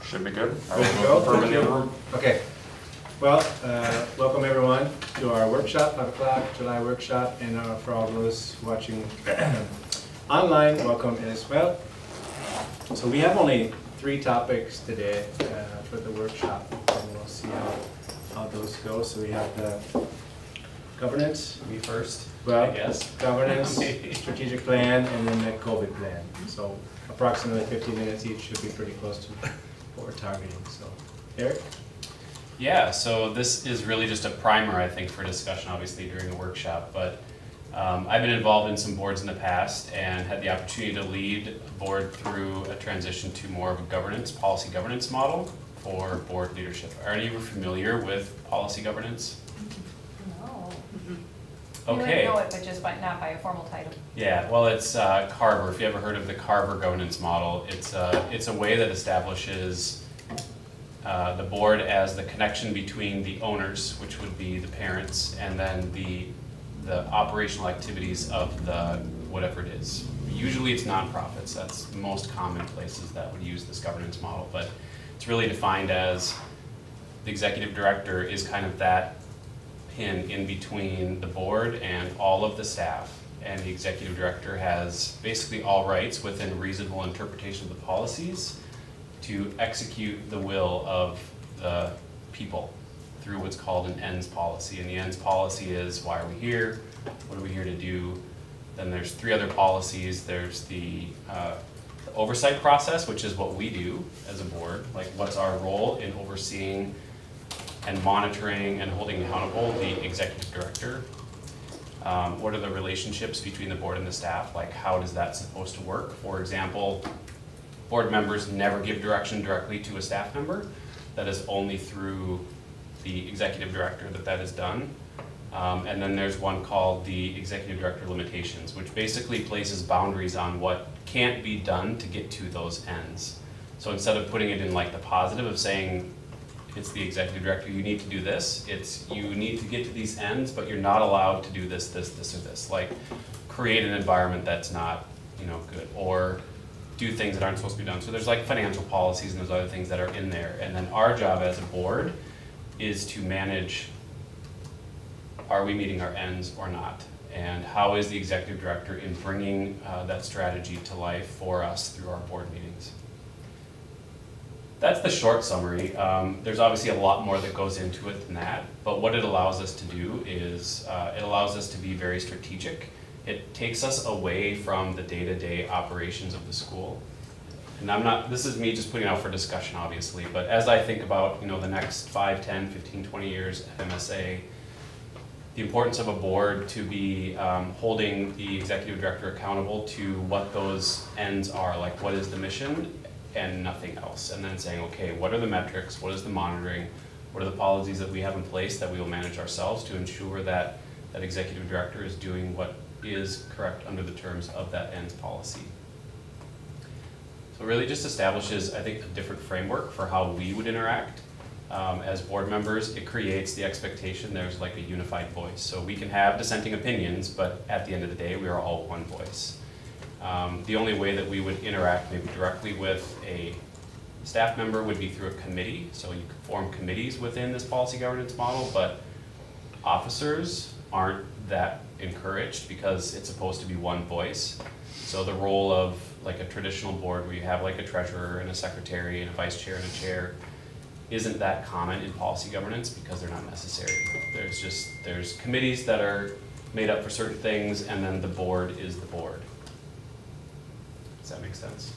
Should be good. Good to go? Confirm in the other room. Okay. Well, welcome everyone to our workshop, 5 o'clock, July workshop, and for all those watching online, welcome as well. So we have only 3 topics today for the workshop, and we'll see how those go. So we have the governance. Me first, Well, I guess. governance, strategic plan, and then the COVID plan. So approximately 15 minutes each should be pretty close to what we're targeting. So, Eric? Yeah, so this is really just a primer, I think, for discussion, obviously, during the workshop. But I've been involved in some boards in the past and had the opportunity to lead a board through a transition to more of a governance, policy governance model for board leadership. Are any of you familiar with policy governance? No. Okay. You would know it, but just not by a formal title. Yeah, well, it's Carver. If you ever heard of the Carver governance model, it's a way that establishes the board as the connection between the owners, which would be the parents, and then the operational activities of the whatever it is. Usually it's nonprofits. That's most common places that would use this governance model, but it's really defined as the executive director is kind of that pin in between the board and all of the staff, and the executive director has basically all rights within reasonable interpretation of the policies to execute the will of the people through what's called an ends policy. And the ends policy is, why are we here? What are we here to do? Then there's 3 other policies. There's the oversight process, which is what we do as a board. Like, what's our role in overseeing and monitoring and holding accountable the executive director? What are the relationships between the board and the staff? Like, how is that supposed to work? For example, board members never give direction directly to a staff member. That is only through the executive director that is done. And then there's one called the executive director limitations, which basically places boundaries on what can't be done to get to those ends. So instead of putting it in like the positive of saying, it's the executive director, you need to do this, it's you need to get to these ends, but you're not allowed to do this, this, this, or this. Like, create an environment that's not, good, or do things that aren't supposed to be done. So there's like financial policies and there's other things that are in there. And then our job as a board is to manage, are we meeting our ends or not? And how is the executive director in bringing that strategy to life for us through our board meetings? That's the short summary. There's obviously a lot more that goes into it than that, but what it allows us to do is it allows us to be very strategic. It takes us away from the day-to-day operations of the school. And this is me just putting it out for discussion, obviously, but as I think about, the next 5, 10, 15, 20 years at MSA, the importance of a board to be holding the executive director accountable to what those ends are, like what is the mission and nothing else. And then saying, okay, what are the metrics, what is the monitoring, what are the policies that we have in place that we will manage ourselves to ensure that that executive director is doing what is correct under the terms of that ends policy. So it really just establishes, I think, a different framework for how we would interact as board members. It creates the expectation there's like a unified voice. So we can have dissenting opinions, but at the end of the day, we are all one voice. The only way that we would interact maybe directly with a staff member would be through a committee. So you could form committees within this policy governance model, but officers aren't that encouraged because it's supposed to be one voice. So the role of like a traditional board where you have like a treasurer and a secretary and a vice chair and a chair isn't that common in policy governance because they're not necessary. There's committees that are made up for certain things, and then the board is the board. Does that make sense?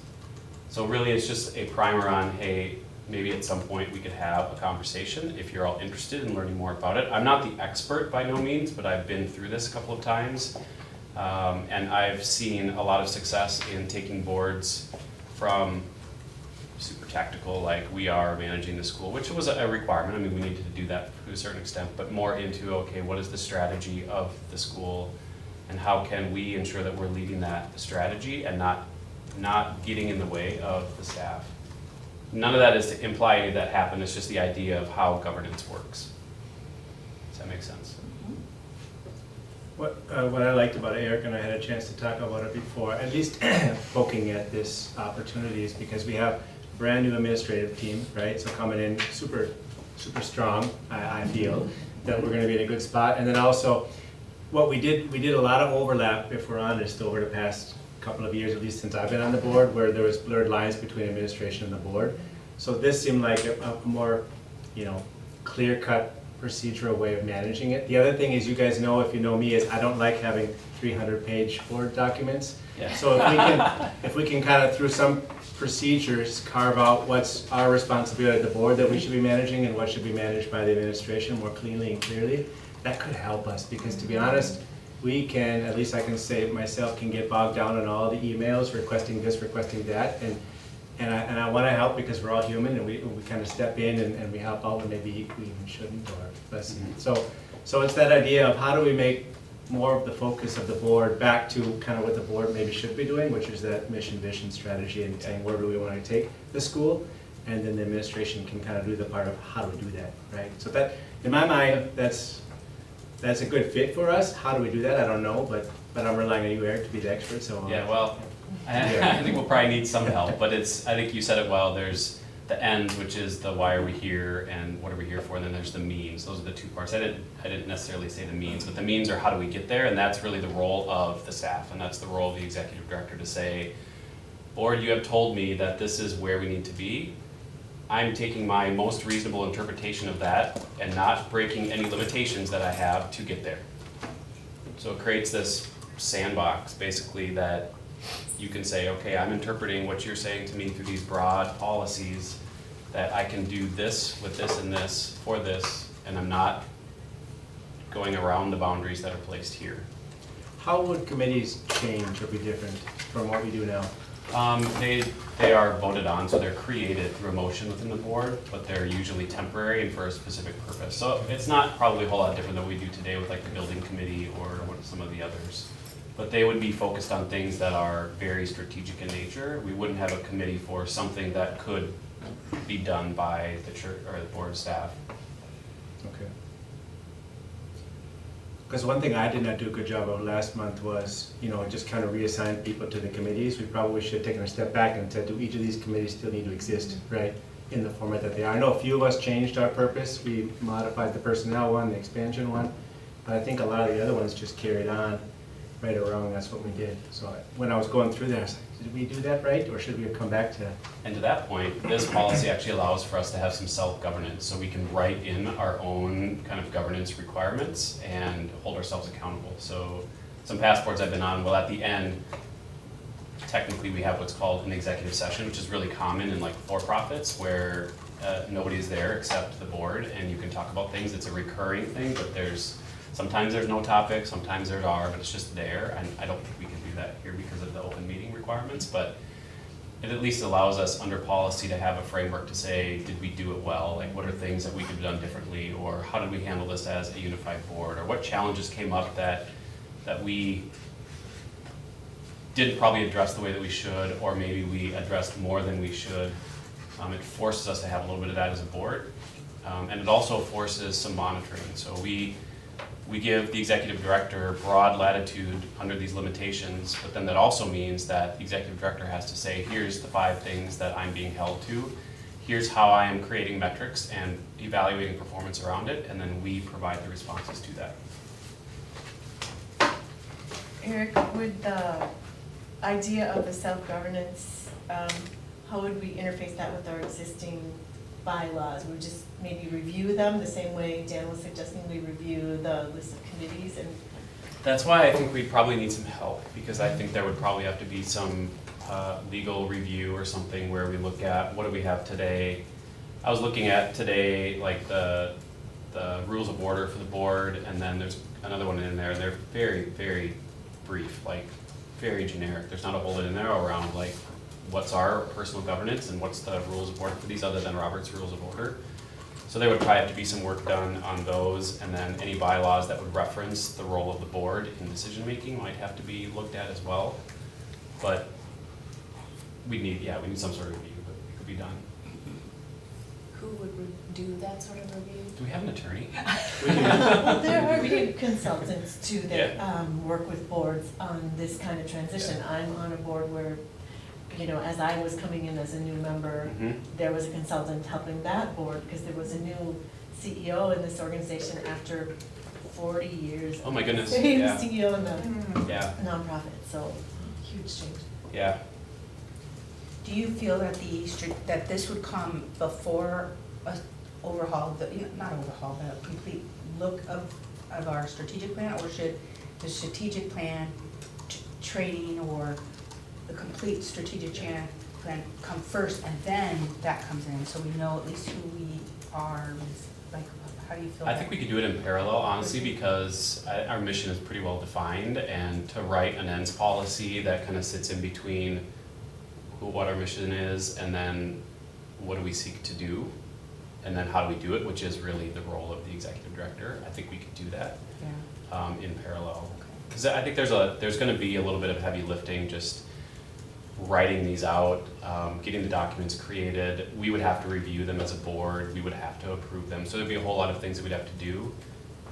So really it's just a primer on, hey, maybe at some point we could have a conversation if you're all interested in learning more about it. I'm not the expert by no means, but I've been through this a couple of times. And I've seen a lot of success in taking boards from super tactical, like we are managing the school, which was a requirement. I mean, we needed to do that to a certain extent, but more into, okay, what is the strategy of the school and how can we ensure that we're leading that strategy and not getting in the way of the staff. None of that is to imply any of that happened. It's just the idea of how governance works. Does that make sense? What I liked about it, Eric and I had a chance to talk about it before, at least poking at this opportunity, is because we have brand new administrative team, right? So coming in super strong, I feel, that we're gonna be in a good spot. And then also, what we did a lot of overlap, if we're honest, over the past couple of years, at least since I've been on the board, where there was blurred lines between administration and the board. So this seemed like a more, clear-cut procedural way of managing it. The other thing is, you guys know, if you know me, is I don't like having 300-page board documents. Yeah. So if we can kind of, through some procedures, carve out what's our responsibility at the board that we should be managing and what should be managed by the administration more cleanly and clearly, that could help us, because to be honest, we can, at least I can say myself, can get bogged down in all the emails requesting this, requesting that, and I want to help because we're all human, and we kind of step in and we help out when maybe we even shouldn't, or less. So it's that idea of how do we make more of the focus of the board back to kind of what the board maybe should be doing, which is that mission, vision, strategy, and saying where do we want to take the school, and then the administration can kind of do the part of how do we do that, right? So that, in my mind, that's a good fit for us. How do we do that? I don't know, but I'm relying on you, Eric, to be the expert, so. Yeah, well, I think we'll probably need some help, but I think you said it well, there's the end, which is the why are we here and what are we here for, and then there's the means. Those are the two parts. I didn't necessarily say the means, but the means are how do we get there, and that's really the role of the staff, and that's the role of the executive director to say, board, you have told me that this is where we need to be. I'm taking my most reasonable interpretation of that and not breaking any limitations that I have to get there. So it creates this sandbox, basically, that you can say, okay, I'm interpreting what you're saying to me through these broad policies, that I can do this with this and this for this, and I'm not going around the boundaries that are placed here. How would committees change or be different from what we do now? They are voted on, so they're created through a motion within the board, but they're usually temporary and for a specific purpose. So it's not probably a whole lot different than we do today with like the building committee or what some of the others. But they would be focused on things that are very strategic in nature. We wouldn't have a committee for something that could be done by the church or the board staff. Okay. Because one thing I did not do a good job of last month was, just kind of reassign people to the committees. We probably should have taken a step back and said, do each of these committees still need to exist, right, in the format that they are? I know a few of us changed our purpose. We modified the personnel one, the expansion one, but I think a lot of the other ones just carried on. Right or wrong, that's what we did. So when I was going through that, I was like, did we do that right, or should we have come back to? And to that point, this policy actually allows for us to have some self-governance, so we can write in our own kind of governance requirements and hold ourselves accountable. So some past boards I've been on, well, at the end, technically we have what's called an executive session, which is really common in like for-profits, where nobody is there except the board, and you can talk about things. It's a recurring thing, but sometimes there's no topic, sometimes there are, but it's just there. And I don't think we can do that here because of the open meeting requirements, but it at least allows us under policy to have a framework to say, did we do it well? Like, what are things that we could have done differently? Or how did we handle this as a unified board? Or what challenges came up that we didn't probably address the way that we should, or maybe we addressed more than we should. It forces us to have a little bit of that as a board. And it also forces some monitoring. So we give the executive director broad latitude under these limitations, but then that also means that the executive director has to say, here's the 5 things that I'm being held to, here's how I am creating metrics and evaluating performance around it, and then we provide the responses to that. Eric, with the idea of the self-governance, how would we interface that with our existing bylaws? We would just maybe review them the same way Dan was suggesting we review the list of committees and. That's why I think we'd probably need some help, because I think there would probably have to be some legal review or something where we look at what do we have today. I was looking at today like the rules of order for the board, and then there's another one in there, and they're very, very brief, like very generic. There's not a whole lot in there around like what's our personal governance and what's the rules of order for these other than Robert's rules of order. So there would probably have to be some work done on those, and then any bylaws that would reference the role of the board in decision making might have to be looked at as well. But we need some sort of review, but it could be done. Who would do that sort of review? Do we have an attorney? Well, there are good consultants too that Yeah. work with boards on this kind of transition. Yeah. I'm on a board where you know, as I was coming in as a new member, Mhm. there was a consultant helping that board, because there was a new CEO in this organization after 40 years. Oh my goodness, Same yeah. CEO in the Yeah, nonprofit, so huge change. yeah. Do you feel that that this would come before a overhaul, not overhaul, but a complete look of our strategic plan? Or should the strategic plan, training, or the complete strategic plan come first and then that comes in, so we know at least who we are? Like, how do you feel? I think we could do it in parallel, honestly, because our mission is pretty well defined, and to write an ends policy that kind of sits in between what our mission is, and then what do we seek to do, and then how do we do it, which is really the role of the executive director. I think we could do that Yeah, in parallel. okay. Because I think there's going to be a little bit of heavy lifting, just writing these out, getting the documents created. We would have to review them as a board. We would have to approve them. So there'd be a whole lot of things that we'd have to do.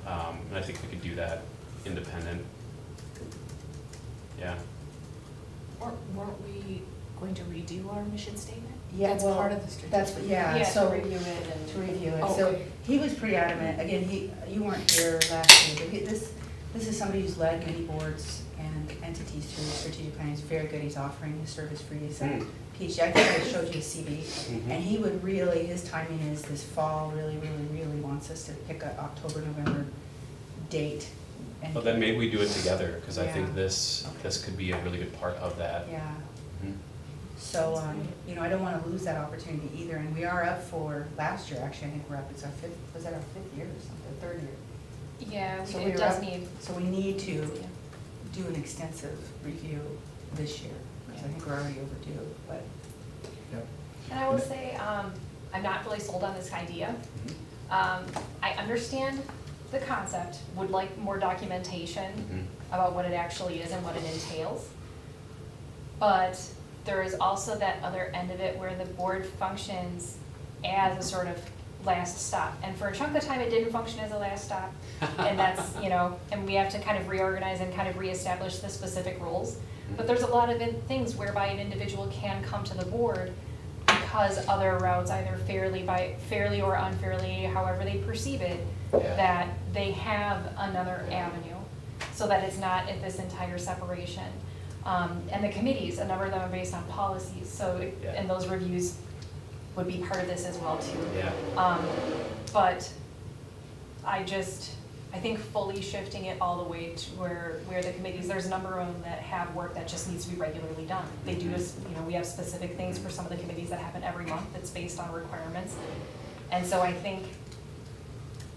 And I think we could do that independent. Yeah. Weren't we going to redo our mission statement? Yeah, That's well, part of the strategic. that's, yeah, To so. review it and. To review it, Oh, so okay. he was pretty adamant, again, you weren't here last year, but this is somebody who's led many boards and entities through strategic planning. He's very good, he's offering his service free, he's a Mm. PhD, I think I showed you his CV. Mhm. And he would really, his timing is this fall, really wants us to pick a October, November date. And Well, then maybe we do it together, because I think Yeah. this Okay. could be a really good part of that. Yeah, Mhm. so, you know, I don't wanna lose that opportunity either, and we are up for, last year, actually, I think we're up, it's our fifth, was that our 5th year or something, 3rd year? Yeah, So it we're does up- need, So we need to do an extensive review this year, because I think we're already overdue, but. Yep. and I will say, I'm not really sold on this idea. I understand the concept, would like more documentation Mhm. about what it actually is and what it entails. But there is also that other end of it where the board functions as a sort of last stop. And for a chunk of time, it didn't function as a last stop. And that's, you know, and we have to kind of reorganize and kind of reestablish the specific roles. But there's a lot of things whereby an individual can come to the board because other routes, either fairly or unfairly, however they perceive it, Yeah. that they have another avenue, so that it's not at this entire separation. And the committees, a number of them are based on policies, so, Yeah. and those reviews would be part of this as well too. Yeah. But I think fully shifting it all the way to where the committees, there's a number of them that have work that just needs to be regularly done. They do this, you know, we have specific things for some of the committees that happen every month that's based on requirements. And so I think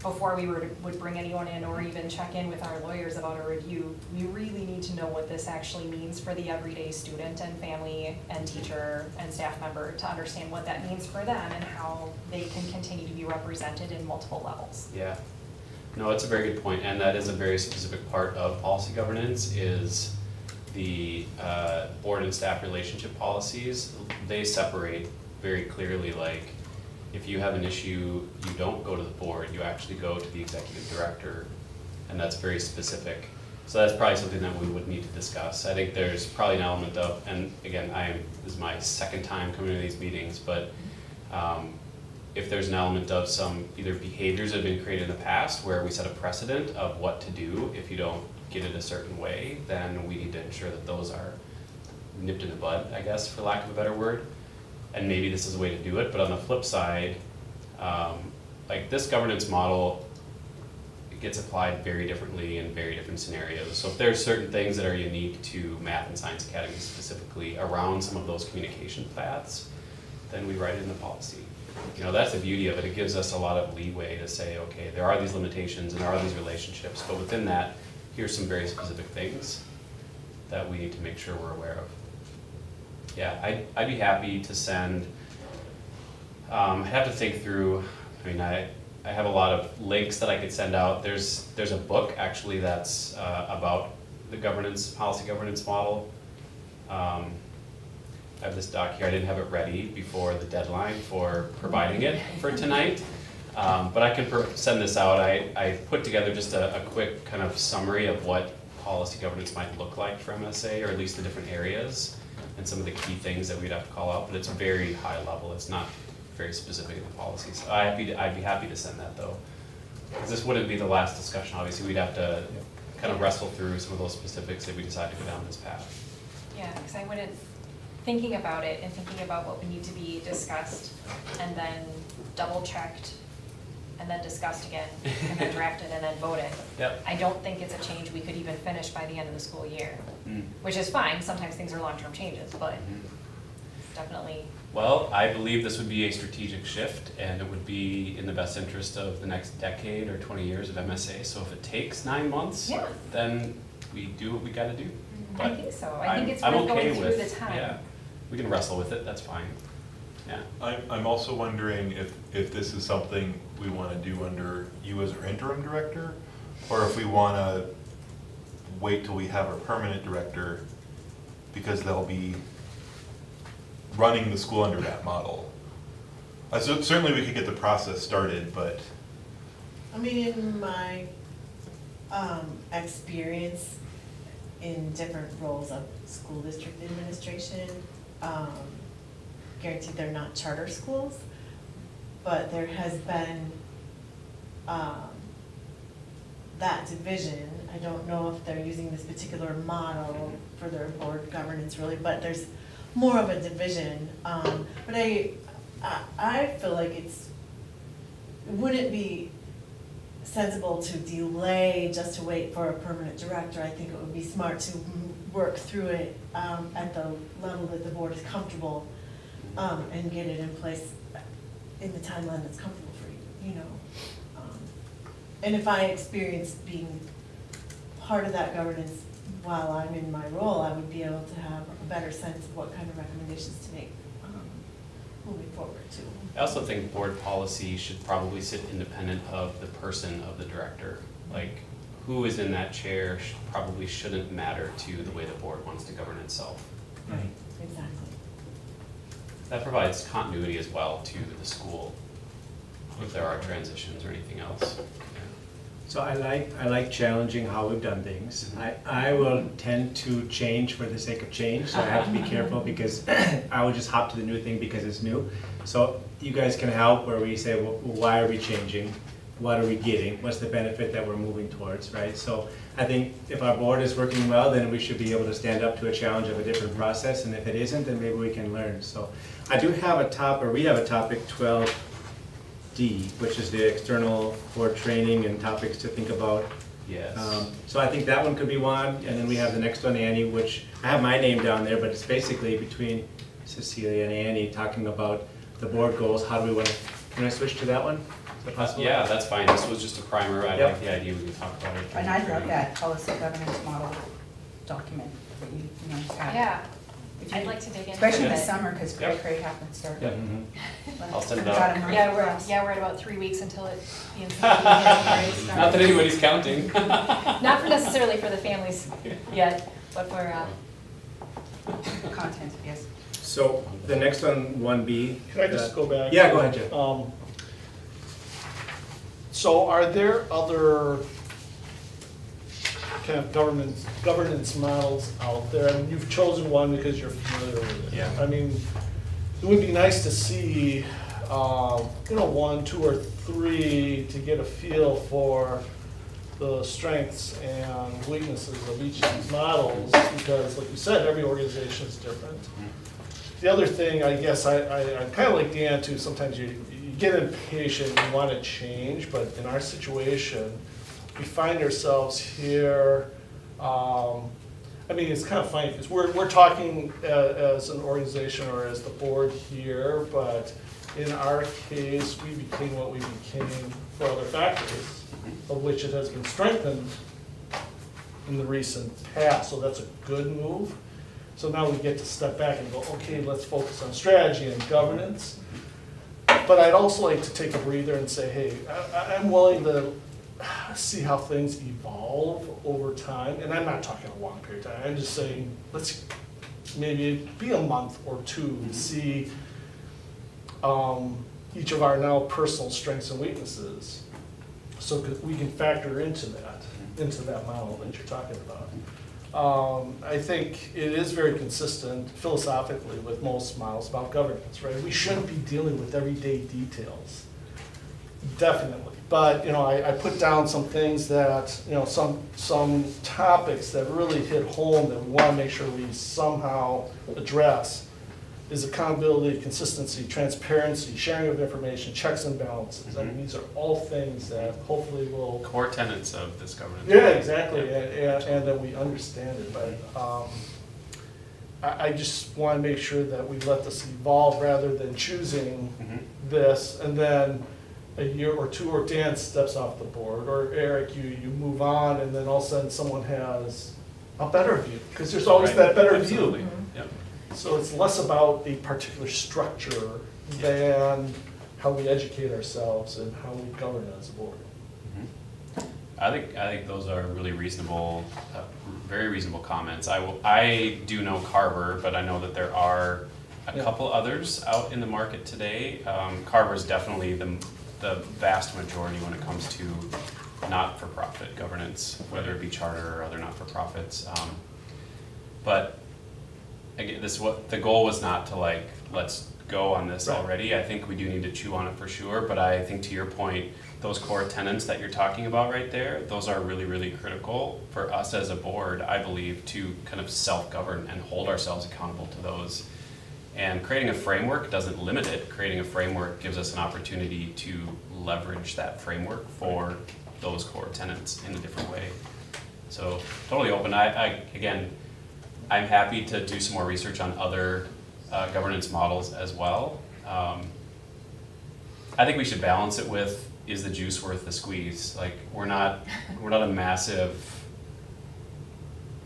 before we would bring anyone in or even check in with our lawyers about a review, we really need to know what this actually means for the everyday student and family and teacher and staff member, to understand what that means for them and how they can continue to be represented in multiple levels. Yeah. No, it's a very good point, and that is a very specific part of policy governance, is the board and staff relationship policies. They separate very clearly, like, if you have an issue, you don't go to the board, you actually go to the executive director, and that's very specific. So that's probably something that we would need to discuss. I think there's probably an element of, and again, this is my second time coming to these meetings, but if there's an element of some either behaviors that have been created in the past where we set a precedent of what to do if you don't get it a certain way, then we need to ensure that those are nipped in the bud, I guess, for lack of a better word. And maybe this is a way to do it, but on the flip side, like this governance model, it gets applied very differently in very different scenarios. So if there's certain things that are unique to Math and Science Academy specifically around some of those communication paths, then we write it in the policy. You know, that's the beauty of it. It gives us a lot of leeway to say, okay, there are these limitations and there are these relationships, but within that, here's some very specific things that we need to make sure we're aware of. Yeah, I'd be happy to send, I have to think through, I mean, I have a lot of links that I could send out. There's a book actually that's about the policy governance model. I have this doc here, I didn't have it ready before the deadline for providing it for tonight. But I can send this out. I put together just a quick kind of summary of what policy governance might look like for MSA, or at least the different areas, and some of the key things that we'd have to call out, but it's very high level, it's not very specific in the policies. I'd be happy to send that though, because this wouldn't be the last discussion, obviously, we'd have to kind of wrestle through some of those specifics if we decide to go down this path. Yeah, because I wouldn't, thinking about it and thinking about what would need to be discussed and then double checked and then discussed again and then drafted and then voted. Yep. I don't think it's a change we could even finish by the end of the school year, which is fine. Sometimes things are long-term changes, but definitely. Well, I believe this would be a strategic shift, and it would be in the best interest of the next decade or 20 years of MSA. So if it takes 9 months, Yeah. then we do what we gotta do. I But think so. I think it's I'm worth okay going through with- the time. Yeah, we can wrestle with it, that's fine. Yeah. I'm also wondering if this is something we want to do under you as our interim director, or if we want to wait till we have our permanent director, because they'll be running the school under that model. So certainly we could get the process started, but I mean, in my experience in different roles of school district administration, guaranteed they're not charter schools, but there has been that division. I don't know if they're using this particular model for their board governance really, but there's more of a division. But I feel like it wouldn't be sensible to delay just to wait for a permanent director. I think it would be smart to work through it at the level that the board is comfortable and get it in place in the timeline that's comfortable for you, you know. And if I experience being part of that governance while I'm in my role, I would be able to have a better sense of what kind of recommendations to make moving forward too. I also think board policy should probably sit independent of the person of the director. Like, who is in that chair probably shouldn't matter to the way the board wants to govern itself. Right, exactly. That provides continuity as well to the school, if there are transitions or anything else. So I like challenging how we've done things. I will tend to change for the sake of change, so I have to be careful because I will just hop to the new thing because it's new. So you guys can help where we say, well, why are we changing? What are we getting? What's the benefit that we're moving towards, right? So I think if our board is working well, then we should be able to stand up to a challenge of a different process, and if it isn't, then maybe we can learn. So I do have we have a topic 12D, which is the external board training and topics to think about. Yes. So I think that one could be one, and then we have the next one, Annie, which I have my name down there, but it's basically between Cecilia and Annie talking about the board goals. How do we want to, can I switch to that one? Is that possible? Yeah, that's fine. This was just a primer. I Yep. like the idea. We can talk about it. And I love that policy governance model document that you have. Yeah, If you- I'd like to dig into it. Especially in the summer, because Yep. cray happens to start. Yep. Mhm. I'll send it About out. a month Yeah, for us. we're at about 3 weeks until it, the Not that anybody's counting. Not for necessarily for the families yet, but for, Content, yes. So the next one, 1B. Can I just go back? Yeah, go ahead, Jeff. So are there other kind of governance models out there? I mean, you've chosen one because you're familiar with it. Yeah. I mean, it would be nice to see, 1, 2, or 3 to get a feel for the strengths and weaknesses of each of these models, because like you said, every organization is different. The other thing, I guess, I'm kind of like Dan too, sometimes you get impatient, you want to change, but in our situation, we find ourselves here, I mean, it's kind of funny, because we're talking as an organization or as the board here, but in our case, we became what we became for other factors, of which it has been strengthened in the recent past, so that's a good move. So now we get to step back and go, okay, let's focus on strategy and governance. But I'd also like to take a breather and say, hey, I'm willing to see how things evolve over time. And I'm not talking a long period of time. I'm just saying, let's maybe be a month or two to see each of our now personal strengths and weaknesses, so we can factor into that. into that model that you're talking about. I think it is very consistent philosophically with most models about governance, right? We shouldn't be dealing with everyday details, definitely. But, I put down some things that, some topics that really hit home that we want to make sure we somehow address is accountability, consistency, transparency, sharing of information, checks and balances. I mean, these are all things that hopefully will. Core tenets of this governance. Yeah, exactly, and that we understand it, but I just want to make sure that we let this evolve rather than choosing this, and then a year or two, or Dan steps off the board, or Eric, you move on, and then all of a sudden someone has a better view, because there's always Right. that better Absolutely. view. Yep. So it's less about a particular structure than how we educate ourselves and how we govern as a board. I think those are really reasonable, very reasonable comments. I do know Carver, but I know that there are a Yeah. couple others out in the market today. Carver is definitely the vast majority when it comes to not-for-profit governance, whether it be charter or other not-for-profits. But again, the goal was not to let's go on this Right. already. I think we do need to chew on it for sure, but I think to your point, those core tenets that you're talking about right there, those are really, really critical for us as a board, I believe, to kind of self-govern and hold ourselves accountable to those. And creating a framework doesn't limit it. Creating a framework gives us an opportunity to leverage that framework for those core tenets in a different way. So totally open. Again, I'm happy to do some more research on other governance models as well. I think we should balance it with, is the juice worth the squeeze? Like, we're not a massive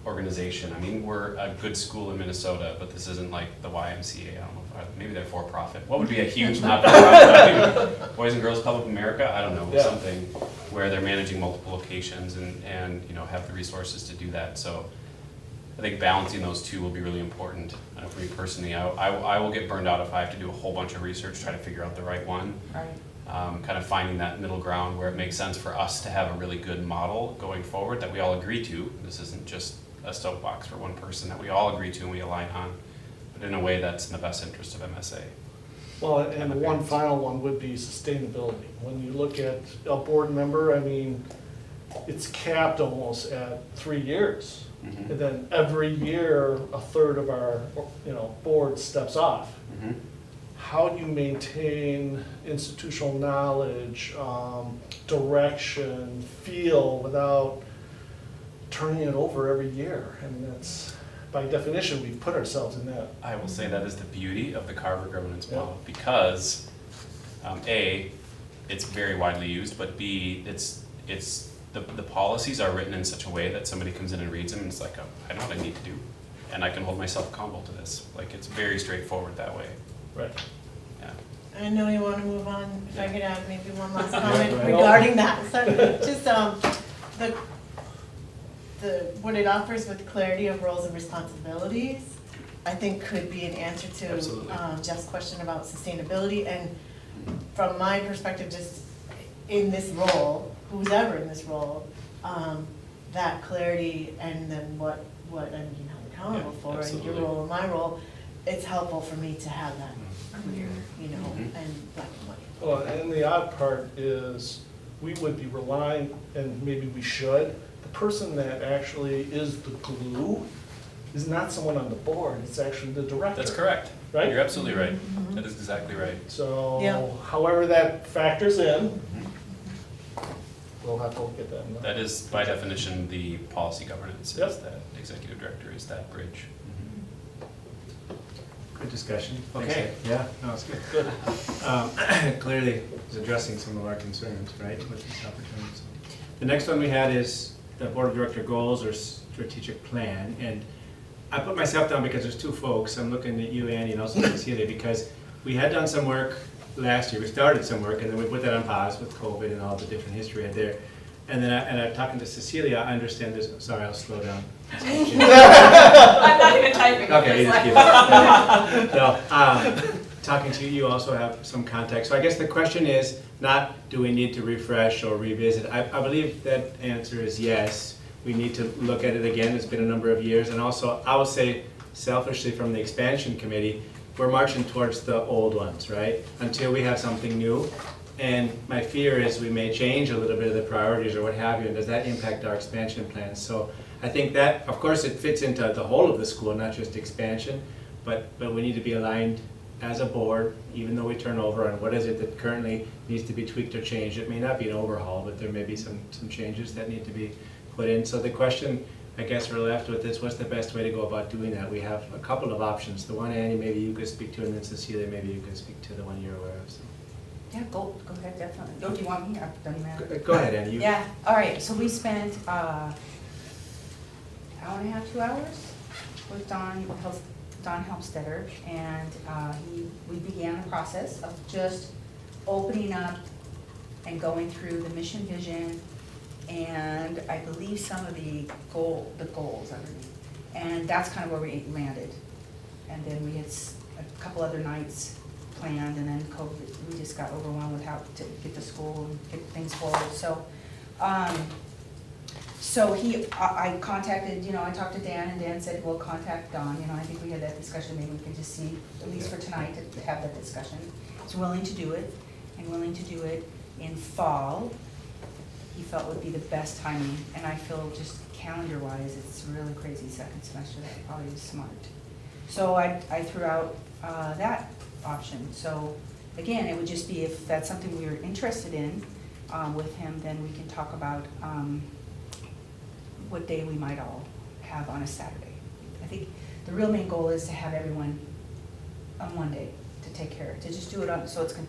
organization. I mean, we're a good school in Minnesota, but this isn't like the YMCA. I don't know, maybe they're for profit. What would be a huge not-for-profit? Boys and Girls Club of America? I don't know, Yeah. something where they're managing multiple locations and have the resources to do that. So I think balancing those two will be really important. For me personally, I will get burned out if I have to do a whole bunch of research, try to figure out the right one. Right. Kind of finding that middle ground where it makes sense for us to have a really good model going forward that we all agree to. This isn't just a soapbox for one person that we all agree to and we align on, but in a way that's in the best interest of MSA. Well, and the one final one would be sustainability. When you look at a board member, I mean, it's capped almost at 3 years. Mhm. And then every year, a third of our, board steps off. Mhm. How do you maintain institutional knowledge, direction, feel without turning it over every year? I mean, that's, by definition, we've put ourselves in that. I will say that is the beauty of the Carver governance Yeah. model, because A, it's very widely used, but B, the policies are written in such a way that somebody comes in and reads them and it's like, oh, I know what I need to do, and I can hold myself accountable to this. Like, it's very straightforward that way. Right. Yeah. I know you want to move on, if I could add maybe one last Yeah, comment go ahead. regarding that. So, just, what it offers with clarity of roles and responsibilities, I think could be an answer to Absolutely. Jeff's question about sustainability. And from my perspective, just in this role, who's ever in this role, that clarity and then what I'm being held accountable Yeah, for, and your absolutely. role and my role, it's helpful for me to have that clear, Mhm. and black and white. Well, and the odd part is, we would be relying, and maybe we should, the person that actually is the glue is not someone on the board, it's actually the director. That's correct. Right? You're absolutely right. That is exactly right. So, Yeah. however that factors in, we'll have to look at that. That is, by definition, the policy governance, is Yep. that executive director is that bridge. Good discussion. Thanks, Okay, Dave. yeah, no, it's good. Clearly, it's addressing some of our concerns, right, with this opportunity. The next one we had is the board of director goals or strategic plan, and I put myself down because there's two folks. I'm looking at you, Andy, and also Cecilia, because we had done some work last year. We started some work, and then we put that on pause with COVID and all the different history we had there. And then I'm talking to Cecilia, I understand this, sorry, I'll slow down. I'm not even typing. Okay, you just keep it. So, talking to you, you also have some context. So I guess the question is not, do we need to refresh or revisit? I believe that answer is yes. We need to look at it again. It's been a number of years. And also, I will say selfishly from the expansion committee, we're marching towards the old ones, right? Until we have something new. And my fear is we may change a little bit of the priorities or what have you, and does that impact our expansion plans? So I think that, of course, it fits into the whole of the school, not just expansion, but we need to be aligned as a board, even though we turn over on what is it that currently needs to be tweaked or changed. It may not be an overhaul, but there may be some changes that need to be put in. So the question, I guess we're left with is, what's the best way to go about doing that? We have a couple of options. The one, Annie, maybe you could speak to, and then Cecilia, maybe you could speak to the one you're aware of. So. Yeah, go ahead, definitely. Oh, do you want me? Doesn't matter. Go ahead, Annie. You- Yeah, all right, so we spent hour and a half, 2 hours with Don Helmstetter, and we began the process of just opening up and going through the mission vision, and I believe some of the goals underneath. And that's kind of where we landed. And then we had a couple other nights planned, and then COVID, we just got overwhelmed with how to get to school and get things forward. So, I contacted, I talked to Dan, and Dan said, well, contact Don. I think we had that discussion, maybe we could just see, at least for tonight, to have that discussion. He's willing to do it, and willing to do it in fall. He felt would be the best timing, and I feel just calendar-wise, it's really crazy second semester, that probably was smart. So I threw out that option. So again, it would just be if that's something we were interested in with him, then we can talk about what day we might all have on a Saturday. I think the real main goal is to have everyone on one day to take care of, to just do it on, so it's a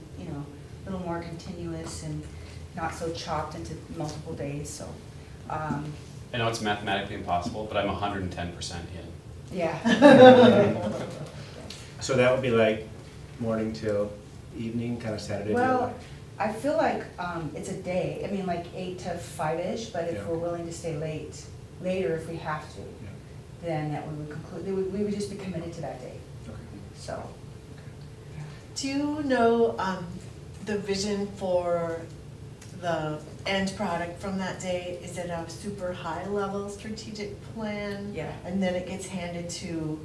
little more continuous and not so chopped into multiple days. So I know it's mathematically impossible, but I'm 110% in. yeah. So that would be like morning till evening, kind of Saturday. Well, I feel like it's a day, I mean, like 8 to 5-ish, but if Yeah. we're willing to stay later if we have to, Yeah. then that we would conclude, we would just be committed to that day, Okay. so. Do you know the vision for the end product from that day? Is it a super high level strategic plan? Yeah. And then it gets handed to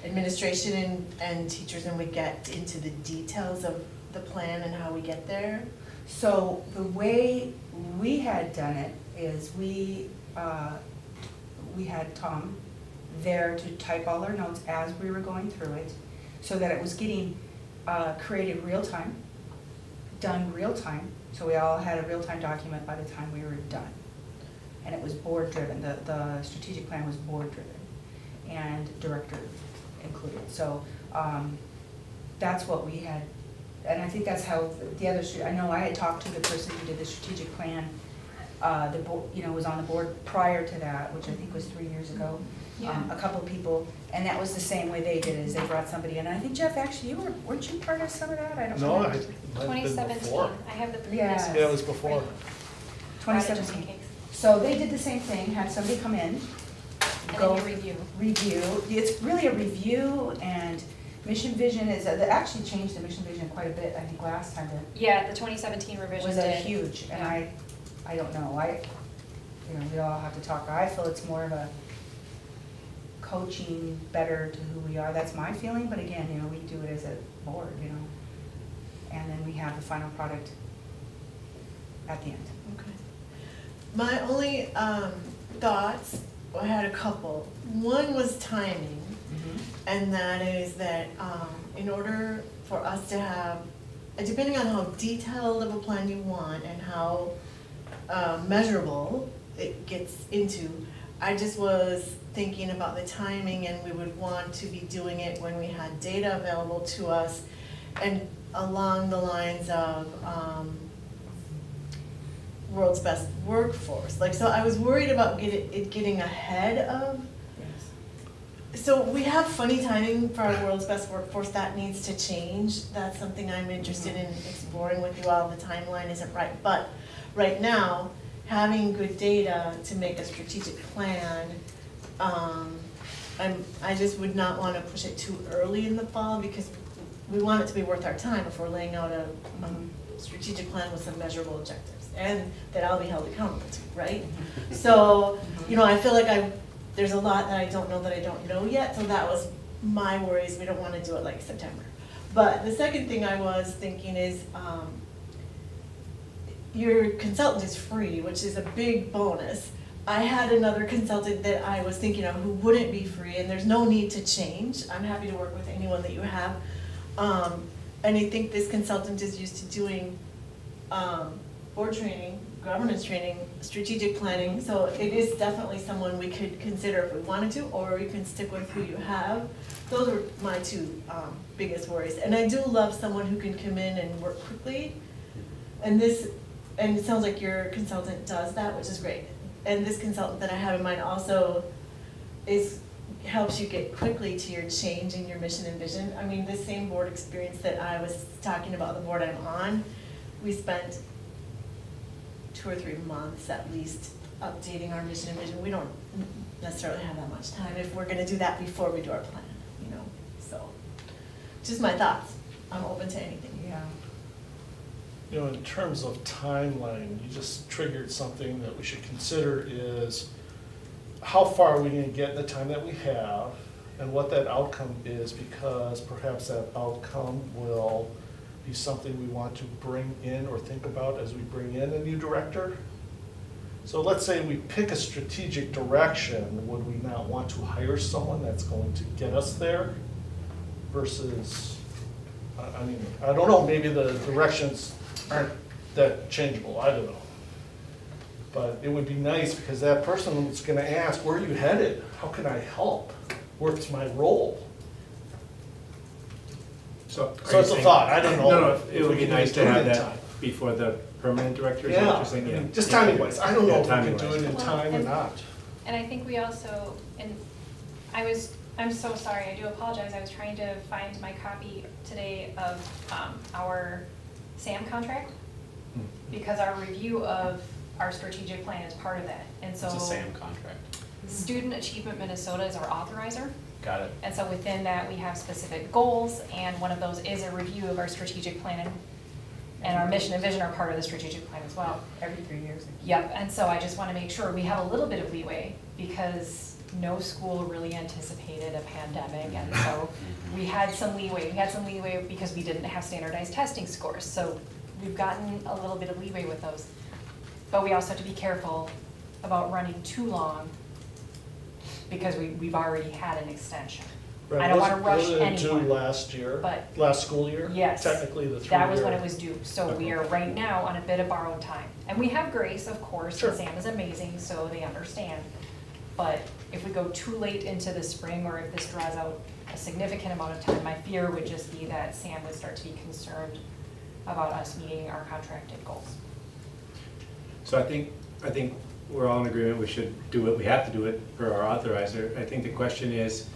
administration and teachers, and we get into the details of the plan and how we get there? So the way we had done it is we had Tom there to type all our notes as we were going through it, so that it was getting created real time, done real time, so we all had a real-time document by the time we were done. And it was board driven, the strategic plan was board driven and director included. So that's what we had, and I think that's how the other, I know I had talked to the person who did the strategic plan, the board, was on the board prior to that, which I think was 3 years ago. Yeah. A couple people, and that was the same way they did it, is they brought somebody in. And I think, Jeff, actually, weren't you part of some of that? I don't No, know. I might have been 2017, before. I have the previous Yeah. one. Yeah, it was before. Right. Fried 2017. cakes. So they did the same thing, had somebody come in, And go then you review. review. It's really a review, and mission vision is, they actually changed the mission vision quite a bit, I think, last time. Yeah, the 2017 revision Was did. a huge, and I don't know, we all have to talk. I feel it's more of a coaching better to who we are. That's my feeling, but again, we do it as a board, and then we have the final product at the end. Okay. My only thoughts, I had a couple. One was timing, and that is that in order for us to have, depending on how detailed of a plan you want and how measurable it gets into, I just was thinking about the timing, and we would want to be doing it when we had data available to us, and along the lines of world's best workforce. So I was worried about it getting ahead of. So we have funny timing for our world's best workforce. That needs to change. That's something I'm interested in exploring with you all. The timeline isn't right, but right now, having good data to make a strategic plan, I just would not want to push it too early in the fall, because we want it to be worth our time if we're laying out a strategic plan with some measurable objectives, and that I'll be held accountable to, right? So, you know, I feel like there's a lot that I don't know yet, so that was my worries, we don't wanna do it like September. But the second thing I was thinking is, your consultant is free, which is a big bonus. I had another consultant that I was thinking of who wouldn't be free, and there's no need to change. I'm happy to work with anyone that you have. And I think this consultant is used to doing board training, governance training, strategic planning, so it is definitely someone we could consider if we wanted to, or we can stick with who you have. Those are my two biggest worries. And I do love someone who can come in and work quickly, and it sounds like your consultant does that, which is great. And this consultant that I have in mind also helps you get quickly to your change in your mission and vision. I mean, the same board experience that I was talking about, the board I'm on, we spent 2 or 3 months at least updating our mission and vision. We don't necessarily have that much time if we're gonna do that before we do our plan, you know, so. Just my thoughts, I'm open to anything. Yeah. You know, in terms of timeline, you just triggered something that we should consider is how far are we gonna get in the time that we have and what that outcome is, because perhaps that outcome will be something we want to bring in or think about as we bring in a new director. So let's say we pick a strategic direction, would we not want to hire someone that's going to get us there versus, I mean, I don't know, maybe the directions aren't that changeable, I don't know. But it would be nice because that person is gonna ask, where are you headed? How can I help? What's my role? So So it's a thought, I don't know. No, if it would we be can nice do to it have in that time. before the permanent director, is that what Yeah, you're saying? I mean, just timing wise, I don't know if we can do timing-wise. it in Well, time or and- not. And I think we also, and I'm so sorry, I do apologize, I was trying to find my copy today of our SAM contract, Hmm. because our review of our strategic plan is part of that, and so. It's a SAM contract. Student Achievement Minnesota is our authorizer, Got it. and so within that, we have specific goals, and one of those is a review of our strategic plan, and our mission and vision are part of the strategic plan as well. Every 3 years. Yep, and so I just wanna make sure we have a little bit of leeway, because no school really anticipated a pandemic, and so we had some leeway. We had some leeway because we didn't have standardized testing scores, so we've gotten a little bit of leeway with those. But we also have to be careful about running too long, because we've already had an extension. I don't wanna rush Wasn't it due anyone, last year? but Last school year? Yes. Technically the 3 that was year. when it was due, so we are right now on a bit of borrowed time. And we have grace, of course, Sure. and Sam is amazing, so they understand. But if we go too late into the spring, or if this draws out a significant amount of time, my fear would just be that Sam would start to be concerned about us meeting our contracted goals. So I think we're all in agreement, we should do it, we have to do it for our authorizer. I think the question is,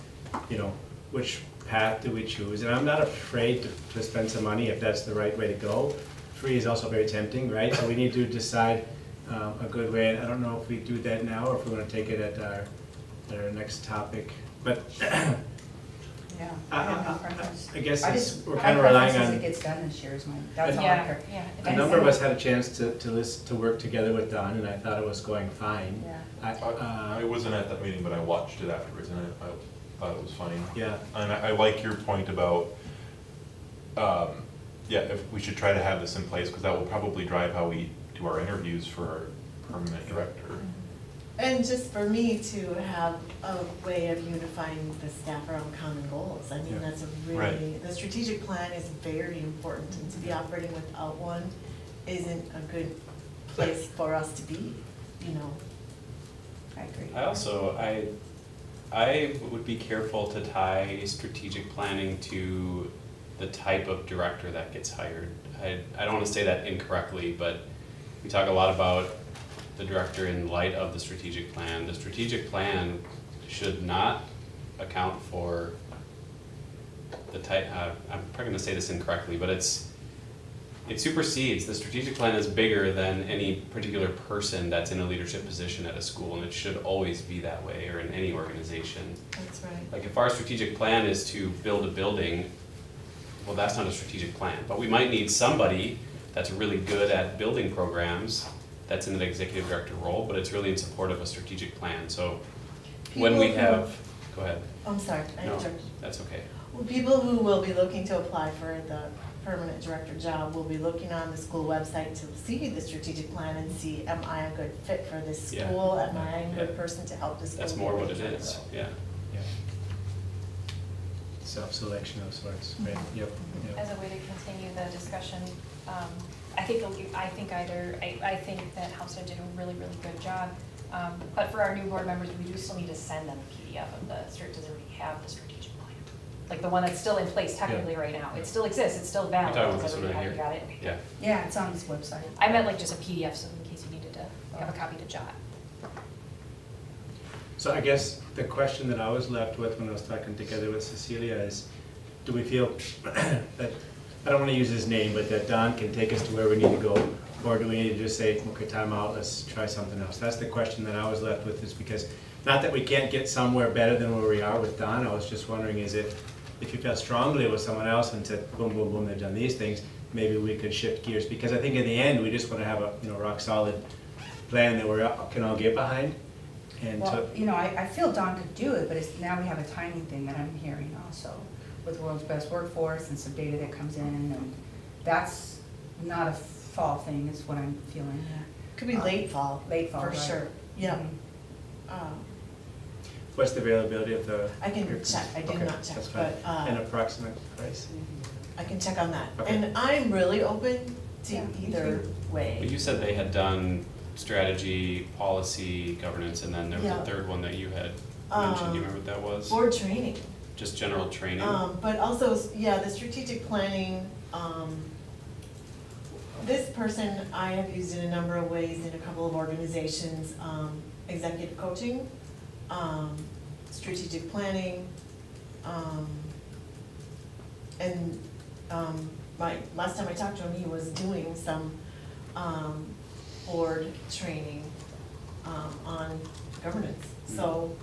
you know, which path do we choose? And I'm not afraid to spend some money if that's the right way to go. Free is also very tempting, right? So we need to decide a good way, and I don't know if we do that now or if we want to take it at our next topic. But Yeah, I have no preference. I guess I it's- just, we're my kind of relying preference is on, it gets done this year is mine, that's all I Yeah, care. yeah. a number of us had a chance to work together with Don, and I thought it was going fine. Yeah. I wasn't at that meeting, but I watched it afterwards and I thought it was fine. Yeah. And I like your point about, yeah, if we should try to have this in place, because that will probably drive how we do our interviews for our permanent director. And just for me to have a way of unifying the staff around common goals, I mean, Yeah. that's a really, Right. the strategic plan is very important, and to be operating without one isn't a good place for us to be, you know? I agree. I would be careful to tie strategic planning to the type of director that gets hired. I don't wanna say that incorrectly, but we talk a lot about the director in light of the strategic plan. The strategic plan should not account for the type, I'm probably gonna say this incorrectly, but it supersedes, the strategic plan is bigger than any particular person that's in a leadership position at a school, and it should always be that way, or in any organization. That's right. Like if our strategic plan is to build a building, well, that's not a strategic plan, but we might need somebody that's really good at building programs, that's in an executive director role, but it's really in support of a strategic plan, so when we People who- have, go ahead. I'm sorry, I No, interrupted. that's okay. Well, people who will be looking to apply for the permanent director job will be looking on the school website to see the strategic plan and see, am I a good fit for this Yeah. school? Am I a Yeah. good person to help the school? That's more get what it to the is, goal? yeah. Yeah. Self-selection of sorts, right, yep, As yep. a way to continue the discussion, I think that House did a really, really good job. But for our new board members, we do still need to send them a PDF of the, does it already have the strategic plan? Like the one that's still in place technically right now. It still exists, it's still valid. You're talking about Does this one everybody right have- here? you got it? Yeah. Yeah, it's on this website. I meant like just a PDF, so in case you needed to have a copy to jot. So I guess the question that I was left with when I was talking together with Cecilia is, do we feel that, I don't want to use his name, but that Don can take us to where we need to go? Or do we need to just say, okay, time out, let's try something else? That's the question that I was left with, is because, not that we can't get somewhere better than where we are with Don, I was just wondering, is it, if you felt strongly with someone else and said, boom, boom, boom, they've done these things, maybe we could shift gears? Because I think in the end, we just want to have a, rock solid plan that we can all get behind. And Well, so, I feel Don could do it, but it's, now we have a timing thing that I'm hearing also, with world's best workforce and some data that comes in, and that's not a fall thing, is what I'm feeling. Could be late fall. Late fall, For right. sure, yeah. Mhm. what's the availability of the? I can check, I did Okay, not check, that's fine. but An approximate price? I can check on that. Okay. And I'm really open to Yeah, me either too. way. But you said they had done strategy, policy, governance, and then there was Yeah. a third one that you had mentioned, do you remember what that was? Board training. Just general training? But also, yeah, the strategic planning, this person, I have used in a number of ways in a couple of organizations, executive coaching, strategic planning, and last time I talked to him, he was doing some board training on governance, so,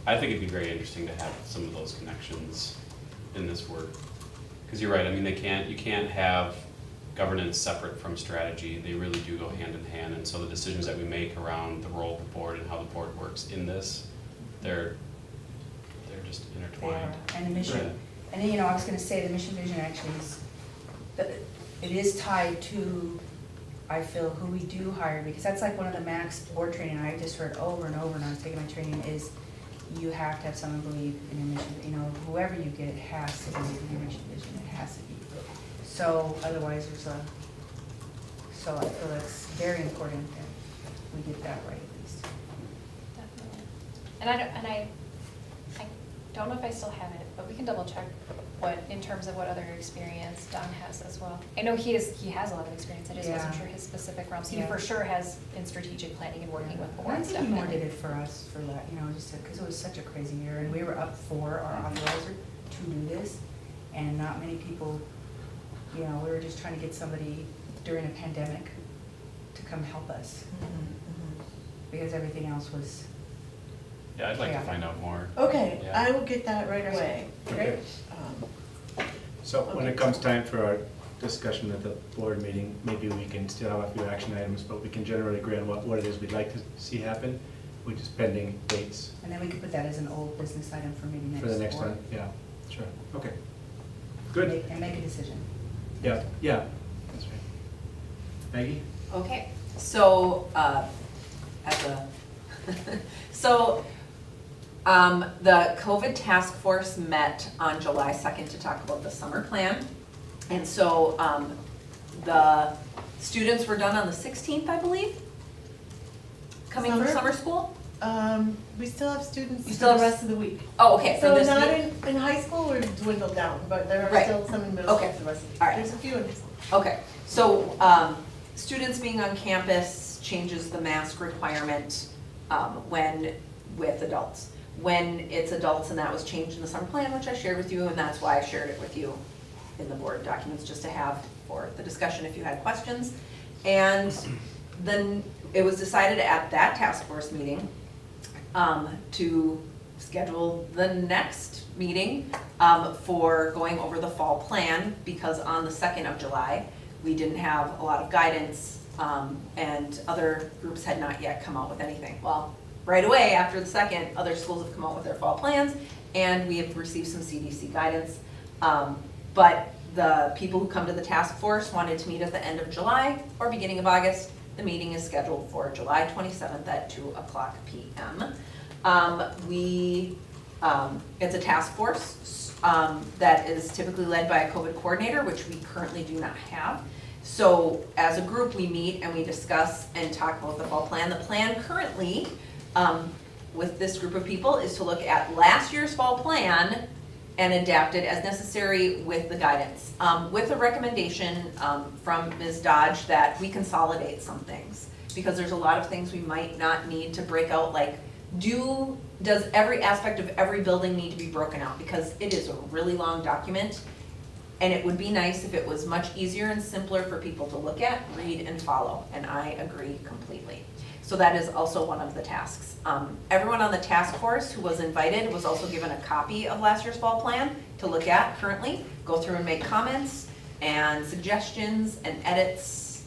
I think it'd be very interesting to have some of those connections in this work. Because you're right, I mean, you can't have governance separate from strategy. They really do go hand in hand, and so the decisions that we make around the role of the board and how the board works in this, they're just They are. intertwined. And the mission, and then, I was gonna say, the mission vision actually is, it is tied to, I feel, who we do hire, because that's like one of the max board training I just heard over and over, and I was taking my training, is you have to have someone believe in your mission, whoever you get has to believe in your mission vision, it has to be. So otherwise, so I feel it's very important that we get that right at least. Definitely. And I don't know if I still have it, but we can double check in terms of what other experience Don has as well. I know he has a lot of experience, I just wasn't Yeah. sure his specific realms. He Yeah. for sure has in strategic planning and working with I boards, think he more definitely. did it for us, for that, just because it was such a crazy year, and we were up for our authorizer to do this, and not many people, we were just trying to get somebody during a pandemic to come help us, because everything else was, Yeah, I'd like to Yeah. find out more. okay, Yeah. I will get that right away. Okay. So when it comes time for our discussion at the board meeting, maybe we can still have a few action items, but we can generally agree on what it is we'd like to see happen, which is pending dates and then we could put that as an old business item for maybe next for the next board. one. Yeah, sure, okay. Good, And make a decision. yeah, that's right. Maggie? Okay, so, the COVID task force met on July 2nd to talk about the summer plan. And so, the students were done on the 16th, I believe, coming from Summer? summer school? We still have students You for still the have- rest of the week. Oh, okay, for So this not week? in high school, we're dwindled down, but there are Right. still some in middle school Okay. for the rest of the week. All right. There's a few in high school. Okay, so, students being on campus changes the mask requirement, with adults. When it's adults, and that was changed in the summer plan, which I shared with you, and that's why I shared it with you in the board documents, just to have for the discussion if you had questions. And then it was decided at that task force meeting, to schedule the next meeting, for going over the fall plan, because on the 2nd of July, we didn't have a lot of guidance, and other groups had not yet come out with anything. Well, right away after the 2nd, other schools have come out with their fall plans, and we have received some CDC guidance. But the people who come to the task force wanted to meet at the end of July or beginning of August. The meeting is scheduled for July 27th at 2:00 p.m. It's a task force that is typically led by a COVID coordinator, which we currently do not have. So as a group, we meet and we discuss and talk about the fall plan. The plan currently, with this group of people, is to look at last year's fall plan and adapt it as necessary with the guidance. With a recommendation from Ms. Dodge that we consolidate some things, because there's a lot of things we might not need to break out, like does every aspect of every building need to be broken out? Because it is a really long document, and it would be nice if it was much easier and simpler for people to look at, read, and follow, and I agree completely. So that is also one of the tasks. Everyone on the task force who was invited was also given a copy of last year's fall plan to look at currently, go through and make comments and suggestions and edits,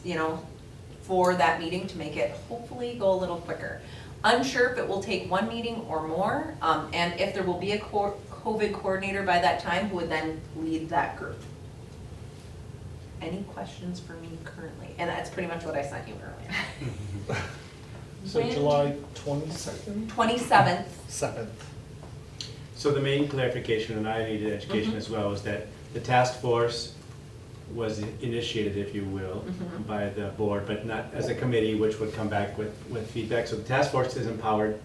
for that meeting to make it hopefully go a little quicker. Unsure if it will take one meeting or more, and if there will be a COVID coordinator by that time who would then lead that group. Any questions for me currently? And that's pretty much what I sent you earlier. So July 22nd? 27th. 7th. So the main clarification, and I needed education as well, is that the task force was initiated, if you will, by the board, but not as a committee, which would come back with feedback. So the task force is empowered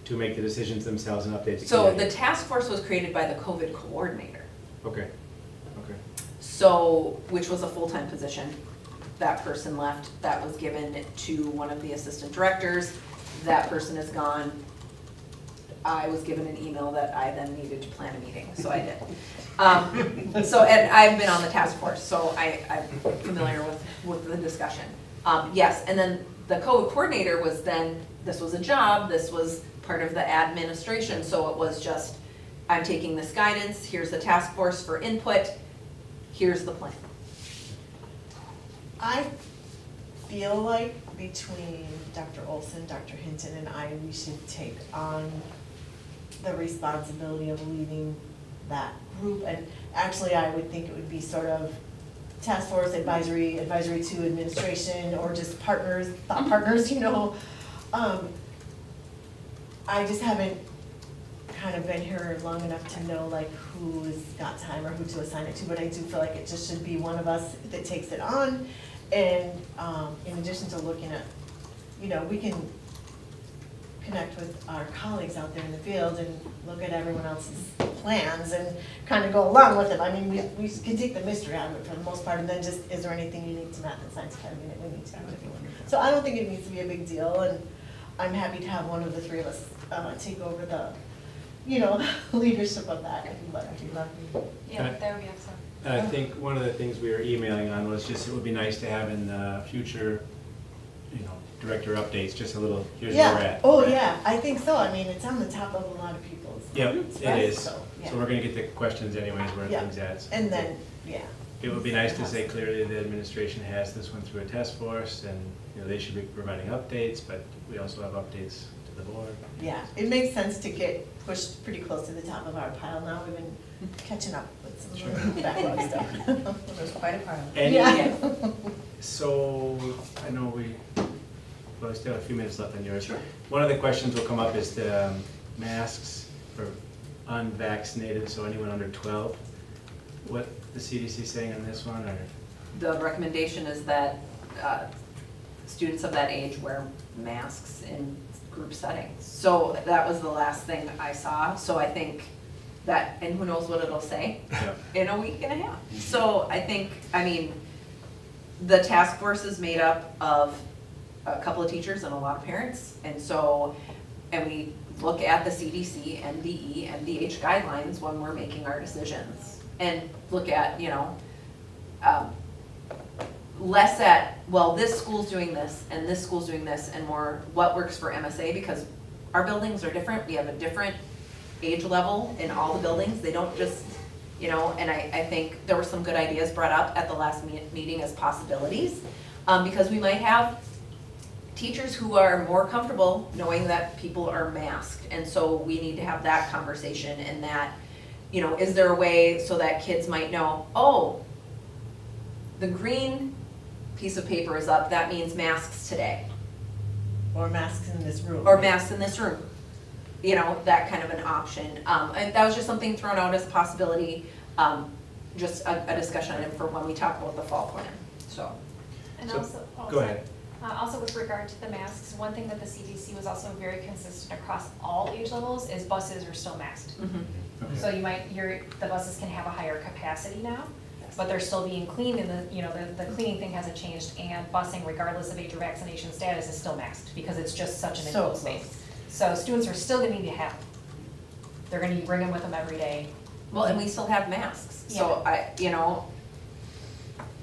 to make the decisions themselves and update the So committee. the task force was created by the COVID coordinator. Okay. So, which was a full-time position. That person left, that was given to one of the assistant directors. That person is gone. I was given an email that I then needed to plan a meeting, so I did. And I've been on the task force, so I'm familiar with the discussion. Yes, and then the COVID coordinator was then, this was a job, this was part of the administration, so it was just, I'm taking this guidance, here's the task force for input, here's the plan. I feel like between Dr. Olson, Dr. Hinton, and I, we should take on the responsibility of leading that group. And actually, I would think it would be sort of task force, advisory to administration, or just partners, thought partners, I just haven't kind of been here long enough to know like who's got time or who to assign it to, but I do feel like it just should be one of us that takes it on. And in addition to looking at, we can connect with our colleagues out there in the field and look at everyone else's plans and kind of go along with it. I mean, we can take the mystery out of it for the most part, and then just, is there anything unique to Math and Science Academy that we need to do? So I don't think it needs to be a big deal, and I'm happy to have one of the three of us take over the, leadership of that, if you'd love me. Yeah, that would be excellent. And I think one of the things we were emailing on was just, it would be nice to have in the future, director updates, just a little, here's where we're at. Oh, yeah, I think so. I mean, it's on the top of a lot of people's. Yep, it is. So, yeah. So we're gonna get the questions anyways, where Yeah. things at. And then, yeah. It would be nice to say clearly the administration has this one through a task force, and, they should be providing updates, but we also have updates to the board. Yeah, it makes sense to get pushed pretty close to the top of our pile now. We've been catching up with some of the backlog stuff. There's quite a pile. Any, so, I know we still have a few minutes left on yours. Sure. One of the questions will come up is the masks for unvaccinated, so anyone under 12. What the CDC saying on this one, or? The recommendation is that students of that age wear masks in group settings. So that was the last thing I saw. So I think that, and who knows what it'll say in a week and a half. So I think, the task force is made up of a couple of teachers and a lot of parents. And we look at the CDC, MDE, MDH guidelines when we're making our decisions. And look at, less at, well, this school's doing this, and this school's doing this, and more what works for MSA, because our buildings are different. We have a different age level in all the buildings. They don't just you know, and I think there were some good ideas brought up at the last meeting as possibilities. Because we might have teachers who are more comfortable knowing that people are masked, and so we need to have that conversation, and that, you know, is there a way so that kids might know, oh, the green piece of paper is up, that means masks today, Or masks in this room. or masks in this room, you know, that kind of an option. And that was just something thrown out as a possibility, just a discussion item for when we talk about the fall plan, so. And So, also, Go ahead. Also with regard to the masks, one thing that the CDC was also very consistent across all age levels is buses are still masked. Okay. So the buses can have a higher capacity now, but they're still being cleaned, and the cleaning thing hasn't changed, and busing, regardless of age or vaccination status, is still masked, because it's just such an So enclosed space. So students are still gonna need to have them. They're gonna bring them with them every day. Well, and we still have masks, so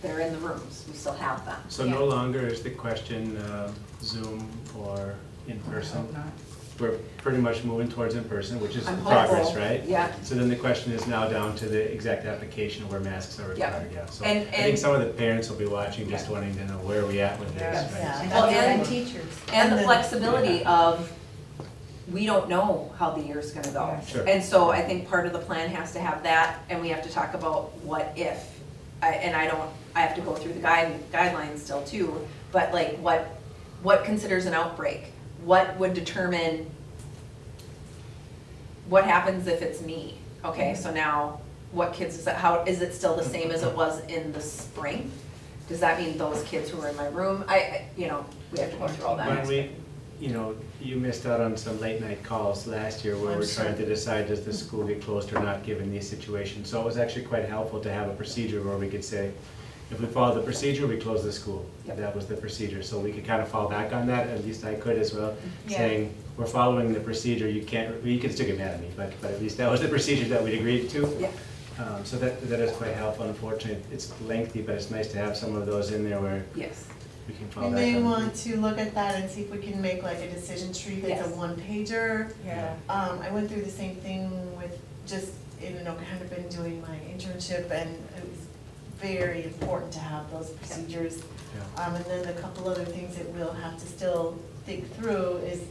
they're in the rooms, we still have them. So no longer is the question Zoom or in person? Hope not. We're pretty much moving towards in person, which is I'm progress, hopeful, right? yeah. So then the question is now down to the exact application where masks are Yeah. required, yeah. So And- I think and- some of the parents will be watching, just wanting to know where are we at with this, Yes. right? Yeah. Well, And and- teachers. And the then- flexibility of, we don't know how the year's gonna go. Yeah. Sure. And so I think part of the plan has to have that, and we have to talk about what if. I have to go through the guidelines still too, but like what considers an outbreak? What would determine, what happens if it's me? Okay, so now, what kids is that, how, is it still the same as it was in the spring? Does that mean those kids who are in my room, we have to go through all When that. we, you missed out on some late night calls last year where I'm we're sorry. trying to decide, does the school get closed or not, given these situations. So it was actually quite helpful to have a procedure where we could say, if we follow the procedure, we close the school. Yep. That was the procedure, so we could kind of fall back on that, at least I could as well, Yeah. saying, we're following the procedure, you can still get mad at me, but at least that was the procedure that we'd agreed to. Yeah. So that is quite helpful. Unfortunately, it's lengthy, but it's nice to have some of those in there where Yes. we can fall We back may on. want to look at that and see if we can make like a decision tree that's a Yes. one-pager. Yeah. I went through the same thing with just, kind of been doing my internship, and it was very important to have those procedures. Yeah. And then a couple other things that we'll have to still think through is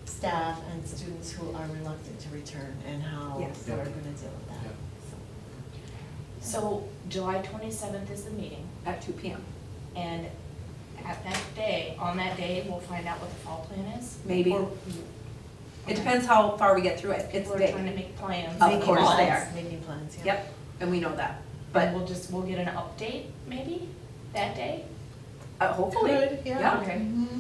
staff and students who are reluctant to return, and how Yes. we're Yeah. gonna deal with that. Yeah. So July 27th is the meeting, At 2 PM. and at that day, on that day, we'll find out what the fall plan is? Maybe. Or It depends how far we get through it. It's people are big. trying to make plans. Of Making course they plans, are. Making plans, yeah. Yep, and we know that, But but we'll get an update maybe that day? hopefully. Could, yeah. Okay. Mhm.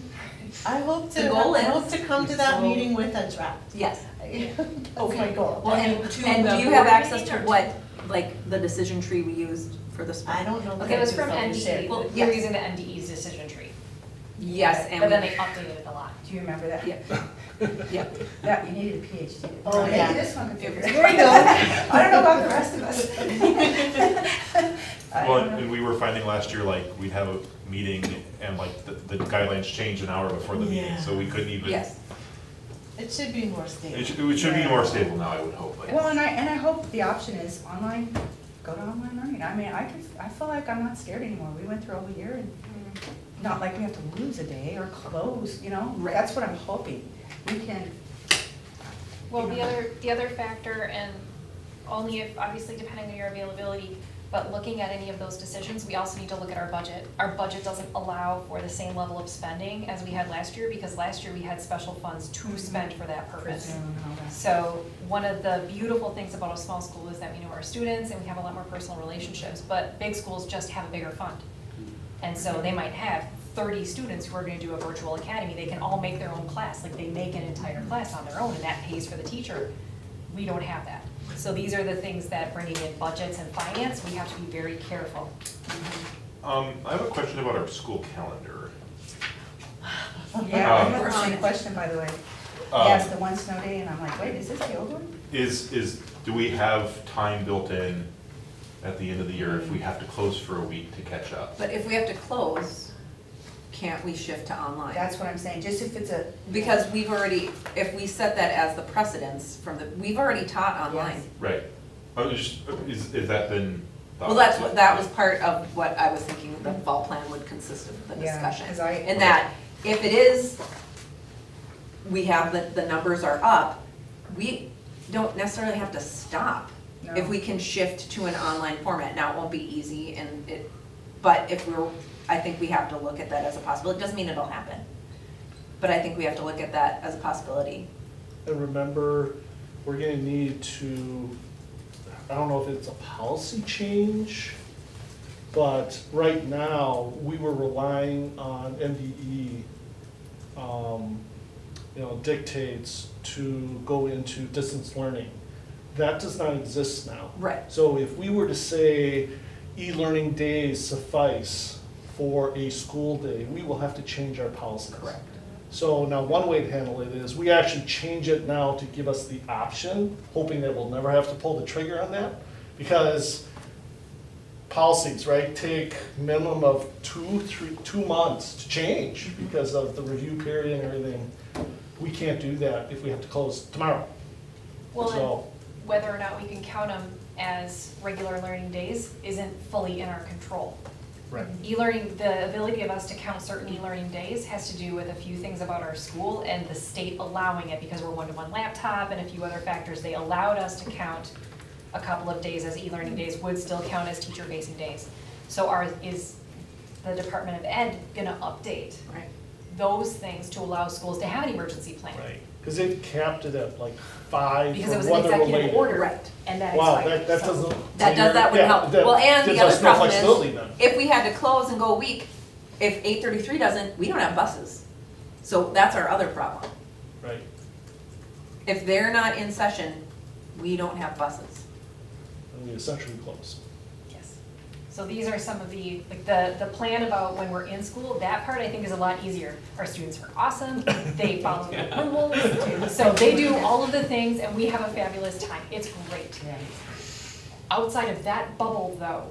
I hope The goal I is- hope to come to that So- meeting with a draft. Yes. That's my goal. Well, and To do the you have board access meeting to or what, like, the decision tree we used for the spring? I don't know. if It was I from do something to share. NDE, Well, we were yes. using the NDE's decision tree. Yes, and But then we, they updated it a lot. Do you remember that? yep, yep. That, you needed a PhD. Oh, yeah. Maybe this one could figure it out. There you go. I don't know about the rest of us. I Well, don't know. and we were finding last year, like, we'd have a meeting and like the guidelines changed an hour before the meeting, so we couldn't even. Yes, It should be more stable. It should be more stable now, I would hope. Well, and I hope the option is online, go to online learning. I mean, I feel like I'm not scared anymore. We went through a whole year, and not like we have to lose a day or close, Right. That's what I'm hoping. We can, Well, the other factor, and only if, obviously depending on your availability, but looking at any of those decisions, we also need to look at our budget. Our budget doesn't allow for the same level of spending as we had last year, because last year we had special funds to spend for that for purpose. Zoom and all that. So one of the beautiful things about a small school is that we know our students and we have a lot more personal relationships, but big schools just have a bigger fund. And so they might have 30 students who are gonna do a virtual academy, they can all make their own class, like they make an entire class on their own, and that pays for the teacher. We don't have that. So these are the things that, bringing in budgets and finance, we have to be very careful. I have a question about our school calendar. Yeah, I Um, had the same question, by the way. Um, Yes, the one snow day, and I'm like, wait, is this the old one? Do we have time built in at the end of the year if we have to close for a week to catch up? but if we have to close, can't we shift to online? That's what I'm saying, just if it's a. Because we've already, if we set that as the precedence we've already taught online. Yes. Right, Is that been? thought Well, that's of? what, that was part of what I was thinking the fall plan would consist of, the Yeah, discussion. 'cause I- In that, if it is, we have, the numbers are up, we don't necessarily have to stop. No. If we can shift to an online format. Now, it won't be easy and but if I think we have to look at that as a possibility. It doesn't mean it'll happen. But I think we have to look at that as a possibility. And remember, we're gonna need to, I don't know if it's a policy change, but right now, we were relying on MDE, dictates to go into distance learning. That does not exist now. Right. So if we were to say e-learning days suffice for a school day, we will have to change our policies. Correct. So now one way to handle it is we actually change it now to give us the option, hoping that we'll never have to pull the trigger on that. Because policies, right, take minimum of 2 months to change because of the review period and everything. We can't do that if we have to close tomorrow. Well, So- and whether or not we can count them as regular learning days isn't fully in our control. Right. E-learning, the ability of us to count certain e-learning days has to do with a few things about our school and the state allowing it because we're one-to-one laptop and a few other factors. They allowed us to count a couple of days as e-learning days, would still count as teacher-facing days. So is the Department of Ed gonna update Right. those things to allow schools to have an emergency plan? Right, because they've capped it at like 5 Because it for was an weather executive related. order. Right. And that Wow, expired. that so- doesn't. That would yeah, help. that Well, and the gives other us no problem flexibility is, then. if we had to close and go a week, if 8:33 doesn't, we don't have buses. So that's our other problem. Right, If they're not in session, we don't have buses. and we essentially close. Yes. So these are some of the plan about when we're in school, that part I think is a lot easier. Our students are awesome, they follow the rules, so they do all of the things and we have a fabulous time. It's great. Yeah. Outside of that bubble though,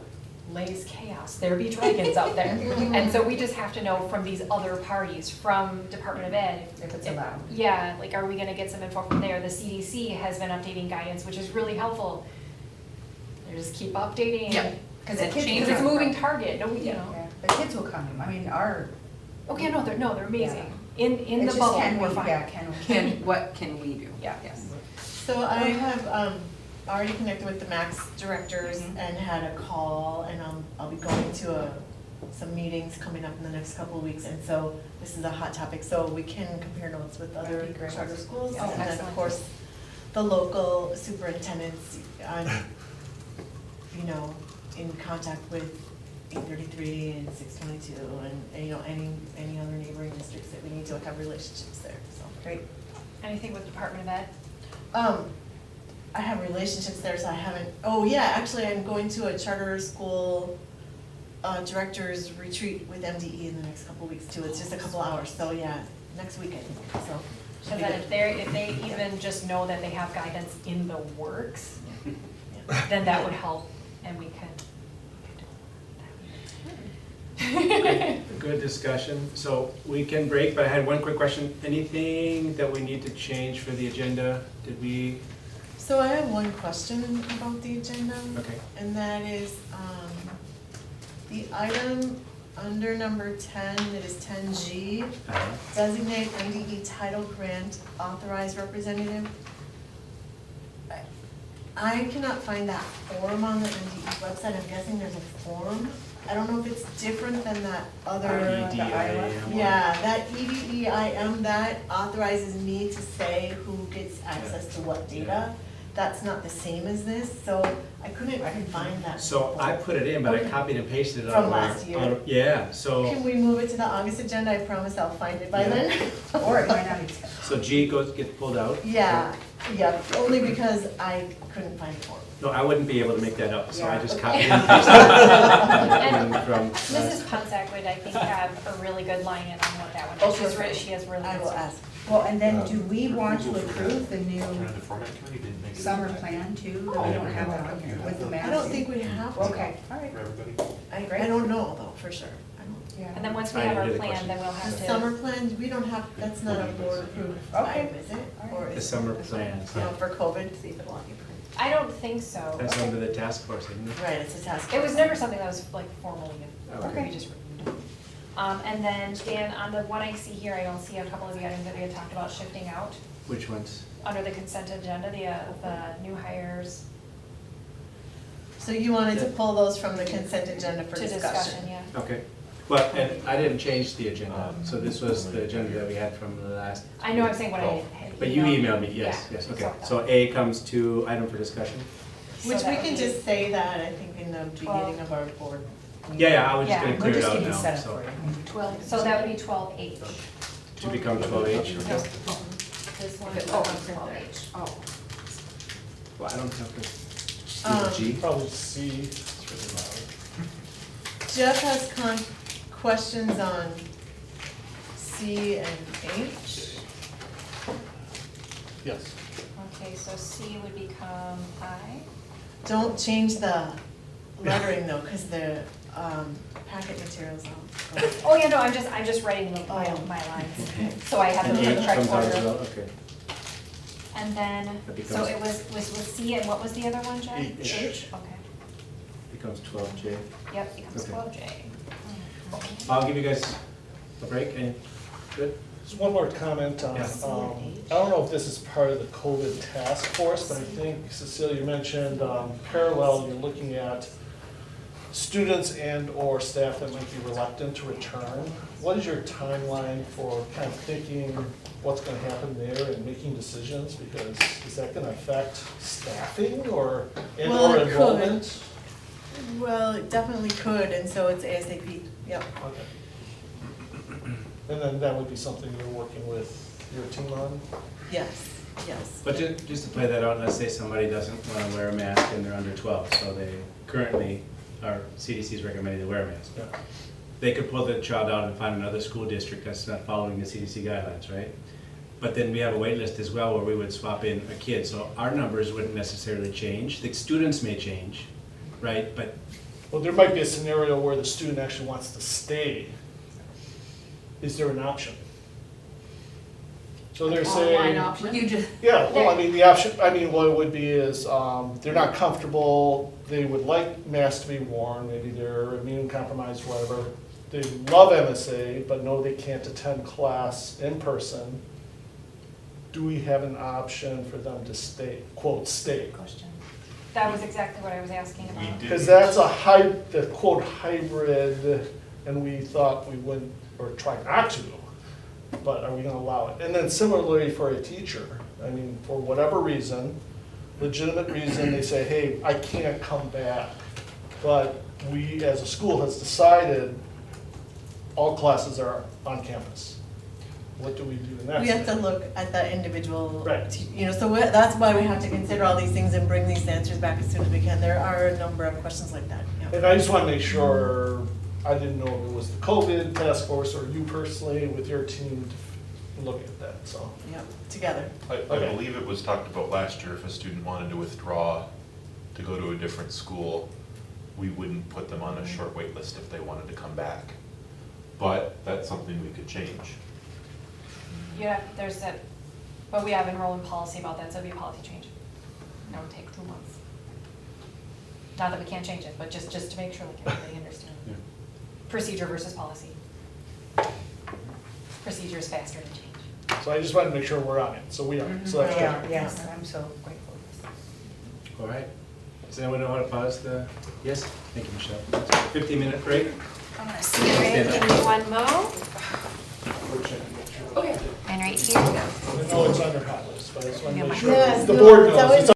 lays chaos. There be dragons out there. And so we just have to know from these other parties, from Department of Ed. If it's allowed. Yeah, like are we gonna get some info from there? The CDC has been updating guidance, which is really helpful. They just keep updating. Yep. Because It changes. Because it's a moving target, no, you know. Yeah, the kids will come, I mean, Okay, no, they're amazing. In the it's just bubble, can we're we, fine. yeah, can we? What can we do? Yeah. Yes. So I have already connected with the Max directors and had a call, and I'll be going to some meetings coming up in the next couple of weeks, and so this is a hot topic, so we can compare notes with other That'd be great. charter schools. Oh, And then, of excellent. course, the local superintendents, I'm, in contact with 833 and 622, and any other neighboring districts that we need to have relationships there, so. Great. Anything with Department of Ed? I have relationships there, so I haven't, oh yeah, actually, I'm going to a charter school directors retreat with MDE in the next couple of weeks too. It's just a couple hours, so yeah, next weekend, so. So should be that good. if they even just know that they have guidance in the works, then that would help and we could. Good discussion. So we can break, but I had one quick question. Anything that we need to change for the agenda? Did we, So I have one question about the agenda. okay. And that is, the item under number 10, it is 10G, designate MDE title grant authorized representative. I cannot find that form on the MDE website. I'm guessing there's a form. I don't know if it's different than that other. EDIM. Yeah, that EDEIM, that authorizes me to say who gets access to what data. That's not the same as this, so I couldn't find that. So I put it in, but I copied and pasted it. From out of last our- year. out of- Yeah, so, Can we move it to the August agenda? I promise I'll find it by Yeah. then. Or it might not be. so G gets pulled out? Yeah, only because I couldn't find the form. No, I wouldn't be able to make that up, so I Yeah. just copied and pasted it from. Mrs. Punsack would, I think, have a really good line in on what that one Oh, is. perfect. She has really I good will stuff. ask. Well, and then do we want to approve the new The format committee didn't make it. summer plan too? That we don't have that on here with the math? I don't think we have to. Okay, all right. For everybody? I don't know though, for sure. And then once we I have our did a plan, question. then we'll have The to. summer plans, we don't have, that's not a board approved Okay. item, is it? Or The is it? summer plans, You know, for COVID? See if it'll let you print. I don't think so. that's under the task force, isn't it? Right, it's a task. It was force. never something that was like formally, Okay. we just reviewed it. And then Dan, on the one I see here, I don't see a couple of the items that we had talked about shifting out. Which ones? Under the consent agenda, the new hires So you wanted to pull those from the consent agenda for to discussion? discussion, yeah. Okay. Well, and I didn't change the agenda, so this was the agenda that we had from the last. I know I'm saying what I Oh, had. But you emailed me, yes, Yeah, yes, okay. so- So A comes to item for discussion? So Which we that can would be- just say that, I think, in the beginning of our board. Yeah, I was just Yeah. gonna We're clear it just out getting now, set up so. for it. 12. So that would be 12H. To become 12H? No, this one is Oh, 12H. Oh. Well, I don't have to. G? Probably C, it's really loud. Jeff has questions on C and H. Yes. Okay, so C would become I. Don't change the lettering though, because the packet materials all. Oh, yeah, no, I'm just writing my Oh. lines, so I have them in And the H correct comes out as order. well, okay. And then, That so becomes- it was C, and what was the other one, Jen? H. Okay, Becomes 12J. yep, becomes Okay. 12J. I'll give you guys a break, and, good? Just one more comment on, Yeah. I don't know if this is part of the COVID task force, but I think Cecilia mentioned, parallel, you're looking at students and/or staff that might be reluctant to return. What is your timeline for kind of thinking what's gonna happen there and making decisions? Because is that gonna affect staffing or, Well, and/or it could. enrollment? Well, it definitely could, and so it's ASAP, yep. Okay. And then that would be something you're working with your team on? Yes, yes. But just to play that out, let's say somebody doesn't want to wear a mask and they're under 12, so they currently, our CDC is recommending they wear a mask. Yeah. They could pull the child out and find another school district that's not following the CDC guidelines, right? But then we have a wait list as well where we would swap in a kid, so our numbers wouldn't necessarily change. The students may change, right? But Well, there might be a scenario where the student actually wants to stay. Is there an option? So they're saying. Online option. You just. Yeah, well, I mean, the option, I mean, what it would be is, they're not comfortable, they would like masks to be worn, maybe they're immune compromised, whatever. They love MSA, but know they can't attend class in person. Do we have an option for them to stay, quote, stay? Question. That was exactly what I was asking We about. did. Because that's the quote hybrid, and we thought we wouldn't, or try not to, but are we gonna allow it? And then similarly for a teacher, I mean, for whatever reason, legitimate reason, they say, hey, I can't come back. But we, as a school, has decided all classes are on campus. What do we do in that We have to scenario? look at that individual. Right. You know, so that's why we have to consider all these things and bring these answers back as soon as we can. There are a number of questions like that, yeah. And I just want to make sure, I didn't know if it was the COVID task force or you personally with your team to look at that, so. Yep, together. I Okay. believe it was talked about last year, if a student wanted to withdraw to go to a different school, we wouldn't put them on a short wait list if they wanted to come back. But that's something we could change. Yeah, there's that, but we have enrollment policy about that, so it'd be a policy change. That would take 2 months. Not that we can't change it, but just to make sure like everybody understands. Yeah. Procedure versus policy. Procedure is faster than change. So I just wanted to make sure we're on it, so we are, so that's Yeah, good. yes, I'm so grateful. all right. Does anyone know how to pause the, yes? Thank you, Michelle. 15-minute break? I'm gonna see right, give me one mo. We're checking, make sure. Okay. And right here. I know it's on your hot list, but I just want to Yeah, make my- sure Yes, the no, board it's knows. always It's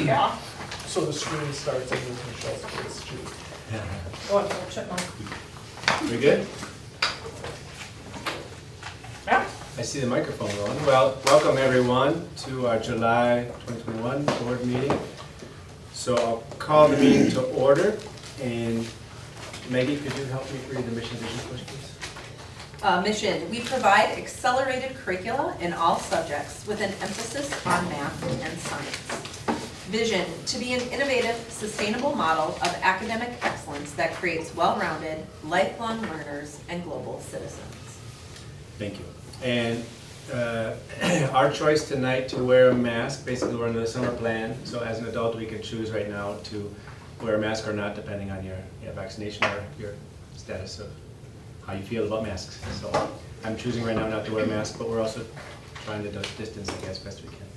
Yeah. So the screen starts and then Michelle's face too. Oh, chipmunk. We good? Yeah. I see the microphone going. Well, welcome everyone to our July 2021 board meeting. So I'll call the meeting to order, and Maggie, could you help me read the mission vision first, please? Mission, we provide accelerated curricula in all subjects with an emphasis on math and science. Vision, to be an innovative, sustainable model of academic excellence that creates well-rounded, lifelong learners and global citizens. Thank you. And our choice tonight to wear a mask, basically we're under the summer plan, so as an adult we can choose right now to wear a mask or not depending on your vaccination or your status of how you feel about masks. So I'm choosing right now not to wear a mask, but we're also trying to distance, I guess, best we can.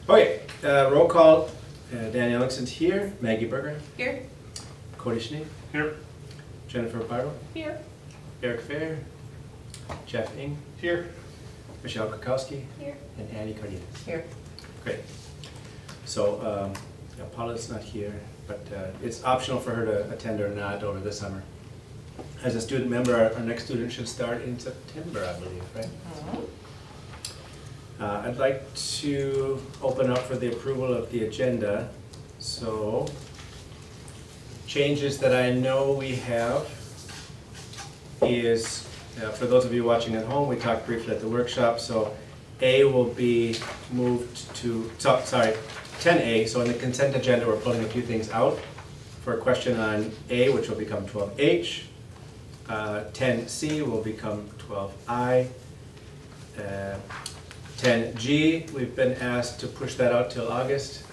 Okay, roll call. Dan Ellingson's here. Maggie Berger. Here? Cody Schneed. Here. Jennifer Barrow. Here. Eric Fair. Jeff Ing. Here. Michelle Kukowski. Here. And Annie Cardenas. Here. Great. So Paula's not here, but it's optional for her to attend or not over the summer. As a student member, our next student should start in September, I believe, right? I'd like to open up for the approval of the agenda. So, changes that I know we have is, for those of you watching at home, we talked briefly at the workshop, so A will be moved to, 10A, so in the consent agenda, we're pulling a few things out for a question on A, which will become 12H. 10C will become 12I. 10G, we've been asked to push that out till August.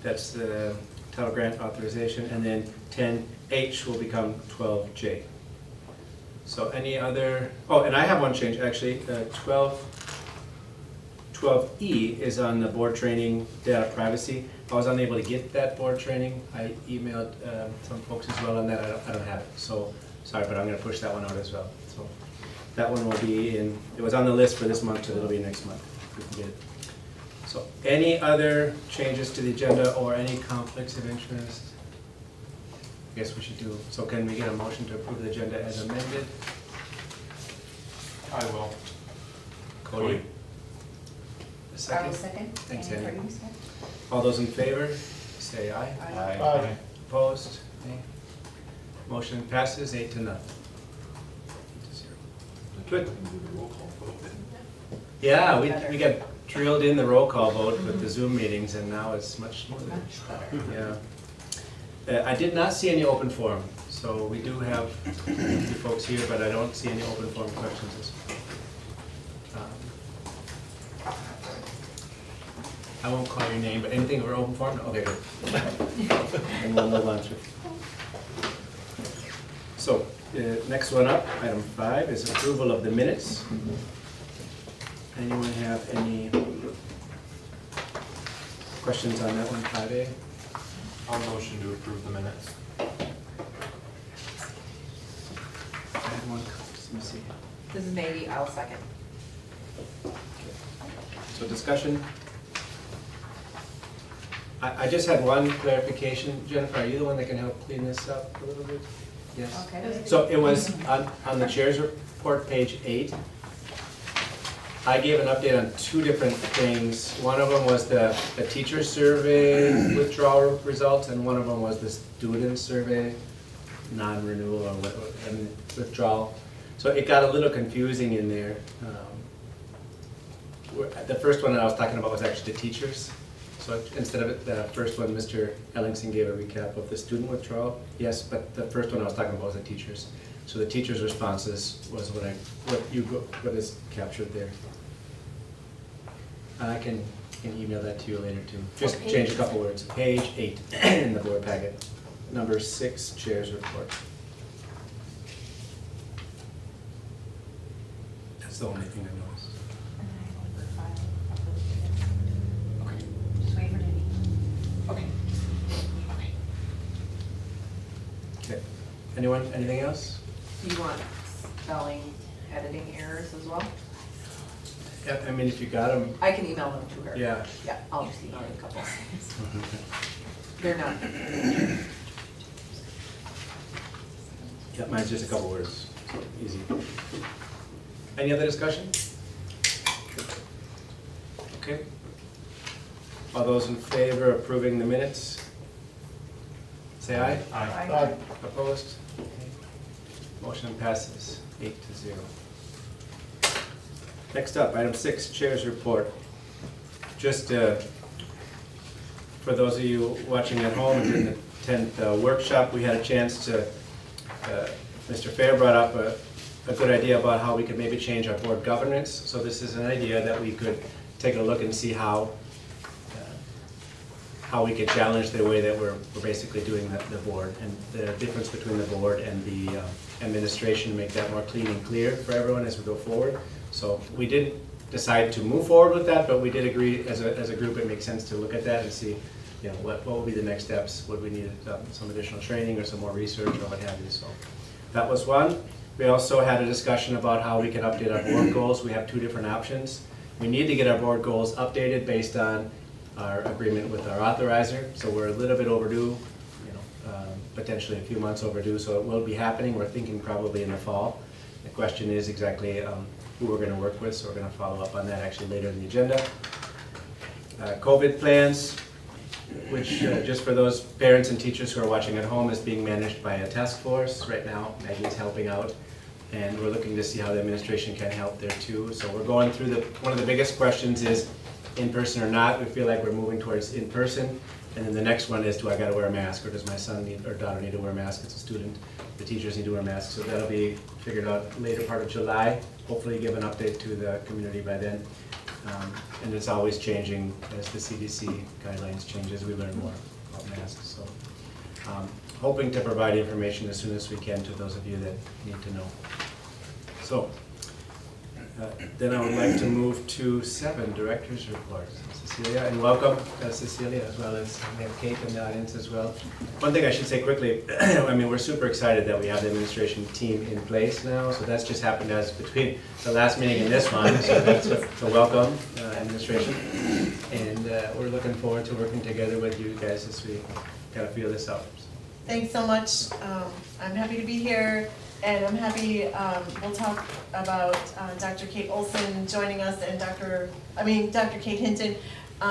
That's the title grant authorization. And then 10H will become 12J. So any other, oh, and I have one change actually. 12E is on the board training data privacy. I was unable to get that board training. I emailed some folks as well on that. I don't have it. So sorry, but I'm going to push that one out as well. So that one will be in, it was on the list for this month, so it'll be next month if we can get it. So any other changes to the agenda or any conflicts of interest? I guess we should do, so can we get a motion to approve the agenda as amended? I will. Cody? A I second? will second. Thanks, And Annie. Cody, second. All those in favor, say aye. Aye. Opposed? Nay. Motion passes 8-0. Good. Yeah, we got drilled in the roll call vote with the Zoom meetings, and now it's much smoother. Much better. Yeah. I did not see any open forum, so we do have a few folks here, but I don't see any open forum questions this week. I won't call your name, but anything over open forum? Okay, good. And we'll move on through. So, next one up, item 5, is approval of the minutes. Anyone have any questions on that one, 5A? I'll motion to approve the minutes. I had one, let me see. This is Maggie, I'll second. So discussion. I just had one clarification. Jennifer, are you the one that can help clean this up a little bit? Yes. Okay. So it was on the chair's report, page 8. I gave an update on 2 different things. One of them was the teacher survey withdrawal results, and one of them was the student survey non-renewal or withdrawal. So it got a little confusing in there. The first one that I was talking about was actually the teachers. So instead of the first one, Mr. Ellingson gave a recap of the student withdrawal. Yes, but the first one I was talking about was the teachers. So the teachers' responses was what is captured there. I can email that to you later too. Just What change a page? couple words. Page 8 in the board packet. Number 6, chair's report. That's the only thing I noticed. And then I will file approve Okay. it. Just wait for Denny. Okay. Okay. Anyone, anything else? Do you want spelling, editing errors as well? Yeah, I mean, if you got them, I can email them to her. yeah. Yeah, I'll just email you a couple. They're not. Yeah, mine's just a couple words, so easy. Any other discussion? Okay. All those in favor of approving the minutes? Say aye. Aye. Opposed? Okay. Motion passes 8-0. Next up, item 6, Chair's Report. Just for those of you watching at home and didn't attend the workshop, we had a chance to, Mr. Fair brought up a good idea about how we could maybe change our board governance. So this is an idea that we could take a look and see how we could challenge the way that we're basically doing the board, and the difference between the board and the administration, make that more clean and clear for everyone as we go forward. So we didn't decide to move forward with that, but we did agree as a group it makes sense to look at that and see, you know, what would be the next steps. Would we need some additional training or some more research or what have you? So that was one. We also had a discussion about how we can update our board goals. We have two different options. We need to get our board goals updated based on our agreement with our authorizer, so we're a little bit overdue, you know, potentially a few months overdue, so it will be happening. We're thinking probably in the fall. The question is exactly who we're going to work with, so we're going to follow up on that actually later in the agenda. COVID plans, which just for those parents and teachers who are watching at home, is being managed by a task force right now. Maggie's helping out, and we're looking to see how the administration can help there too. So we're going through one of the biggest questions is in-person or not. We feel like we're moving towards in-person, and then the next one is, do I got to wear a mask, or does my son or daughter need to wear a mask? It's a student. The teachers need to wear masks, so that'll be figured out later part of July. Hopefully give an update to the community by then. And it's always changing as the CDC guidelines change, as we learn more about masks. So hoping to provide information as soon as we can to those of you that need to know. So then I would like to move to 7, Director's Report. Cecilia, and welcome Cecilia, as well as we have Kate in the audience as well. One thing I should say quickly, I mean, we're super excited that we have the administration team in place now, so that's just happened as between the last meeting and this one, so that's a welcome administration. And we're looking forward to working together with you guys as we kind of feel this out. Thanks so much. I'm happy to be here, and I'm happy we'll talk about Dr. Kate Olson joining us and Dr. Kate Hinton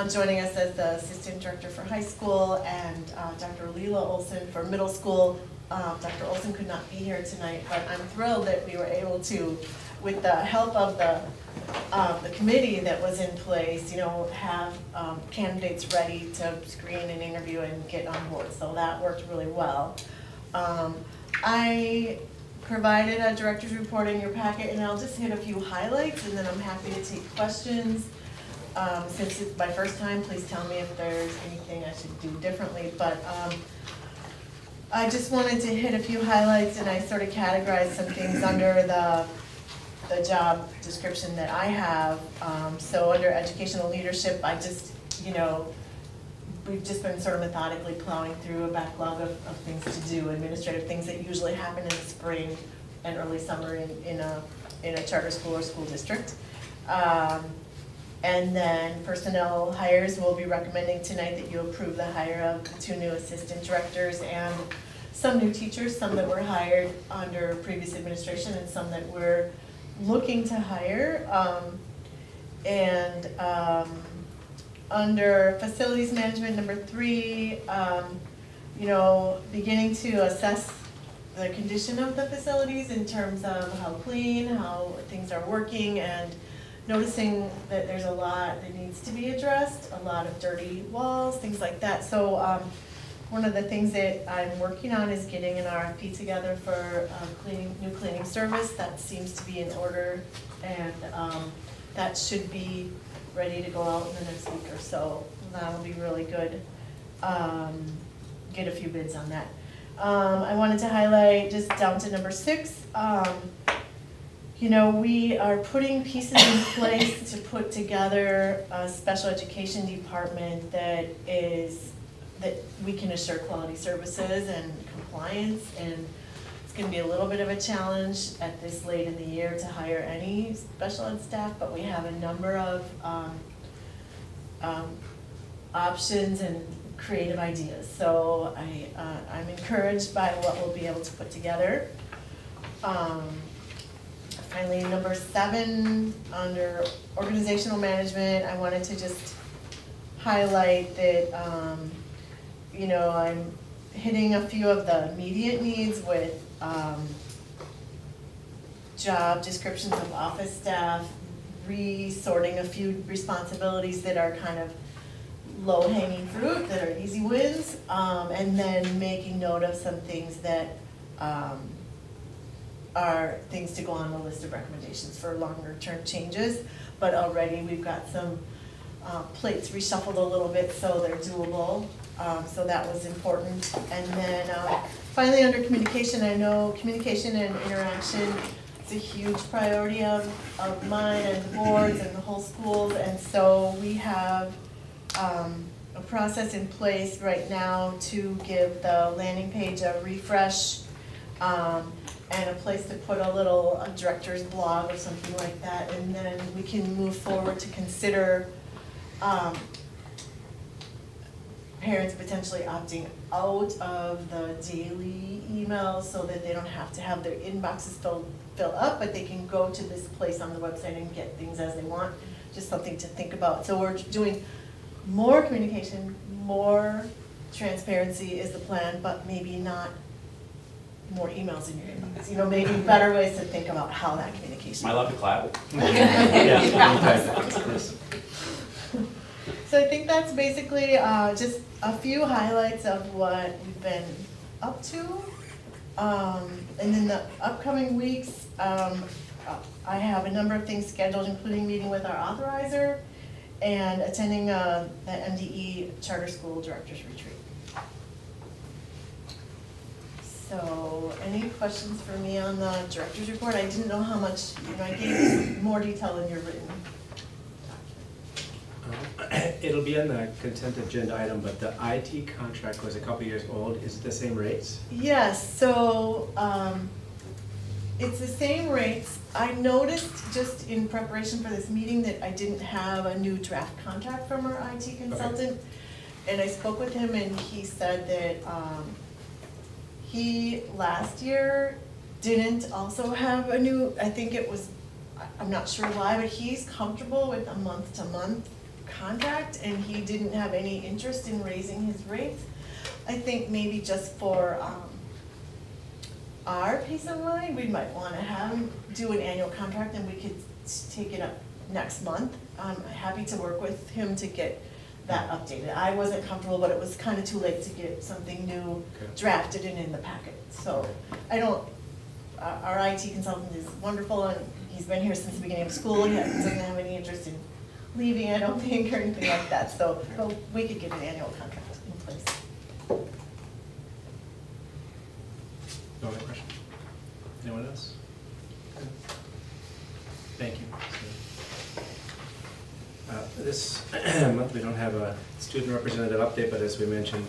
joining us as the Assistant Director for High School, and Dr. Leela Olson for Middle School. Dr. Olson could not be here tonight, but I'm thrilled that we were able to, with the help of the committee that was in place, you know, have candidates ready to screen and interview and get on board. So that worked really well. I provided a director's report in your packet, and I'll just hit a few highlights, and then I'm happy to take questions. Since it's my first time, please tell me if there's anything I should do differently. But I just wanted to hit a few highlights, and I sort of categorized some things under the job description that I have. So under educational leadership, I just, you know, we've just been sort of methodically plowing through a backlog of things to do, administrative things that usually happen in the spring and early summer in a charter school or school district. And then personnel hires, we'll be recommending tonight that you approve the hire of 2 new assistant directors and some new teachers, some that were hired under previous administration and some that we're looking to hire. Under facilities management, number 3, you know, beginning to assess the condition of the facilities in terms of how clean, how things are working, and noticing that there's a lot that needs to be addressed, a lot of dirty walls, things like that. So one of the things that I'm working on is getting an RFP together for new cleaning service. That seems to be in order, and that should be ready to go out in the next week or so. That'll be really good. Get a few bids on that. I wanted to highlight, just down to number 6, you know, we are putting pieces in place to put together a special education department that we can assure quality services and compliance, and it's gonna be a little bit of a challenge at this late in the year to hire any special ed staff, but we have a number of options and creative ideas. So I'm encouraged by what we'll be able to put together. Finally, number 7, under organizational management, I wanted to just highlight that, you know, I'm hitting a few of the immediate needs with job descriptions of office staff, resorting a few responsibilities that are kind of low-hanging fruit, that are easy wins, and then making note of some things that are things to go on the list of recommendations for longer-term changes. But already we've got some plates reshuffled a little bit, so they're doable. So that was important. And then finally, under communication, I know communication and interaction is a huge priority of mine and the boards and the whole schools. And so we have a process in place right now to give the landing page a refresh, and a place to put a little director's blog or something like that. And then we can move forward to consider parents potentially opting out of the daily emails so that they don't have to have their inboxes fill up, but they can go to this place on the website and get things as they want. Just something to think about. So we're doing more communication, more transparency is the plan, but maybe not more emails in your inbox. You know, maybe better ways to think about how that communication. Am I allowed to clap? So I think that's basically just a few highlights of what we've been up to. And in the upcoming weeks, I have a number of things scheduled, including meeting with our authorizer and attending the MDE Charter School Directors Retreat. So, any questions for me on the director's report? I didn't know how much, you know, I gave you more detail in your written document. It'll be on the consent agenda item, but the IT contract was a couple years old. Is it the same rates? Yes, so it's the same rates. I noticed just in preparation for this meeting that I didn't have a new draft contract from our IT consultant. And I spoke with him and he said that he last year didn't also have a new, I think it was, I'm not sure why, but he's comfortable with a month-to-month contract and he didn't have any interest in raising his rates. I think maybe just for our peace of mind, we might wanna have him do an annual contract and we could take it up next month. I'm happy to work with him to get that updated. I wasn't comfortable, but it was kinda too late to get something new drafted and in the packet. So I don't, our IT consultant is wonderful and he's been here since the beginning of school. He doesn't have any interest in leaving, I don't think, or anything like that. So but we could get an annual contract in place. No other question? Anyone else? Good. Thank you. This month, we don't have a student representative update, but as we mentioned,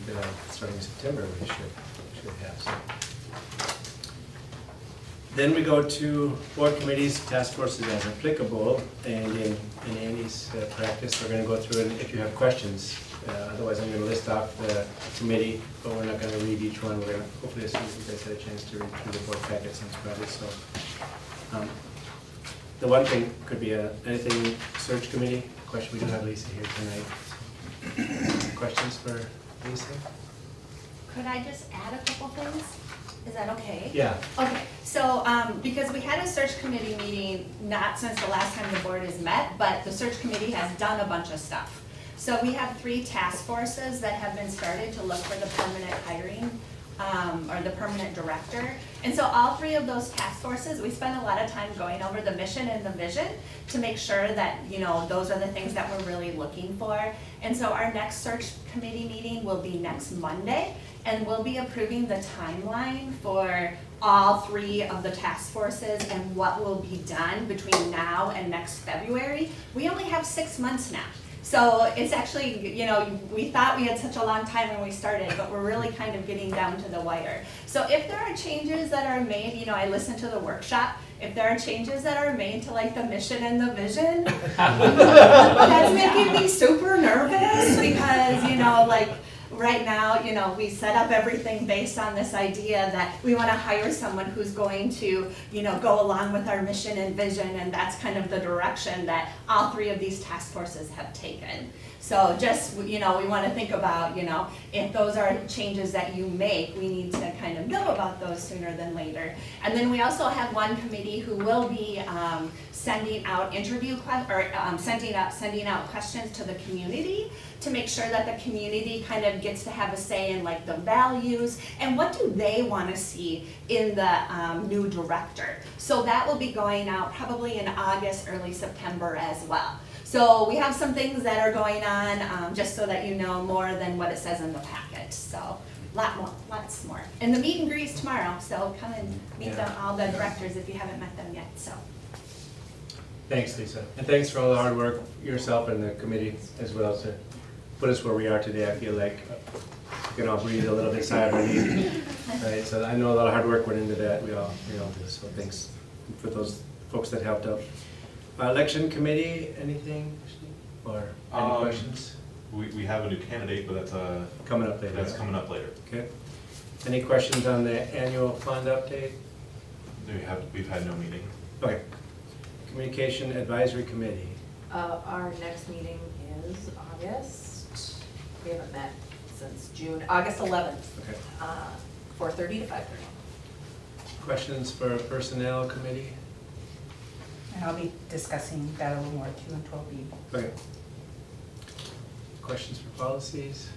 starting in September, we should have some. Then we go to board committees, task forces as applicable, and in Andy's practice, we're going to go through, and if you have questions, otherwise I'm going to list off the committee, but we're not going to read each one. We're going to, hopefully as soon as you guys had a chance to read through the board packets and spread. So the one thing could be anything search committee. Question, we do have Lisa here tonight. Questions for Lisa? Could I just add a couple things? Is that okay? Yeah. Okay, so, because we had a search committee meeting, not since the last time the board has met, but the search committee has done a bunch of stuff. So we have 3 task forces that have been started to look for the permanent hiring, or the permanent director. And so all 3 of those task forces, we spent a lot of time going over the mission and the vision to make sure that, you know, those are the things that we're really looking for. And so our next search committee meeting will be next Monday, and we'll be approving the timeline for all 3 of the task forces and what will be done between now and next February. We only have 6 months now. So it's actually, we thought we had such a long time when we started, but we're really kind of getting down to the wire. So if there are changes that are made, I listened to the workshop, if there are changes that are made to like the mission and the vision, that's making me super nervous because, right now, we set up everything based on this idea that we want to hire someone who's going to, go along with our mission and vision, and that's kind of the direction that all three of these task forces have taken. So just, we want to think about, if those are changes that you make, we need to kind of know about those sooner than later. And then we also have one committee who will be sending out sending out questions to the community to make sure that the community kind of gets to have a say in like the values and what do they want to see in the new director. So that will be going out probably in August, early September as well. So we have some things that are going on, just so that you know more than what it says in the packet. So lots more. And the meet and greet is tomorrow, so come and meet all the directors if you haven't met them yet. So. Thanks, Lisa. And thanks for all the hard work, yourself and the committee as well, to put us where we are today. I feel like we can all breathe a little bit sigh of relief. Right, so I know a lot of hard work went into that. We all do, so thanks for those folks that helped out. Election committee, anything, or any questions? We have a new candidate, but that's Coming up later. That's coming up later. Okay. Any questions on the annual fund update? We've had no meeting. Okay. Communication Advisory Committee. Our next meeting is August, we haven't met since June, August 11th, Okay. 4:30 to 5:30. Questions for Personnel Committee? And I'll be discussing that a little more too in 12B. Okay. Questions for policies?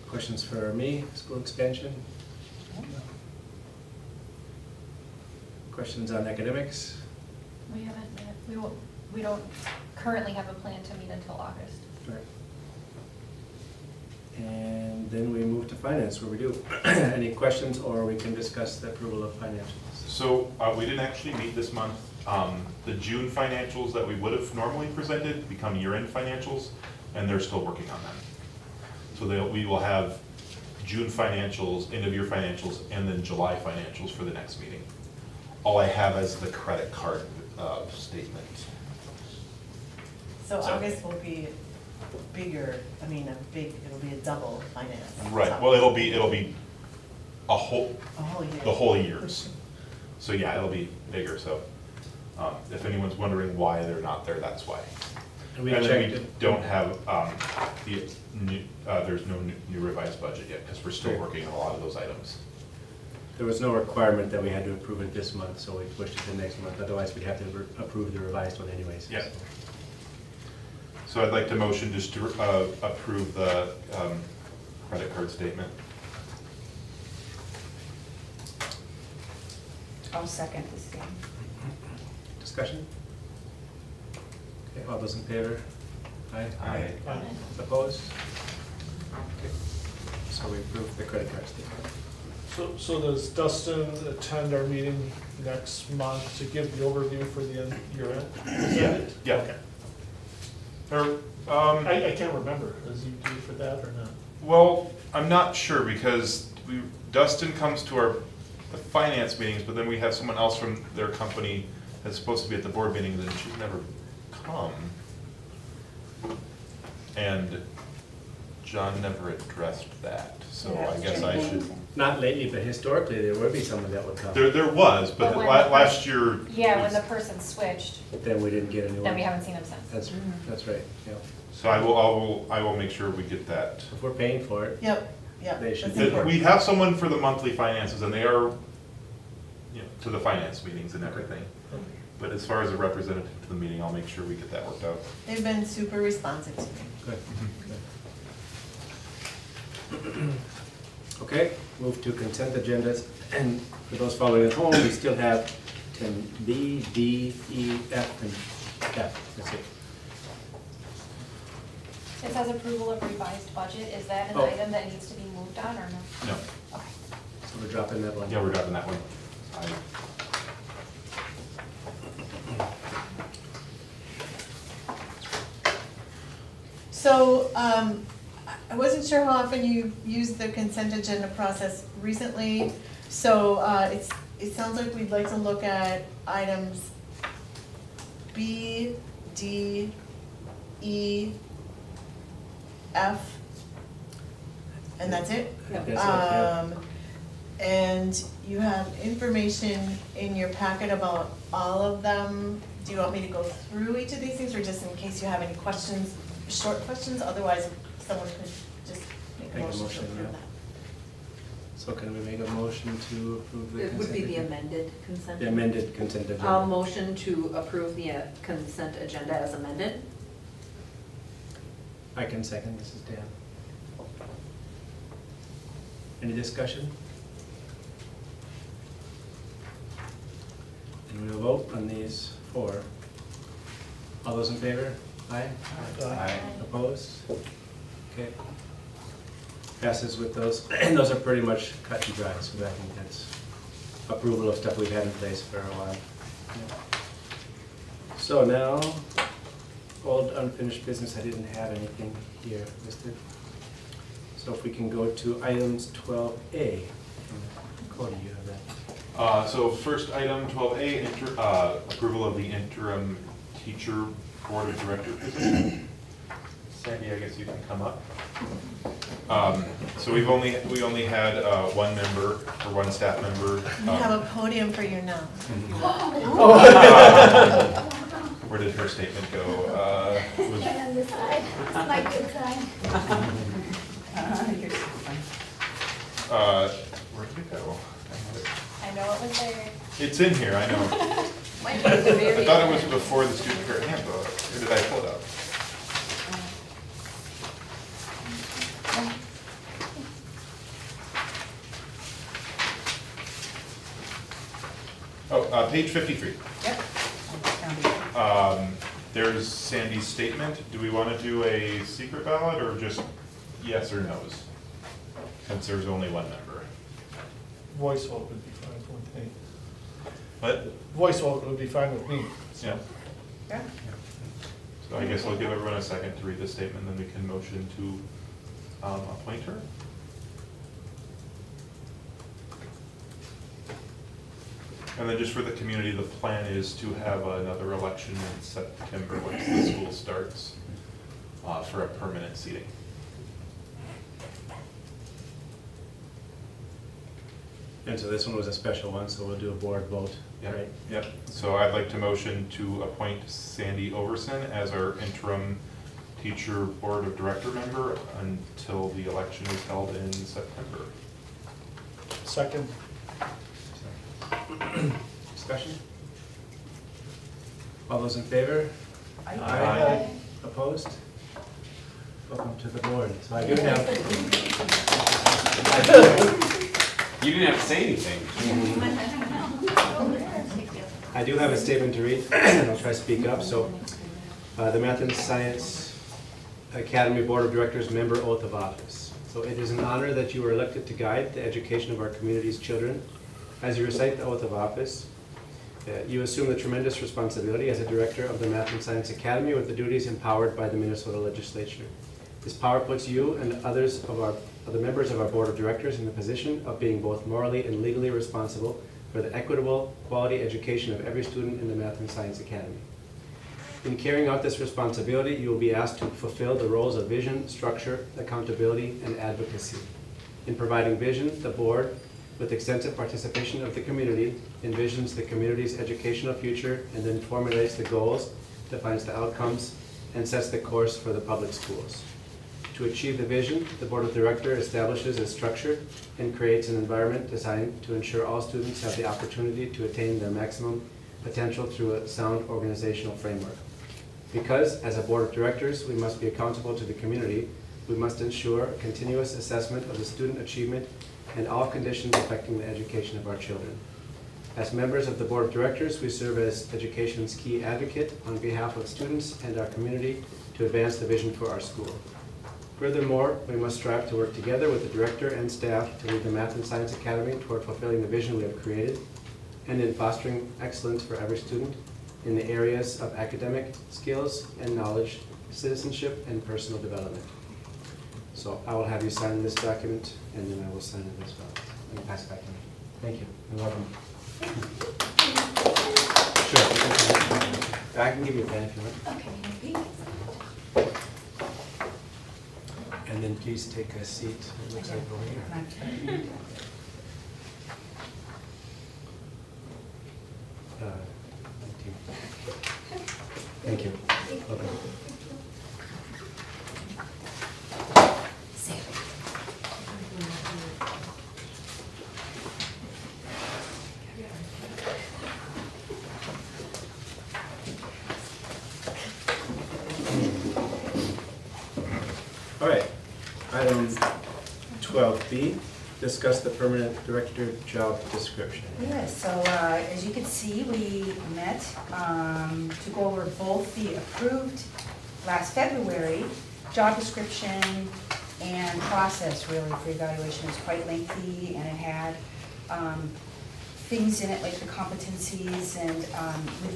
Questions for me, school expansion? Questions on academics? We haven't met, we don't currently have a plan to meet until August. Right. And then we move to finance, where we do. Any questions, or we can discuss the approval of financials? So we didn't actually meet this month. The June financials that we would have normally presented become year-end financials, and they're still working on them. So we will have June financials, end-of-year financials, and then July financials for the next meeting. All I have is the credit card statement. So August will be bigger, it'll be a double finance. Right, well, it'll be a whole, A whole year. the whole years. So yeah, it'll be bigger, so if anyone's wondering why they're not there, that's why. And we And checked then we it. don't have, there's no new revised budget yet, because we're still working on a lot of those items. There was no requirement that we had to approve it this month, so we pushed it to next month. Otherwise, we'd have to approve the revised one anyways. Yeah. So I'd like to motion just to approve the credit card statement. I'll second the same. Discussion? Okay, all those in favor? Aye? Aye. Opposed? Okay. So we approve the credit card statement. So does Dustin attend our meeting next month to give the overview for the year end? Is that it? Yeah. Okay. Or, I can't remember, is he due for that or not? well, I'm not sure, because Dustin comes to the finance meetings, but then we have someone else from their company that's supposed to be at the board meetings, and she's never come. And John never addressed that, so I guess I should. Not lately, but historically, there would be someone that would come. There was, but But when last year. Yeah, when was- the person switched, Then we didn't get a new one. then we haven't seen him since. That's right, yeah. So I will make sure we get that. If we're paying for it, Yep, They should that's be- important. We have someone for the monthly finances, and they are, to the finance meetings and everything. But as far as a representative to the meeting, I'll make sure we get that worked out. They've been super responsive to me. good. Good. Okay, move to consent agendas. And for those following at home, we still have 10B, D, E, F, and F. That's it. It says approval of revised budget, is that an Oh. item that needs to be moved on or no? No. Okay. So we're dropping that one. Yeah, we're dropping that one. So, I wasn't sure how often you used the consent agenda process recently, so, it sounds like we'd like to look at items B, D, E, F, and that's it? That's it, yeah. And you have information in your packet about all of them. Do you want me to go through each of these things, or just in case you have any questions, short questions? Otherwise, someone could just make a Make a motion to motion, approve yeah. that. So can we make a motion to approve the It consent? would be the agenda? amended consent. The amended consent agenda. I'll motion to approve the consent agenda as amended. I can second, this is Dan. Any discussion? And we will vote on these four. All those in favor? Aye? Aye. Opposed? Okay. Passes with those, and those are pretty much cut and dry, so I think that's approval of stuff we've had in place for a while. So now, old unfinished business, I didn't have anything here listed. So if we can go to items 12A. Cody, you have that. So first item, 12A, approval of the interim teacher board of director position. Sandy, I guess you can come up. So we only had one member, or one staff member. We have a podium for you now. Where did her statement go? Was- On this side, it's my good side. You're so funny. Where did it go? I had it. I know it was there. It's in here, I know. Might be at the very I thought it was end. before the student care handbook. Or did I pull it up? Oh, page 53. Yep. Found it. There's Sandy's statement. Do we want to do a secret ballot or just yes or no's? Since there's only one member. Voice vote would be fine with me. What? Voice vote would be fine with me. Yeah. Yeah. So I guess I'll give everyone a second to read the statement, then we can motion to appoint her. And then just for the community, the plan is to have another election in September once the school starts for a permanent seating. And so this one was a special one, so we'll do a board vote, right? Yep. So I'd like to motion to appoint Sandy Overson as our interim teacher board of director member until the election is held in September. Second. Discussion? All those in favor? Aye. Opposed? Welcome to the board. So I do have, You didn't have to say anything. I do have a statement to read, and I'll try to speak up. So, the Math and Science Academy Board of Directors member oath of office. So it is an honor that you are elected to guide the education of our community's children. As you recite the oath of office, you assume the tremendous responsibility as a director of the Math and Science Academy with the duties empowered by the Minnesota Legislature. This power puts you and others of the members of our board of directors in the position of being both morally and legally responsible for the equitable, quality education of every student in the Math and Science Academy. In carrying out this responsibility, you will be asked to fulfill the roles of vision, structure, accountability, and advocacy. In providing vision, the board, with extensive participation of the community, envisions the community's educational future and then formulates the goals, defines the outcomes, and sets the course for the public schools. To achieve the vision, the Board of Directors establishes a structure and creates an environment designed to ensure all students have the opportunity to attain their maximum potential through a sound organizational framework. Because, as a Board of Directors, we must be accountable to the community, we must ensure a continuous assessment of the student achievement and all conditions affecting the education of our children. As members of the Board of Directors, we serve as education's key advocate on behalf of students and our community to advance the vision for our school. Furthermore, we must strive to work together with the director and staff to lead the Math and Science Academy toward fulfilling the vision we have created and in fostering excellence for every student, in the areas of academic skills and knowledge, citizenship, and personal development. So I will have you sign this document, and then I will sign it as well. And pass it back to me. Thank you, and welcome. Sure. I can give you a pen if you want. Okay. And then please take a seat. It looks like over here. 19. Thank you. Welcome. All right, item 12B, discuss the permanent director job description. Yes, so as you can see, we met to go over both the approved last February job description and process really for evaluation. It was quite lengthy and it had things in it like the competencies, and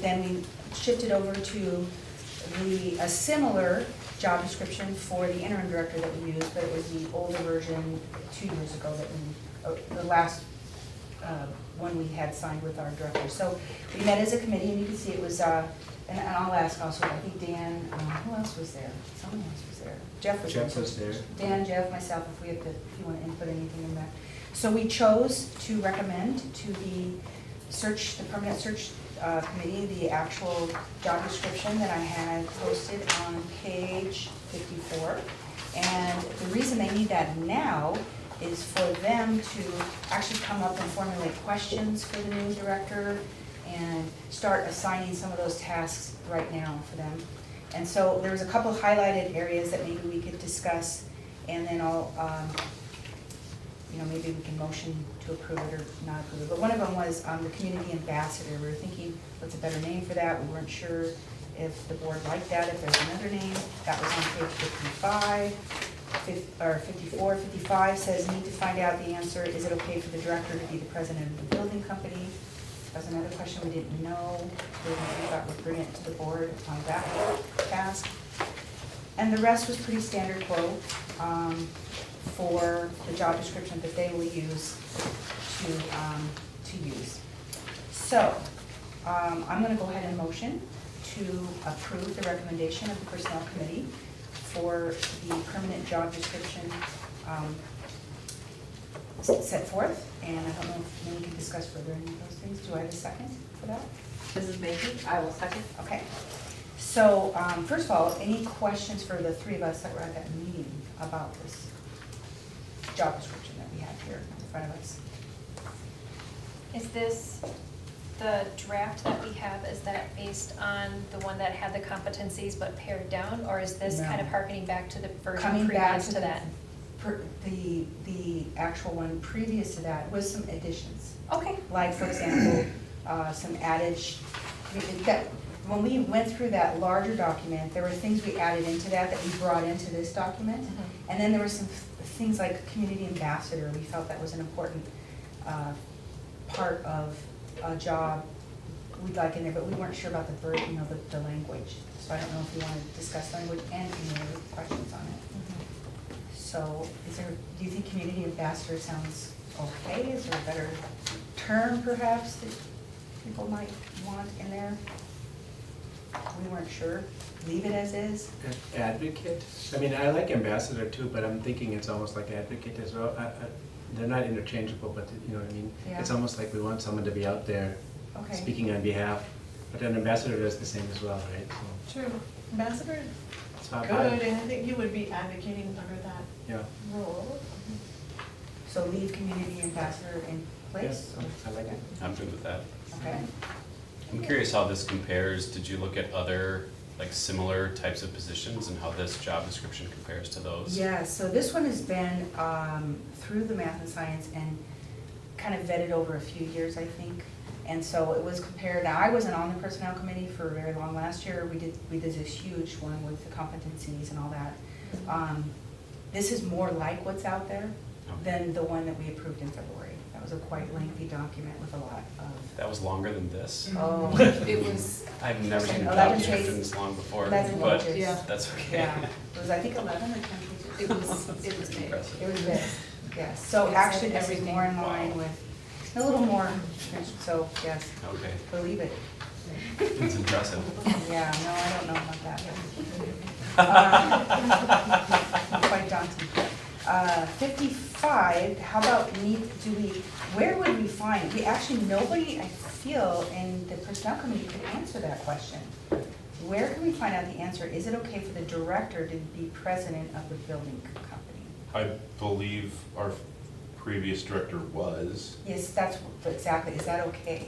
then we shifted over to a similar job description for the interim director that we used, but it was the older version 2 years ago that we, the last one we had signed with our director. So we met as a committee, and you can see it was, and I'll ask also, I think Dan, who else was there? Someone else was there. Jeff was there. Jeff was there. Dan, Jeff, myself, if you want to input anything in that. So we chose to recommend to the permanent search committee, the actual job description that I had posted on page 54. And the reason they need that now is for them to actually come up and formulate questions for the new director and start assigning some of those tasks right now for them. And so there's a couple highlighted areas that maybe we could discuss, and then I'll, maybe we can motion to approve it or not approve it. But one of them was the community ambassador. We were thinking, what's a better name for that? We weren't sure if the board liked that, if there's another name. That was on page 54. 55 says, need to find out the answer. Is it okay for the director to be the president of the building company? That was another question we didn't know. We thought we'd bring it to the board on that task. And the rest was pretty standard quote for the job description that they will use to use. So I'm going to go ahead and motion to approve the recommendation of the Personnel Committee for the permanent job description set forth. And I don't know if we can discuss further any of those things. Do I have a second for that? Mrs. Mason, I will second. Okay. So first of all, any questions for the three of us that were at that meeting about this job description that we have here in front of us? Is this, the draft that we have, is that based on the one that had the competencies but pared down? Or is this kind of No. harkening back to the version Coming back previous to that? The actual one previous to that was some additions. Okay. Like, for example, some adage, when we went through that larger document, there were things we added into that we brought into this document. Mhm. And then there were some things like community ambassador. We felt that was an important part of a job we'd like in there, but we weren't sure about the language. So I don't know if you want to discuss language and any other questions on it. So do you think community ambassador sounds okay? Is there a better term perhaps that people might want in there? We weren't sure. Leave it as is? Advocate? I mean, I like ambassador too, but I'm thinking it's almost like advocate as well. They're not interchangeable, but you know what I mean? Yeah. It's almost like we want someone to be out there Okay. speaking on behalf, but an ambassador does the same as well, right? So True. Ambassador, it's not good, bad. and I think you would be advocating under that Yeah. role. So leave community ambassador in place? Yes, I like it. I'm good with that. Okay. I'm curious how this compares. Did you look at other, like, similar types of positions and how this job description compares to those? Yeah, so this one has been through the math and science and kind of vetted over a few years, I think. And so it was compared. Now, I wasn't on the personnel committee for very long last year. We did this huge one with the competencies and all that. This is more like what's out there than the one that we approved in February. That was a quite lengthy document with a lot of, That was longer than this. oh, It was, I've never seen a 11 document pages. written this long before, 11 but pages. Yeah. that's okay. yeah, it was, I think, 11 or 10 pages. it was big. It was big, yes, so actually this is more in line Wow. with, a little more, so, yes, Okay, believe it. it's impressive. Yeah, no, I don't know about that. Quite daunting. 55, how about where would we find, nobody, I feel, in the personnel committee could answer that question. Where can we find out the answer? Is it okay for the director to be president of the building company? I believe our previous director was. Yes, that's, exactly, is that okay?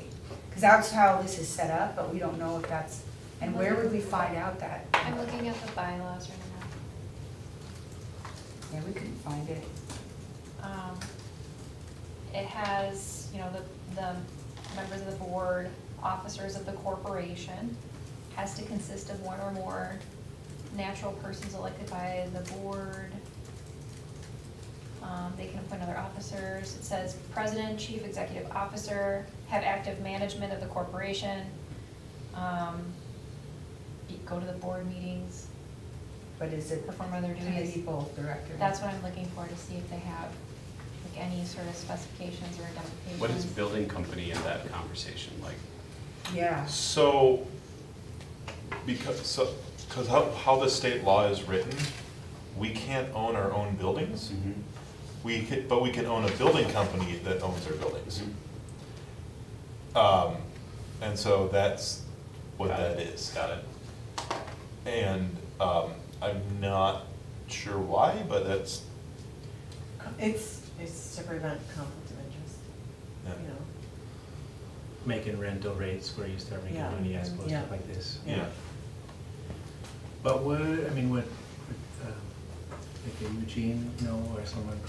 Because that's how this is set up, but we don't know if that's, and where would we find out that? I'm looking at the bylaws right Yeah, we couldn't find it. now. It has, the members of the board, officers of the corporation, has to consist of one or more natural persons elected by the board. They can appoint other officers. It says president, chief executive officer, have active management of the corporation. Go to the board meetings, But is it perform other committee duties. both director? That's what I'm looking for, to see if they have like any sort of specifications or identifications. What is building company in that conversation like? Yeah. So, because how the state law is written, we can't own our own buildings. But we can own a building company that owns our buildings. And so that's what Got that it. is. Got it. And I'm not sure why, but that's, It's to prevent conflict of interest, yeah. you know. Making rental rates where you start making Yeah. money as opposed to Yeah. like this. Yeah. But would, I mean, would, like a Eugene know or someone,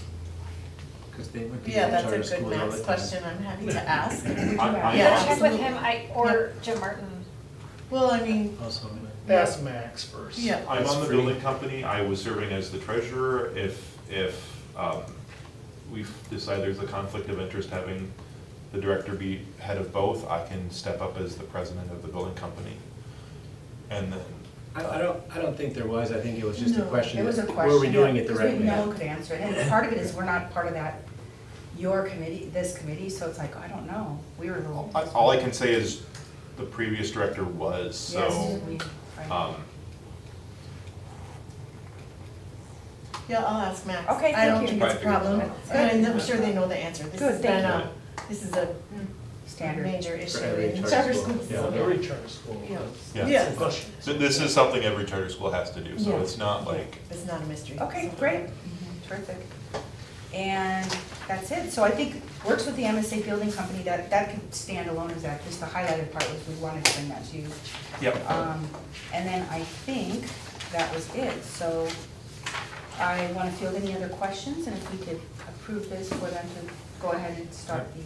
because they would be Yeah, in that's charter a good schools all the Max time. question, I'm happy to ask. I- Yeah, Check with absolutely. him, or Jim Martin. Well, I mean, Also, Ask Max first. yeah, I'm That's on the free. building company, I was serving as the treasurer. If we decide there's a conflict of interest having the director be head of both, I can step up as the president of the building company. And then, I don't think there was, I think it was just a No, question. It was a that, question. Were we doing yeah, it the 'cause right way? No one could answer it, and part of it is we're not part of that, your committee, this committee, so it's like, I don't know. We were. all I can say is the previous director was, so. Yes, we, right. yeah, I'll ask Max. Okay, I don't thank you. think it's a problem, Good. and I'm sure they know the answer. This Good, has thank been you. this is a Standard. major issue every in charter charter school. schools. Yeah. Every charter school. Yeah. Yeah. Yeah. It's a question. So this is something every charter school has to do, so Yeah. it's not like, It's not a mystery. Okay, So- great, terrific. And that's it, so I think, works with the MSA building company, that could stand alone as that, just the highlighted part was we wanted to bring that to you. yep. And then I think that was it, so I want to field any other questions, and if we could approve this for them to go ahead and start the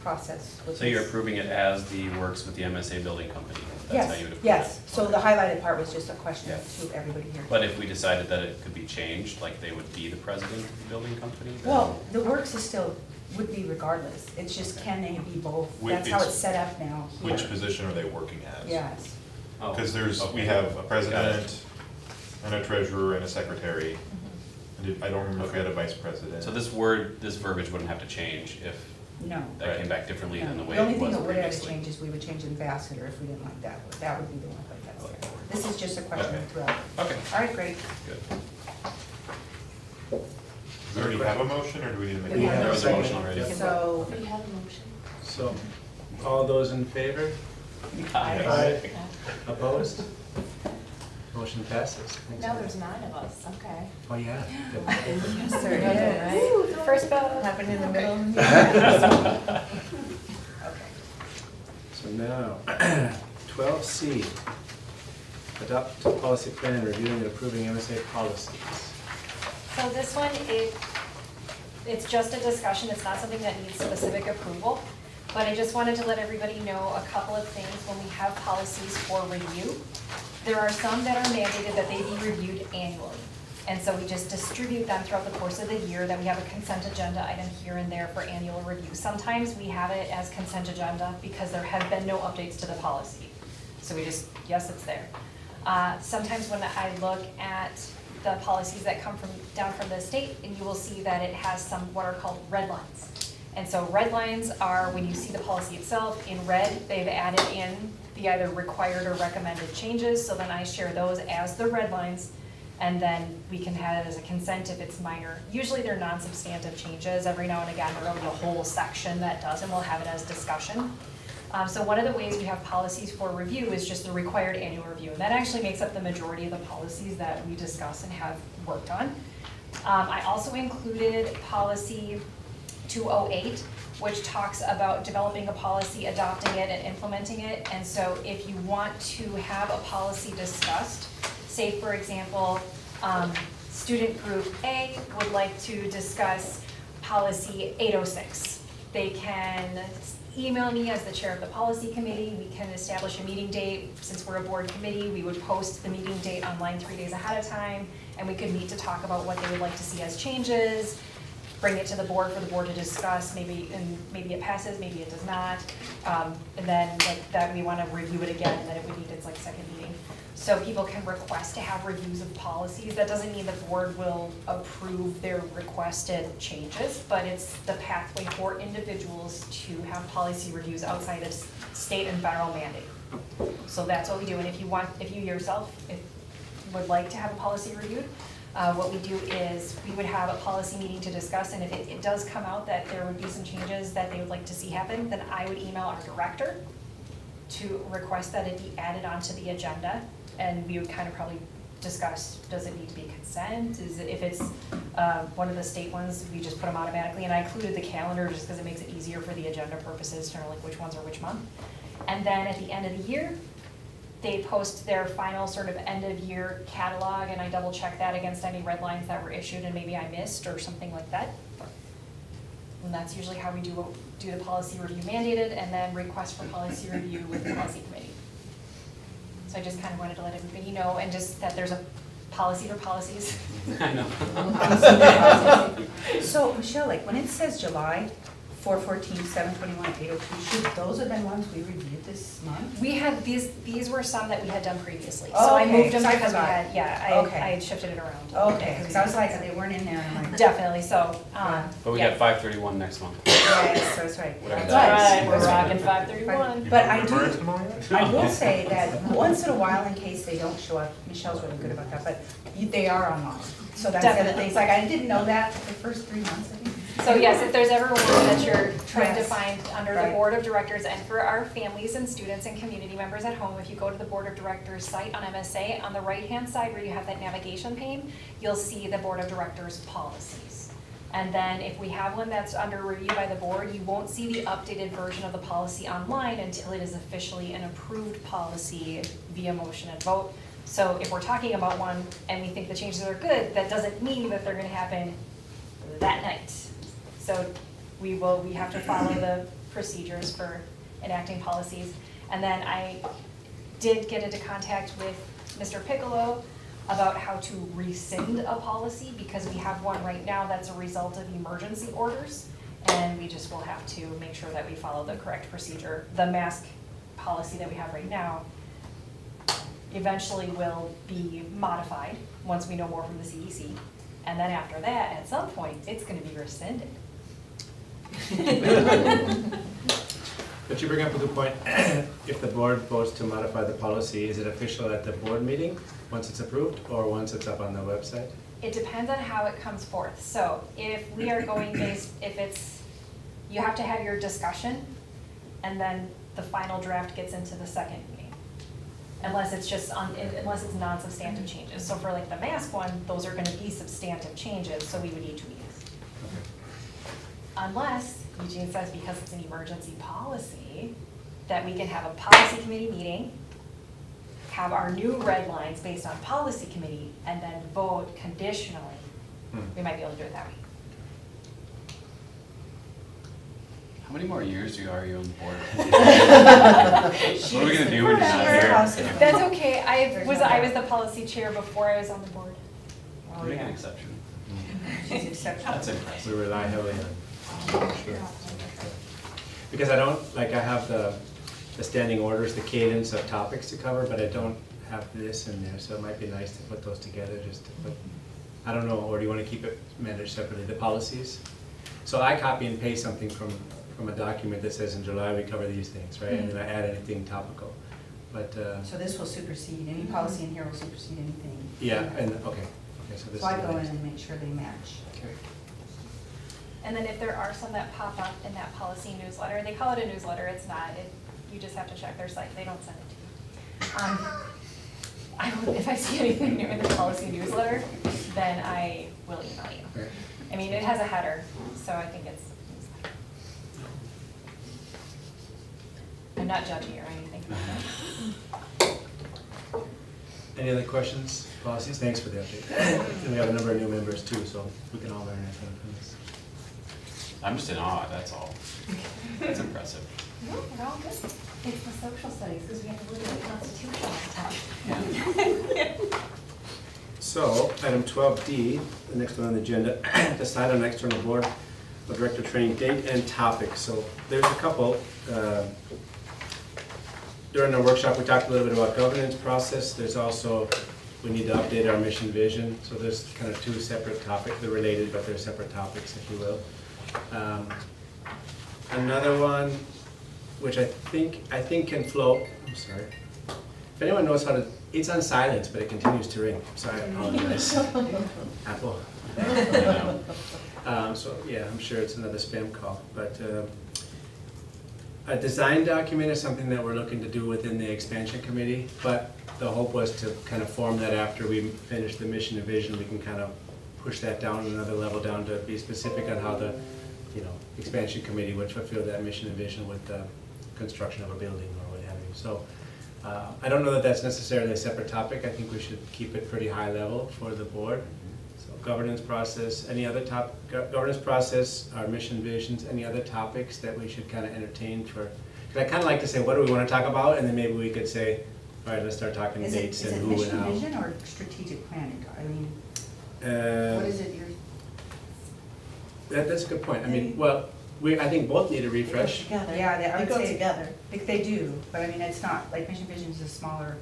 process with So you're this. approving it as the works with the MSA building company? That's how you would approve it? Yes, so the highlighted part was just a question Yeah. to everybody here. But if we decided that it could be changed, like they would be the president of the building company, then? Well, the works is still, would be regardless, it's just can they be both? That's how it's set up now here. Which position are they working as? Yes, Oh, Because we okay. have a Got it. president, and a treasurer, and a secretary. I don't remember if we had a vice president. So this verbiage wouldn't have to change if no. that Right. came back differently than the No. way The only it thing was that would have to previously? change is we would change ambassador if we didn't like that, that would be the one, but that's, this is just a question Okay. throughout. Okay, All right, great. good. Do we already have a motion, or do we need to make? We have There was a second. motion already. Yeah. So, We have a motion. So, all those in favor? Aye. Opposed? Motion passes. Thanks, Now Heather. there's 9 of us, okay. Oh, yeah. Yes, there is. Ooh, the first vote. Happened in the middle of the meeting. okay. So now, 12C, adopt policy plan reviewing and approving MSA policies. So this one, it's just a discussion, it's not something that needs specific approval. But I just wanted to let everybody know a couple of things when we have policies for review. There are some that are mandated that they be reviewed annually. And so we just distribute them throughout the course of the year, then we have a consent agenda item here and there for annual review. Sometimes we have it as consent agenda because there have been no updates to the policy. So we just, yes, it's there. Sometimes when I look at the policies that come down from the state, and you will see that it has some what are called red lines. And so red lines are when you see the policy itself in red, they've added in the either required or recommended changes, so then I share those as the red lines, and then we can have it as a consent if it's minor. Usually they're non-substantive changes. Every now and again, there'll be a whole section that does, and we'll have it as discussion. So one of the ways we have policies for review is just the required annual review, and that actually makes up the majority of the policies that we discuss and have worked on. I also included policy 208, which talks about developing a policy, adopting it, and implementing it. And so if you want to have a policy discussed, say for example, student group A would like to discuss policy 806. They can email me as the chair of the policy committee. We can establish a meeting date. Since we're a board committee, we would post the meeting date online 3 days ahead of time, and we could meet to talk about what they would like to see as changes, bring it to the board for the board to discuss, maybe it passes, maybe it does not. And then like that we want to review it again, and then it would need its like second meeting. So people can request to have reviews of policies. That doesn't mean the board will approve their requested changes, but it's the pathway for individuals to have policy reviews outside of state and federal mandate. So that's what we do, and if you yourself would like to have a policy reviewed, what we do is we would have a policy meeting to discuss, and if it does come out that there would be some changes that they would like to see happen, then I would email our director to request that it be added onto the agenda, and we would kind of probably discuss, does it need to be consent? If it's one of the state ones, we just put them automatically, and I included the calendar just because it makes it easier for the agenda purposes to know like which ones are which month. And then at the end of the year, they post their final sort of end of year catalog, and I double check that against any red lines that were issued and maybe I missed or something like that. And that's usually how we do the policy review mandated, and then request for policy review with the policy committee. So I just kind of wanted to let everybody know, and just that there's a policy for policies. I know. So Michelle, like when it says July 4/14, 7/21, 8/02, should those have been ones we reviewed this month? We had, these were some that we had done previously. So Oh, I okay. moved them So I because we forgot. had, Okay. I had shifted it around. Okay, because I was like, they weren't in there, and I'm like, Definitely, so, But we yeah. got 531 next month. yes, that's right. Whatever That's that right. We're That's right. rocking 531. But I Remember do, it tomorrow? I will say that once in a while, in case they don't show up, Michelle's really good about that, but they are online. So that's the other thing, it's like, I didn't know that the first 3 months, I think. So yes, if there's ever one that you're trying to Yes. find under the Right. board of directors, and for our families and students and community members at home, if you go to the board of directors site on MSA, on the right-hand side where you have that navigation pane, you'll see the board of directors policies. And then if we have one that's under review by the board, you won't see the updated version of the policy online until it is officially an approved policy via motion and vote. So if we're talking about one and we think the changes are good, that doesn't mean that they're gonna happen that night. So we have to follow the procedures for enacting policies. And then I did get into contact with Mr. Piccolo about how to rescind a policy, because we have one right now that's a result of emergency orders. And we just will have to make sure that we follow the correct procedure. The mask policy that we have right now eventually will be modified once we know more from the CDC. And then after that, at some point, it's gonna be rescinded. But you bring up a good point. If the board votes to modify the policy, is it official at the board meeting once it's approved, or once it's up on the website? It depends on how it comes forth. So if we are going based, you have to have your discussion, and then the final draft gets into the second meeting. Unless it's unless it's non-substantive changes. So for like the mask one, those are gonna be substantive changes, so we would need 2 meetings. Unless Eugene says because it's an emergency policy, that we can have a policy committee meeting, have our new red lines based on policy committee, and then vote conditionally. We might be able to do it that way. How many more years are you on the board? What are we gonna do when you're not here? That's okay, I was the policy chair before I was on the board. Oh, Make an yeah. exception. She's exceptional. That's impressive. We rely heavily on. Sure. Because I don't, like, I have the standing orders, the cadence of topics to cover, but I don't have this in there, so it might be nice to put those together, just to put, I don't know, or do you want to keep it managed separately, the policies? So I copy and paste something from a document that says in July we cover these things, right? And then I add anything topical, but, So this will supersede, any policy in here will supersede anything. yeah, and, okay, so this is. So I go in nice. and make sure they match. Okay. And then if there are some that pop up in that policy newsletter, they call it a newsletter, it's not, you just have to check their site, they don't send it to you. If I see anything new in the policy newsletter, then I will email you. Okay. I mean, it has a header, so I think it's, I'm not judgy or anything. Any other questions, policies? Thanks for the update. And we have a number of new members too, so we can all learn anything from this. I'm just in awe, that's all. That's impressive. No, we're all good. It's the social studies, because we have to look at the Constitution all the time. So, item 12D, the next one on the agenda, decide on external board of director training date and topic. So there's a couple. During our workshop, we talked a little bit about governance process. There's also, we need to update our mission vision. So there's kind of two separate topics. They're related, but they're separate topics, if you will. Another one, which I think can flow, I'm sorry. If anyone knows how to, it's on silence, but it continues to ring. Sorry, I apologize. Apple. So yeah, I'm sure it's another spam call, but a design document is something that we're looking to do within the expansion committee, but the hope was to kind of form that after we finish the mission and vision, we can kind of push that down another level down to be specific on how the, expansion committee would fulfill that mission and vision with the construction of a building or what have you. So I don't know that that's necessarily a separate topic. I think we should keep it pretty high level for the board. So governance process, any other governance process, our mission visions, any other topics that we should kind of entertain for, because I kind of like to say, what do we want to talk about? And then maybe we could say, all right, let's start talking dates and who and Is it how. mission vision or strategic planning? I mean, what is it you're? That's a good point. I mean, well, I think both need a refresh. Together. Yeah, I They would go say- together. They do, but I mean, it's not, like mission vision is a smaller,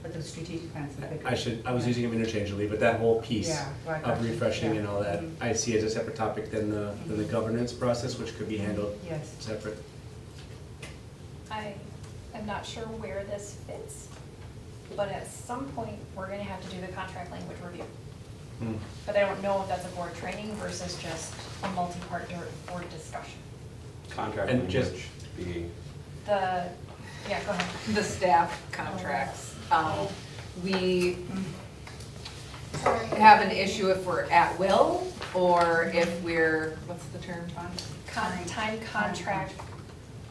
but the strategic plan's the bigger. I was using them interchangeably, but that whole piece Yeah, right, of gotcha. refreshing Yeah. and all that, Mhm. I see as a separate topic than the governance process, which could be handled Yes. separate. I am not sure where this fits, but at some point, we're gonna have to do the contract language review. Hmm. But I don't know if that's a board training versus just a multi-part board discussion. Contract And just- language being, Yeah, go ahead. The staff contracts. We have an issue if we're at will, or if we're, what's the term, Tom? Time contract,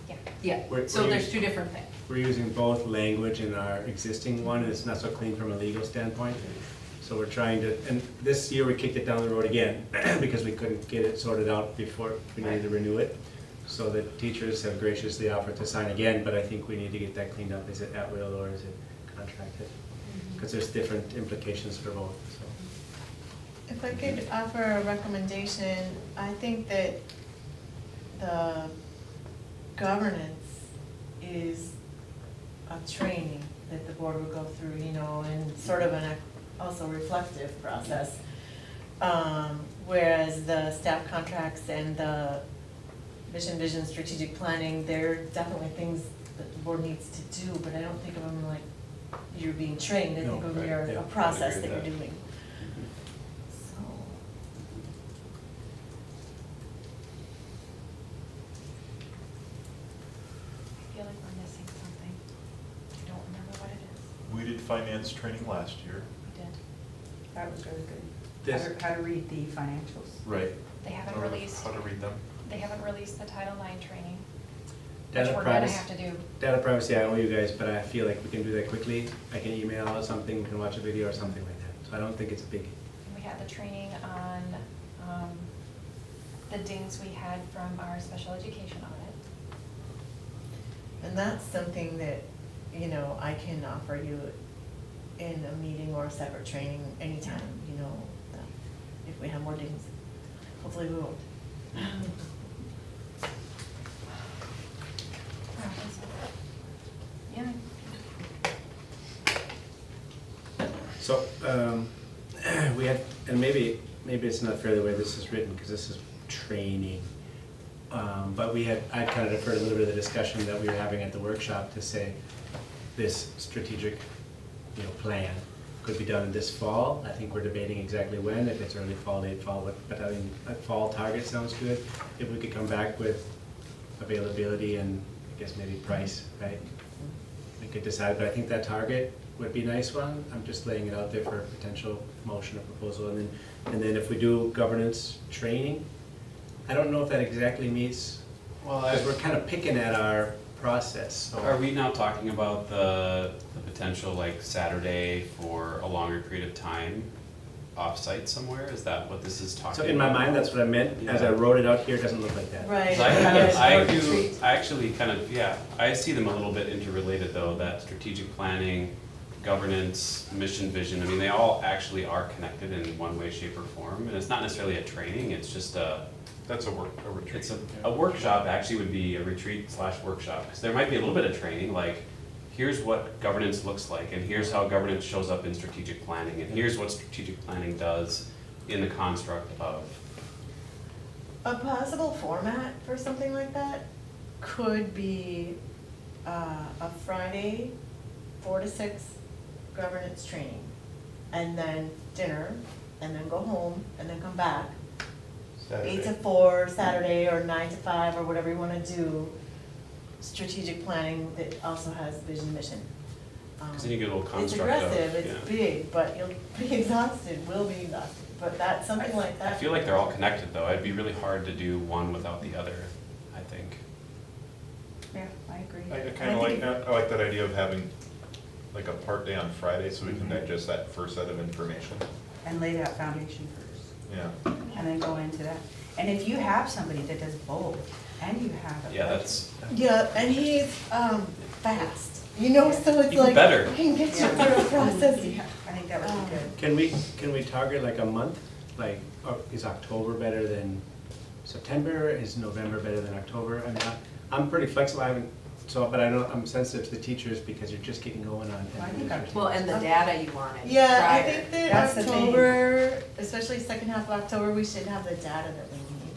yeah. Yeah, We're- so we're there's us- two different things. We're using both language in our existing one, and it's not so clean from a legal standpoint. So we're trying to, and this year we kicked it down the road again, because we couldn't get it sorted out before we needed to renew it. So the teachers have graciously offered to sign again, but I think we need to get that cleaned up. Is it at will or is it contracted? Because there's different implications for both, so. If I could offer a recommendation, I think that the governance is a training that the board would go through, and sort of an also reflective process. Whereas the staff contracts and the mission, vision, strategic planning, they're definitely things that the board needs to do, but I don't think of them like you're being trained. I No, think of right, your yeah, a I process agree that with you're that. doing. So. I feel like we're missing something. I don't remember what it is. We did finance training last year. We did. That was really good. This- How to read the financials. Right. They haven't Or released, How to read them. they haven't released the Title IX training, which Data we're gonna privacy. have to do. Data privacy, I owe you guys, but I feel like we can do that quickly. I can email out something, we can watch a video or something like that. So I don't think it's a big, We had the training on the dings we had from our special education audit. And that's something that, I can offer you in a meeting or a separate training anytime, that if we have more days. Hopefully we won't. Yeah. So, we had, and maybe it's not fair the way this is written, because this is training. But I'd kind of deferred a little bit of the discussion that we were having at the workshop to say this strategic, plan could be done this fall. I think we're debating exactly when, if it's early fall, late fall, but I mean, a fall target sounds good. If we could come back with availability and I guess maybe price, right? We could decide, but I think that target would be a nice one. I'm just laying it out there for a potential motion or proposal. And then if we do governance training, I don't know if that exactly meets, because we're kind of picking at our process, so. Are we now talking about the potential like Saturday for a longer period of time off-site somewhere? Is that what this is talking about? So in my mind, that's what I meant. As I wrote it out here, it doesn't look like that. Right. 'Cause I Retreat. actually kind of, yeah, I see them a little bit interrelated though, that strategic planning, governance, mission, vision, I mean, they all actually are connected in one way, shape, or form. And it's not necessarily a training, it's just That's a retreat. it's a workshop actually would be a retreat/workshop. Because there might be a little bit of training, like, here's what governance looks like, and here's how governance shows up in strategic planning, and here's what strategic planning does in the construct of. A possible format for something like that could be a Friday, 4 to 6 governance training, and then dinner, and then go home, and then come back. 8 to 4 Saturday, or 9 to 5, or whatever you wanna do, strategic planning that also has vision, mission. Because then you get a little It's construct of. aggressive, it's yeah. big, but you'll be exhausted, will be exhausted, but that's something like I that. feel like they're all connected though. It'd be really hard to do one without the other, I think. Yeah, I agree. I kind of like that, I like that idea of having like a part day on Friday so we can digest that first set of information. And lay that foundation first, Yeah. and then go into that. And if you have somebody that does both, and you have a. Yeah, that's, Yeah, and he's fast, so it's Even like, better. I can get you through a process. I think that would be good. Can we target like a month? Like, is October better than September? Is November better than October? I'm pretty flexible, but I know I'm sensitive to the teachers because you're just getting going on. Well, I think Well, and the data you wanted Yeah, I prior. think that That's the thing. October, especially second half of October, we should have the data that we need.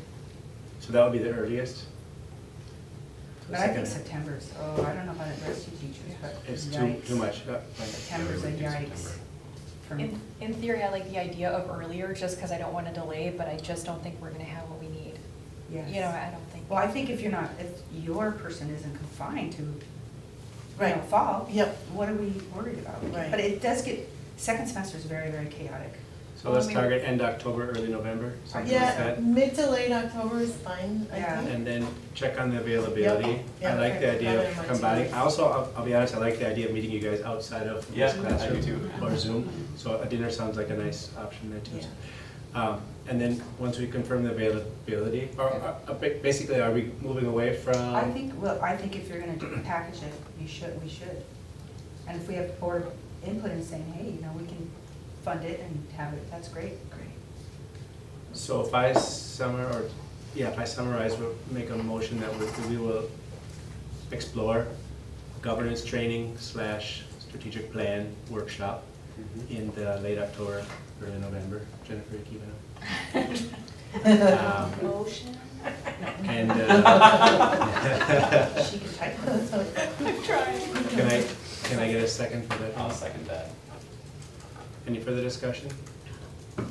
So that would be the earliest? But I think September's, I don't know about the rest of you teachers, but It's yikes. too much. September's a yikes for me. In theory, I like the idea of earlier, just because I don't want to delay, but I just don't think we're gonna have what we need. Yes. I don't think. Well, I think if your person isn't confined to, Right. fall. Yep. What are we worried about? Right. But it does second semester is very, very chaotic. So let's target end October, early November, something like Yeah, that. mid to late October is fine, I Yeah. think. And then check on the availability. Yep. I Yeah, like the okay. idea That in of mind combining, too. I'll be honest, I like the idea of meeting you guys outside of Yeah, this I do classroom too. or Zoom. So a dinner sounds like a nice option there too. And then, once we confirm the availability, basically, are we moving away from? I think if you're gonna package it, we should. And if we have board input in saying, hey, we can fund it and have it, that's great. So if I summarize, we'll make a motion that we will explore governance training / strategic plan workshop in the late October, early November. Jennifer, you keeping up? Motion? And, She can type it. I'm trying. can I get a second for that? I'll second that. Any further discussion?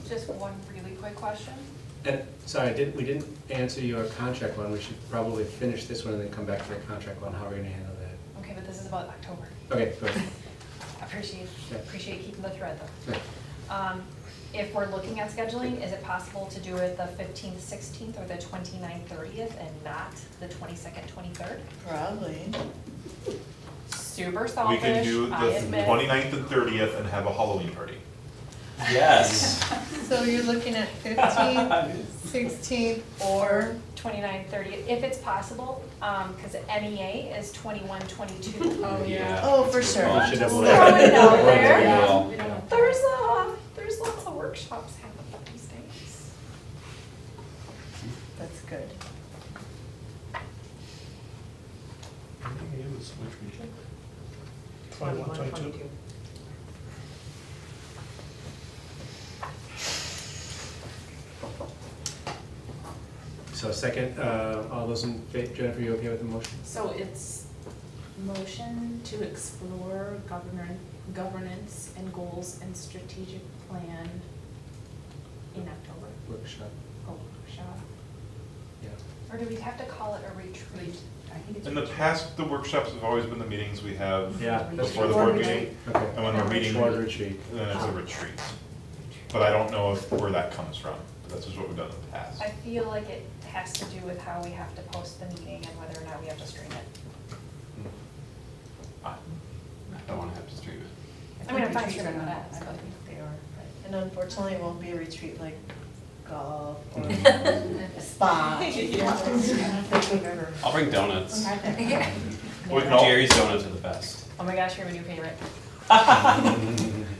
Just one really quick question. And, sorry, we didn't answer your contract one. We should probably finish this one and then come back to the contract one. How are we gonna handle that? Okay, but this is about October. Okay, go ahead. Appreciate keeping the thread though. Yeah. If we're looking at scheduling, is it possible to do it the 15th, 16th, or the 29th, 30th, and not the 22nd, 23rd? Probably. Super We selfish, can do I the admit. 29th and 30th and have a Halloween party. Yes. So you're looking at 15th, 16th, or 29th, 30th, if it's possible, because MEA is 21, 22. Oh, Yeah. Oh, for sure. We should have Just one. throwing it out Yeah. there. Yeah. There's lots of workshops happening these days. good. I think it was which region? 21, 22. So second, all those in favor, Jennifer, you okay with the motion? So it's motion to explore governance and goals and strategic plan in October. Workshop, Oh, workshop. yeah. Or do we have to call it a retreat? I think it's. In the past, the workshops have always been the meetings we have Yeah, that's before the Board board retreat. meeting. Okay. And when we're meeting, Short retreat. then it's a retreat. But I don't know where that comes from. That's just what we've done in the past. I feel like it has to do with how we have to post the meeting and whether or not we have to stream it. I don't wanna have to stream it. I mean, I'm fine retreats streaming are that, not- I but- don't think they are. And unfortunately, it won't be a retreat like golf or spa. I'll bring donuts. We can all- Jerry's donuts are the best. Oh my gosh, you're my new favorite.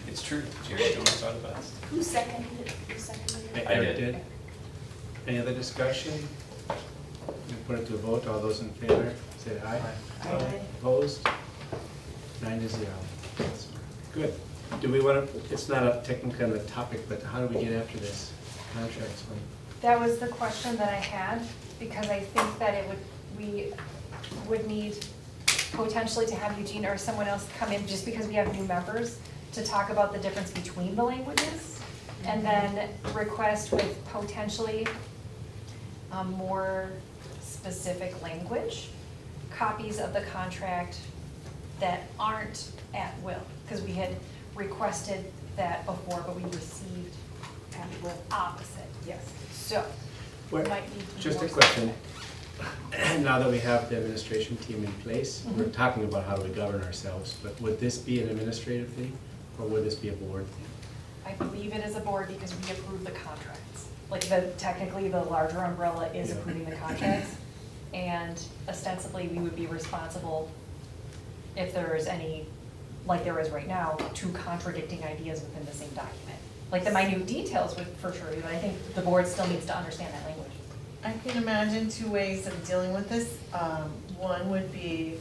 It's true, Jerry's donuts are the best. Who seconded it? Who seconded it? I Eric did. Any other discussion? We put it to a vote, all those in favor, say aye. Aye. Opposed? 9-0. Good. Do we want to, it's not a technically on the topic, but how do we get after this contracts one? That was the question that I had, because I think that we would need potentially to have Eugene or someone else come in, just because we have new members, to talk about the difference between the languages, and then request with potentially more specific language, copies of the contract that aren't at will, because we had requested that before, but we received at will opposite, yes. So, Where- might need to be Just a more question. Now that we have the administration team in place, we're Mhm. talking about how do we govern ourselves, but would this be an administrative thing, or would this be a board thing? I believe it is a board because we approve the contracts. Like technically the larger umbrella is Yeah. approving the contracts. And ostensibly, we would be responsible if there is any, like there is right now, two contradicting ideas within the same document. Like the minute details would for sure, but I think the board still needs to understand that language. I can imagine two ways of dealing with this. One would be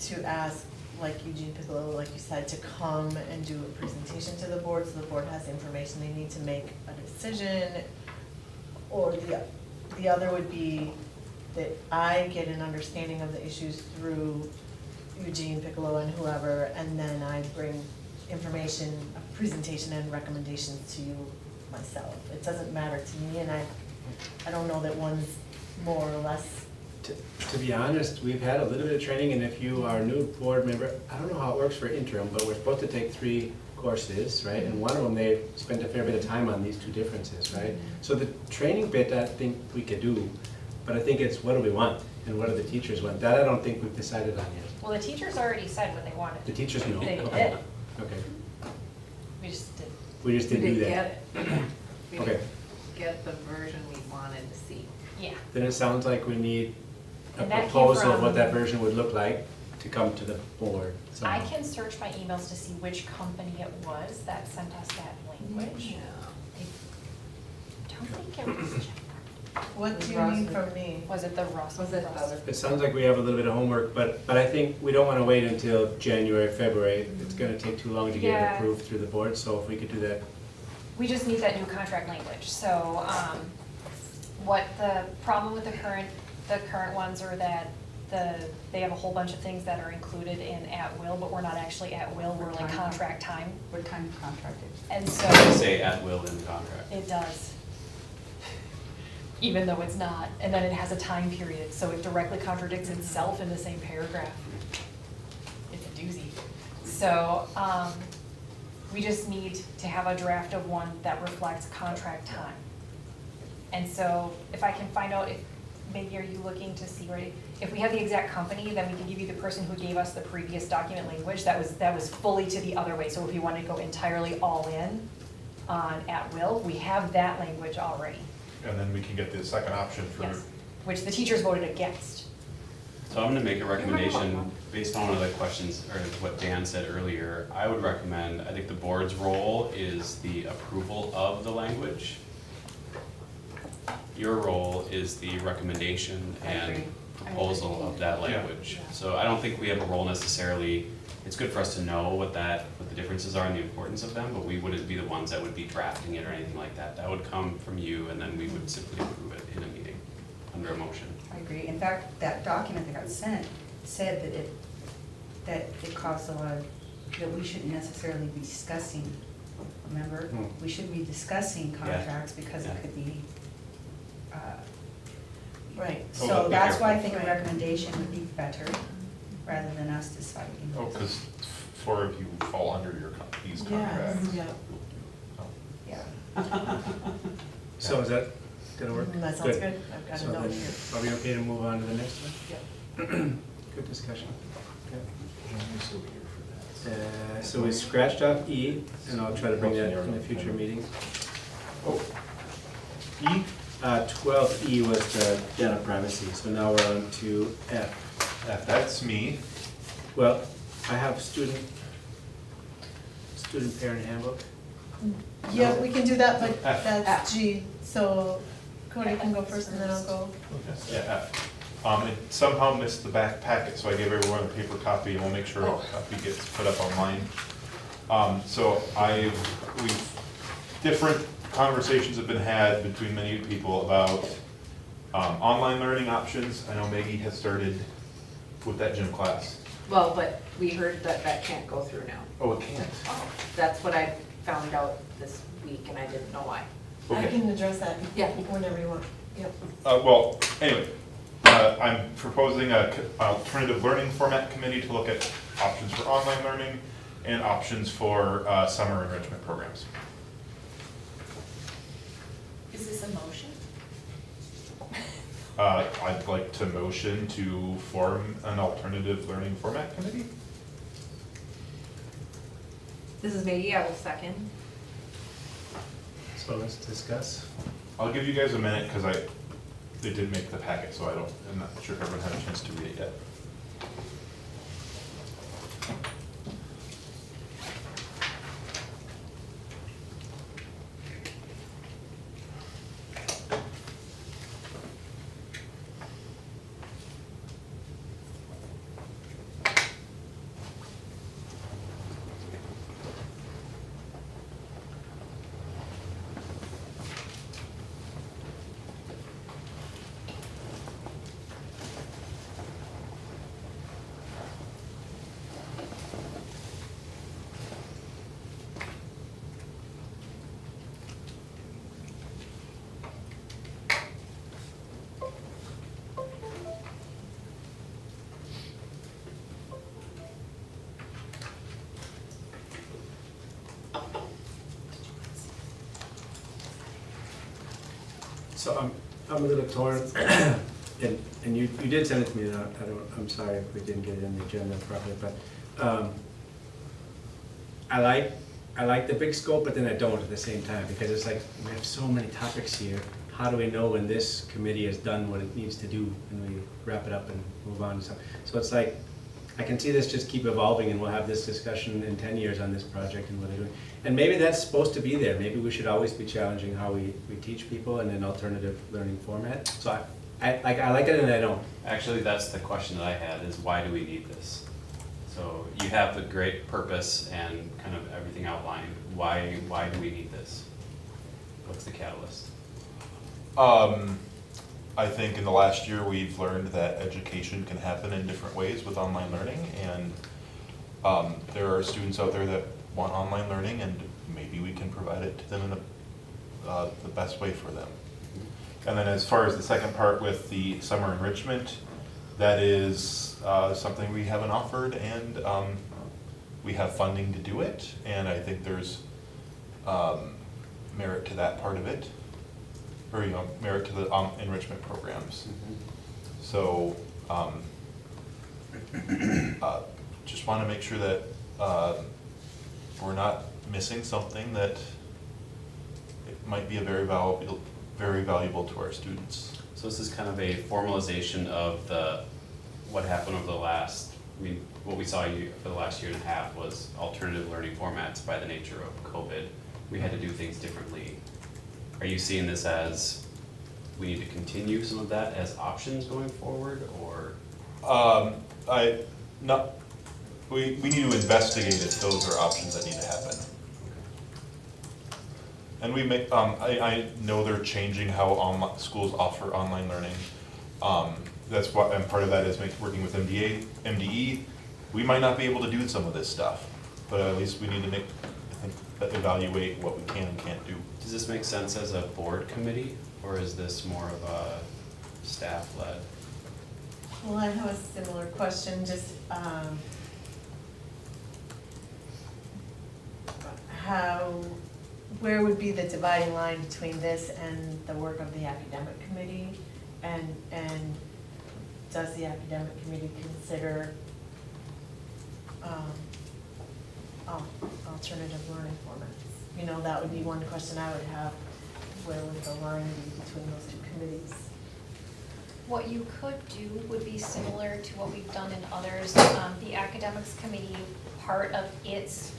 to ask, like Eugene Piccolo, like you said, to come and do a presentation to the board, so the board has the information they need to make a decision. Or the other would be that I get an understanding of the issues through Eugene Piccolo and whoever, and then I bring information, a presentation and recommendations to you myself. It doesn't matter to me, and I don't know that one's more or less. To be honest, we've had a little bit of training, and if you are a new board member, I don't know how it works for interim, but we're supposed to take 3 courses, right? And one of them, they spent a fair bit of time on these 2 differences, right? So the training bit, I think we could do, but I think it's what do we want, and what do the teachers want? That I don't think we've decided on yet. Well, the teachers already said what they The wanted. teachers know. They Okay. did. Okay, We just did. we just didn't do that. We Okay, get the version we wanted to see. Yeah. then it sounds like we need a And that came proposal of what from- that version would look like to come to the board. So- I can search my emails to see which company it was that sent us that language. I don't think it was Jeff. What do you need from me? Was it the Russ? Was it Russ? other? It sounds like we have a little bit of homework, but I think we don't want to wait until January, February. It's going to take too long to get it Yeah. approved through the board, so if we could do that. We just need that new contract language, so, what the problem with the current ones are that they have a whole bunch of things that are included in at will, but we're not actually at will, we're like contract time. What time contracted? And They so, say at will in the contract. it does. Even though it's not, and then it has a time period, so it directly contradicts itself in the same paragraph. It's a doozy. So, we just need to have a draft of one that reflects contract time. And so, if I can find out if, maybe are you looking to see, right, if we have the exact company, then we can give you the person who gave us the previous document language, that was fully to the other way, so if you want to go entirely all in on at will, we have that language already. And then we can get the second option for, Yes, which the teachers voted against. So I'm gonna make a recommendation based on one of the questions, or what Dan said earlier. I would recommend, I think the board's role is the approval of the language. Your role is the recommendation I and agree. proposal of that Yeah. language. So I don't think we have a role necessarily, it's good for us to know what the differences are and the importance of them, but we wouldn't be the ones that would be drafting it or anything like that. That would come from you, and then we would simply approve it in a meeting, under a motion. I agree. In fact, that document that got sent said that it caused a lot of, that we shouldn't necessarily be discussing, remember? Hmm. We shouldn't be discussing contracts because it Yeah. could be, Right. Oh, so be that's why I careful. think a recommendation would be better, rather than us deciding. Oh, because 4 of you fall under these contracts. Yeah. Oh. Yeah. So is that gonna work? That sounds good. I've got a So note then, here. are we okay to move on to the next one? Yep. Good discussion. So we scratched off E, and I'll try to bring that in a future meeting. Oh. E? 12E was the data privacy, so now we're on to F. That's me. Well, I have student parent handbook. Yeah, we can do that, but F. that's G. So Cody can go first and then I'll go. Yeah, F. It somehow missed the back packet, so I gave everyone a paper copy, and we'll make sure a copy gets put up online. Different conversations have been had between many people about online learning options. I know Maggie has started with that gym class. Well, but we heard that that can't go through now. Oh, it can't? That's what I found out this week, and I didn't know why. I Okay. can address that Yeah. whenever you want. Yep. Well, anyway, I'm proposing a alternative learning format committee to look at options for online learning and options for summer enrichment programs. Is this a motion? I'd like to motion to form an alternative learning format committee. This is Maggie, I will second. So let's discuss. I'll give you guys a minute because they did make the packet, so I'm not sure if everyone had a chance to read it yet. So I'm a little torn, and you did send it to me, and I'm sorry if we didn't get it in the agenda properly, but I like the big scope, but then I don't at the same time, because it's like, we have so many topics here. How do we know when this committee has done what it needs to do, and we wrap it up and move on? So it's like, I can see this just keep evolving, and we'll have this discussion in 10 years on this project and what they're doing. And maybe that's supposed to be there. Maybe we should always be challenging how we teach people in an alternative learning format. So I like it and I don't. Actually, that's the question that I had, is why do we need this? So you have the great purpose and kind of everything outlined. Why do we need this? What's the catalyst? I think in the last year, we've learned that education can happen in different ways with online learning, and there are students out there that want online learning, and maybe we can provide it to them in the best way for them. And then as far as the second part with the summer enrichment, that is something we haven't offered, and we have funding to do it, and I think there's merit to that part of it, or merit to the enrichment programs. So just want to make sure that we're not missing something that it might be a very valuable to our students. So this is kind of a formalization of what happened over the last, what we saw for the last year and a half was alternative learning formats by the nature of COVID. We had to do things differently. Are you seeing this as we need to continue some of that as options going forward, or? We need to investigate if those are options that need to happen. And we may, I know they're changing how schools offer online learning. That's what, and part of that is working with MDE. We might not be able to do some of this stuff, but at least we need to evaluate what we can and can't do. Does this make sense as a board committee, or is this more of a staff-led? Well, I have a similar question, just, where would be the dividing line between this and the work of the academic committee? And does the academic committee consider, alternative learning formats? You know, that would be one question I would have, where would the line be between those two committees? What you could do would be similar to what we've done in others. The academics committee, part of its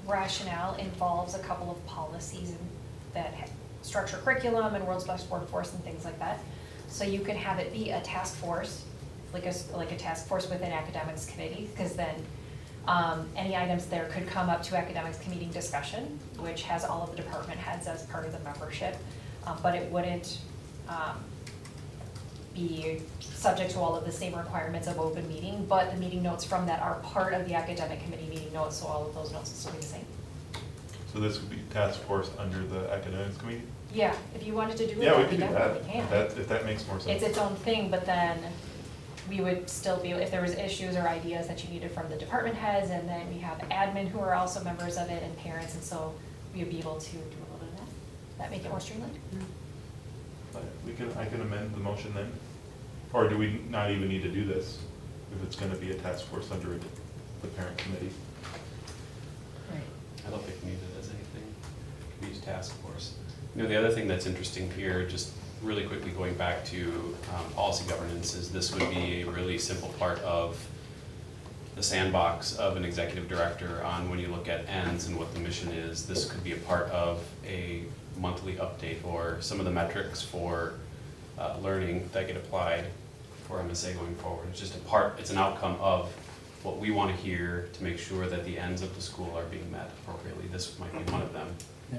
rationale involves a couple of policies that structure curriculum and world's best workforce and things like that. So you could have it be a task force, like a task force within academics committee, because then any items there could come up to academics committee discussion, which has all of the department heads as part of the membership, but it wouldn't be subject to all of the same requirements of open meeting, but the meeting notes from that are part of the academic committee meeting notes, so all of those notes will still be the same. So this would be task force under the academics committee? Yeah, if you wanted to do it, Yeah, we could do academic, that, we can. if that makes more sense. It's its own thing, but then we would still be, if there was issues or ideas that you needed from the department heads, and then we have admin who are also members of it, and parents, and so we would be able to do a little bit of that. That make it more streamlined? I can amend the motion then? Or do we not even need to do this, if it's gonna be a task force under the parent committee? Right. I don't think we need it as anything. It could be a task force. You know, the other thing that's interesting here, just really quickly going back to policy governance, is this would be a really simple part of the sandbox of an executive director on when you look at ends and what the mission is. This could be a part of a monthly update or some of the metrics for learning that get applied for MSA going forward. It's just a part, it's an outcome of what we want to hear to make sure that the ends of the school are being met appropriately. This might be one of them. Yeah.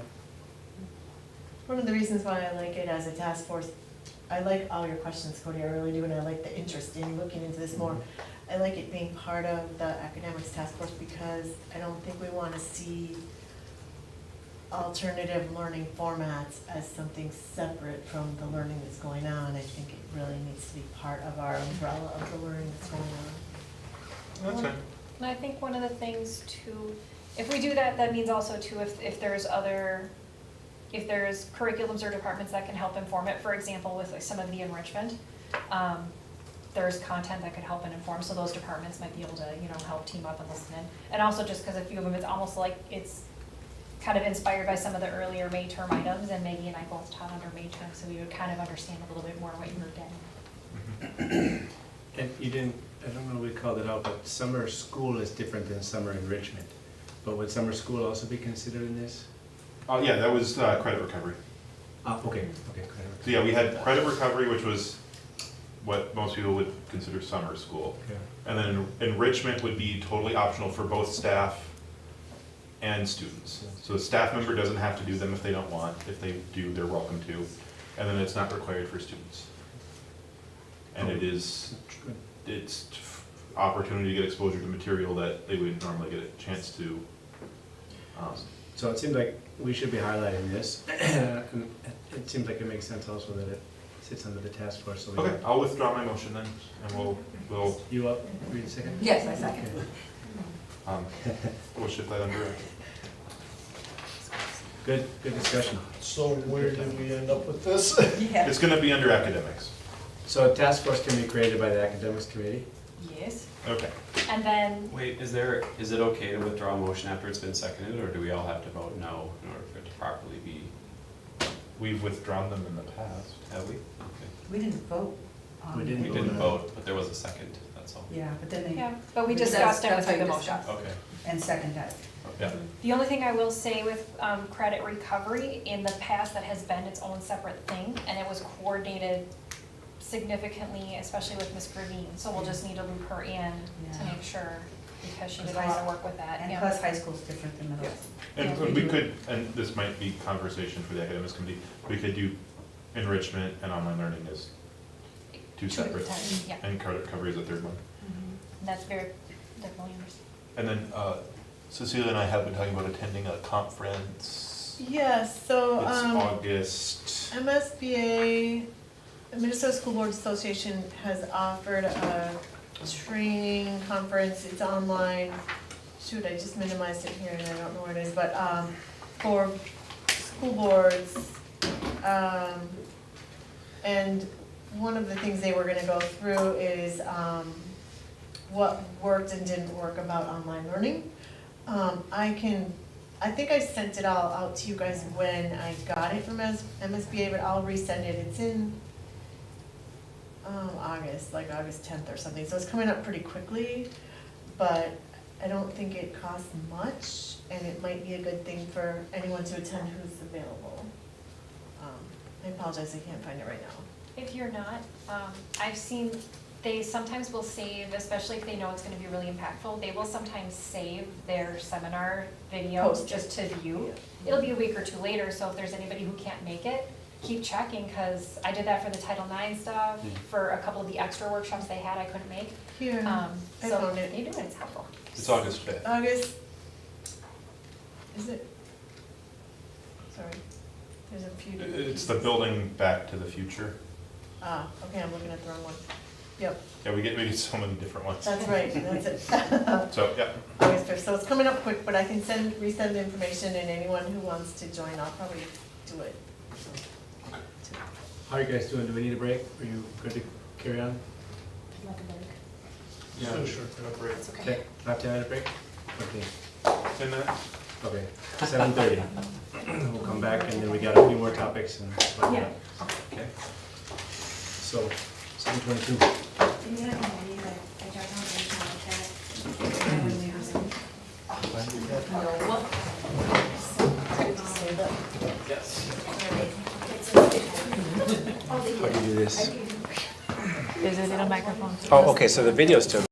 One of the reasons why I like it as a task force, I like all your questions, Cody, I really do, and I like the interest in looking into this more. I like it being part of the academics task force because I don't think we want to see alternative learning formats as something separate from the learning that's going on. I think it really needs to be part of our umbrella of the learning that's going on. That's fine. And I think one of the things too, if we do that, that means also too, if there's curriculums or departments that can help inform it, for example, with like some of the enrichment, there's content that could help and inform, so those departments might be able to, you know, help team up and listen in. And also just because a few of them, it's almost like it's kind of inspired by some of the earlier May term items, and Maggie and I both taught under May term, so we would kind of understand a little bit more what you were getting. And you didn't, I don't know if we called it out, but summer school is different than summer enrichment. But would summer school also be considered in this? Oh, yeah, that was credit recovery. Okay. So yeah, we had credit recovery, which was what most people would consider summer school. Okay. And then enrichment would be totally optional for both staff and students. So a staff member doesn't have to do them if they don't want. If they do, they're welcome to. And then it's not required for students. And it's opportunity to get exposure to material that they would normally get a chance to. So it seems like we should be highlighting this. And it seems like it makes sense also that it sits under the task force. So we Okay, I'll withdraw my motion then, and we'll You up, read a second? Yes, I second. we'll shift that under. Good discussion. So where did we end up with this? Yeah. It's gonna be under academics. So a task force can be created by the academics committee? Yes. Okay. And then, Wait, is it okay to withdraw a motion after it's been seconded, or do we all have to vote no in order for it to properly be, We've withdrawn them in the past. have we? Okay. We didn't vote. We didn't We vote didn't on it. vote, but there was a second, that's all. Yeah, but then they, yeah, but we That's- discussed it that's how through the you motion. discuss. Okay, and second that. okay. yeah. The only thing I will say with credit recovery, in the past, that has been its own separate thing, and it was coordinated significantly, especially with Ms. Gravine, so we'll just need to loop her in to Yeah. make sure, because she did a lot of work with that. And yeah. plus, high school's different than middle. And Yeah. we could, and this might be conversation for the academics committee, we could do enrichment and online learning as two separate, Yeah, and credit recovery is a third one. and that's very, definitely understood. And then Cecilia and I have been talking about attending a conference. Yes, so, It's August. MSBA, Minnesota School Board Association, has offered a training conference. It's online. Shoot, I just minimized it here and I don't know where it is, but, for school boards. And one of the things they were gonna go through is, what worked and didn't work about online learning. I think I sent it all out to you guys when I got it from MSBA, but I'll resend it. It's in August, like August 10th or something, so it's coming up pretty quickly, but I don't think it costs much, and it might be a good thing for anyone to attend who's available. I apologize, I can't find it right now. If you're not, I've seen, they sometimes will save, especially if they know it's gonna be really impactful, they will sometimes save their seminar video Post it. just to view. It'll be a week or two later, so if there's anybody who can't make it, keep checking, cause I did that for the Title IX stuff, for a couple of the extra workshops they had I couldn't make. Here, I So found it. you do it, it's helpful. It's August 5th. August, is it? Sorry, there's a few different It's the pieces. building back to the future. Ah, okay, I'm looking at the wrong one. Yep, Yeah, we get so many different ones. that's right, that's it. So, yeah, August 5th, so it's coming up quick, but I can resend the information, and anyone who wants to join, I'll probably do it. How are you guys doing? Do we need a break? Are you good to carry on? Like a break. yeah, Sure. It's okay. Okay, 5-10 minute break? Okay, 10 minutes? okay, 7:30. We'll come back and then we got a few more topics and whatnot. Okay. So, 7:22. Do you have any like adjournment or anything like that? When we resume? How do you do this? Is it in a microphone? Oh, okay, so the video's still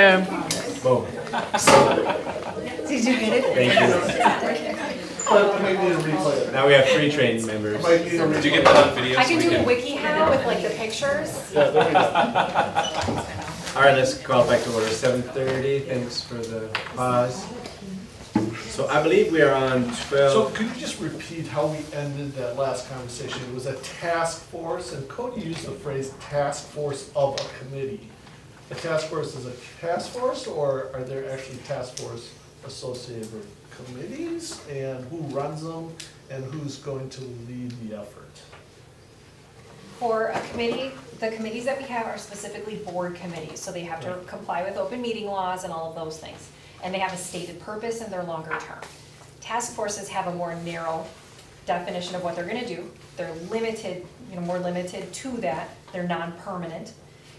Boom. Did you get it? Thank you. But I might need to replay it. Now we have 3 trained members. I might need to Did you replay get it. that on video? I so can we do a wiki how with like the pictures. Yeah, there we go. All right, let's call back to order, 7:30. Thanks for the pause. So I believe we are on 12. So could you just repeat how we ended that last conversation? It was a task force, and Cody used the phrase task force of a committee. A task force is a task force, or are there actually task force associated with committees? And who runs them, and who's going to lead the effort? For a committee, the committees that we have are specifically board committees, so they have to comply with open meeting laws and all of those things. And they have a stated purpose and they're longer term. Task forces have a more narrow definition of what they're gonna do. They're limited, more limited to that. They're non-permanent,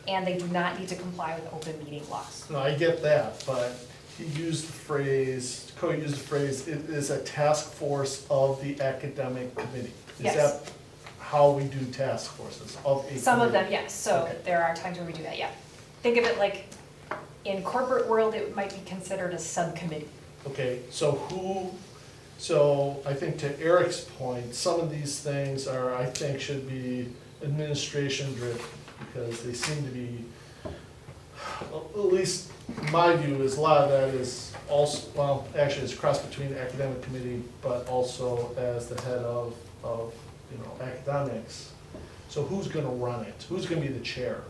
and they do not need to comply with open meeting laws. No, I get that, but he used the phrase, Cody used the phrase, it is a task force of the academic committee. Yes. Is that how we do task forces, of a committee? Some of them, yes, so Okay. there are times when we do that, yeah. Think of it like, in corporate world, it might be considered a subcommittee. Okay, so I think to Eric's point, some of these things are, I think, should be administration driven, because they seem to be, at least my view is a lot of that is also, well, actually it's cross between academic committee, but also as the head of academics. So who's gonna run it? Who's gonna be the chair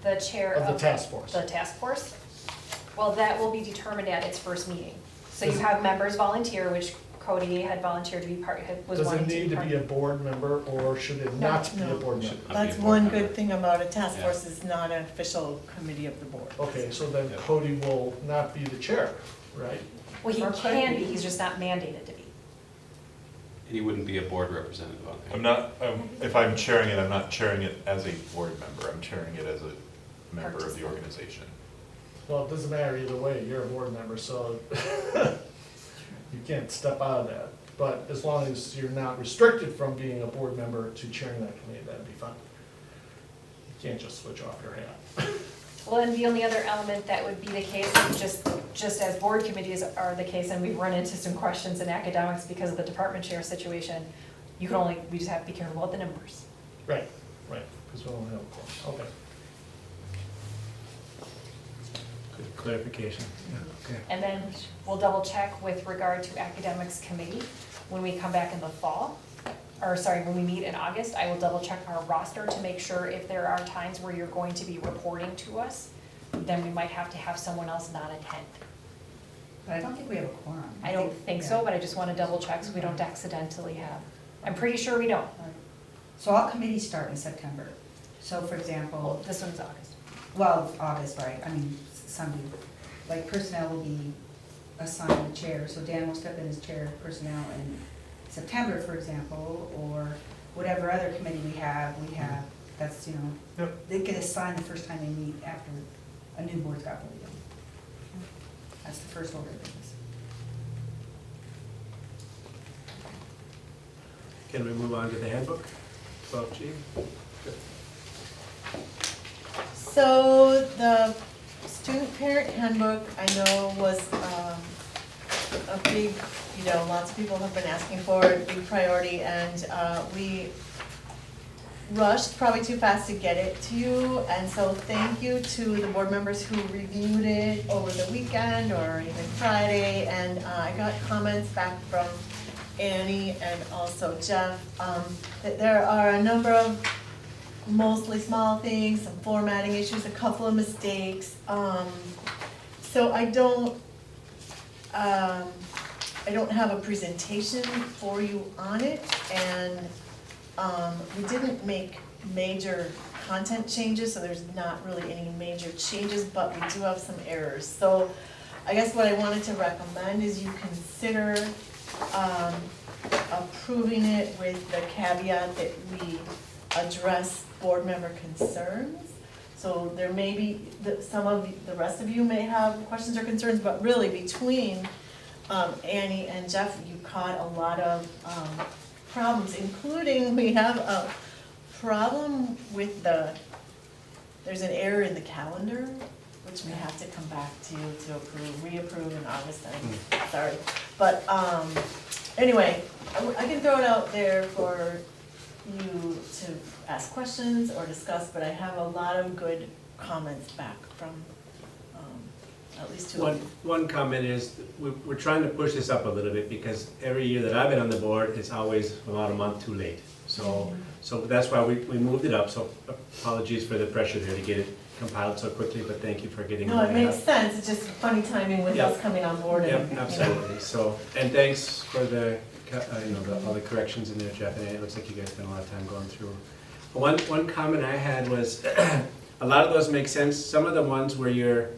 The chair of of the task force? the task force, well, that will be determined at its first meeting. So you have members volunteer, which Cody had volunteered to be part, was Does wanting it to be need to part. be a board member, or should it not be a No. board member? Should not be That's a board one member. good thing about a task Yeah. force, is not an official committee of the board. Okay, so then Yeah. Cody will not be the chair, right? Well, he Or could can be. be, he's just not mandated to be. He wouldn't be a board representative on there. I'm not, if I'm chairing it, I'm not chairing it as a board member, I'm chairing it as a member of the organization. Well, it doesn't matter either way, you're a board member, so you can't step out of that. But as long as you're not restricted from being a board member to chairing that committee, that'd be fine. You can't just switch off your hat. Well, and the only other element that would be the case, and just as board committees are the case, and we've run into some questions in academics because of the department chair situation, we just have to be careful about the numbers. Right, because we don't have a quorum, okay. Good clarification. Yeah, okay. And then we'll double check with regard to academics committee when we come back in the fall. Or sorry, when we meet in August, I will double check our roster to make sure if there are times where you're going to be reporting to us, then we might have to have someone else not attend. But I don't think we have a quorum. I don't think so, but I just want to double check so we don't accidentally have. I'm pretty sure we don't. So all committees start in September. So for Well, example, this one's August. well, August, right, I mean, Sunday, like personnel will be assigned a chair, so Dan will step in as chair of personnel in September, for example, or whatever other committee we have, that's, Yep. they get assigned the first time they meet after a new board's got voted in. That's the first order of business. Can we move on to the handbook? 12G? So the student parent handbook, I know, was a big, lots of people have been asking for it, big priority, and we rushed probably too fast to get it to you, and so thank you to the board members who reviewed it over the weekend or even Friday, and I got comments back from Annie and also Jeff, that there are a number of mostly small things, some formatting issues, a couple of mistakes. So I don't have a presentation for you on it, and we didn't make major content changes, so there's not really any major changes, but we do have some errors. So I guess what I wanted to recommend is you consider approving it with the caveat that we address board member concerns. So there may be, some of, the rest of you may have questions or concerns, but really between Annie and Jeff, you caught a lot of problems, including we have a problem with there's an error in the calendar which we have to come back to approve, reapprove in August, I'm sorry. But, anyway, I can throw it out there for you to ask questions or discuss, but I have a lot of good comments back from, at least two of them. One comment is, we're trying to push this up a little bit, because every year that I've been on the board, it's always about a month too late. So that's why we moved it up, so apologies for the pressure there to get it compiled so quickly, but thank you for getting it. No, it makes sense, it's just funny timing with us Yep. coming on board and, Yep, you know. absolutely, so, and thanks for the, all the corrections in there, Jeff, and it looks like you guys spent a lot of time going through. One comment I had was, a lot of those make sense, some of the ones where you're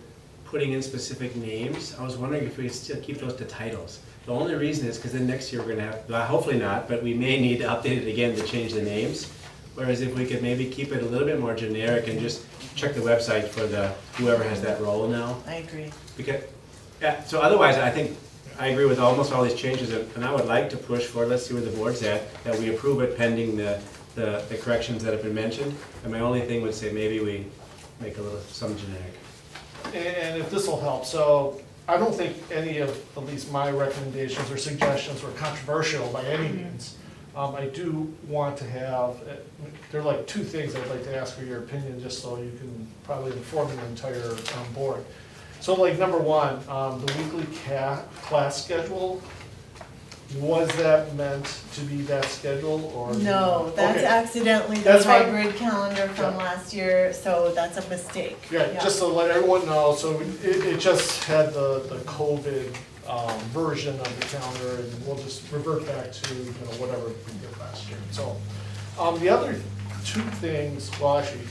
putting in specific names, I was wondering if we could still keep those to titles. The only reason is because then next year we're gonna have, well, hopefully not, but we may need to update it again to change the names. Whereas if we could maybe keep it a little bit more generic and just check the website for whoever has that role now. I agree. Because, yeah, so otherwise, I think, I agree with almost all these changes, and I would like to push for, let's see where the board's at, that we approve it pending the corrections that have been mentioned. And my only thing would say, maybe we make some generic. And if this will help, so I don't think any of at least my recommendations or suggestions were controversial by any means. I do want to have, there are like two things I'd like to ask for your opinion, just so you can probably inform the entire board. So like number one, the weekly class schedule, was that meant to be that schedule or? No, that's Okay. accidentally the That's fine. hybrid calendar from Yeah. last year, so that's a mistake. Yeah, just to let everyone know, so it just had the COVID version of the calendar, and we'll just revert back to, whatever we did last year. So, the other two things, well, actually,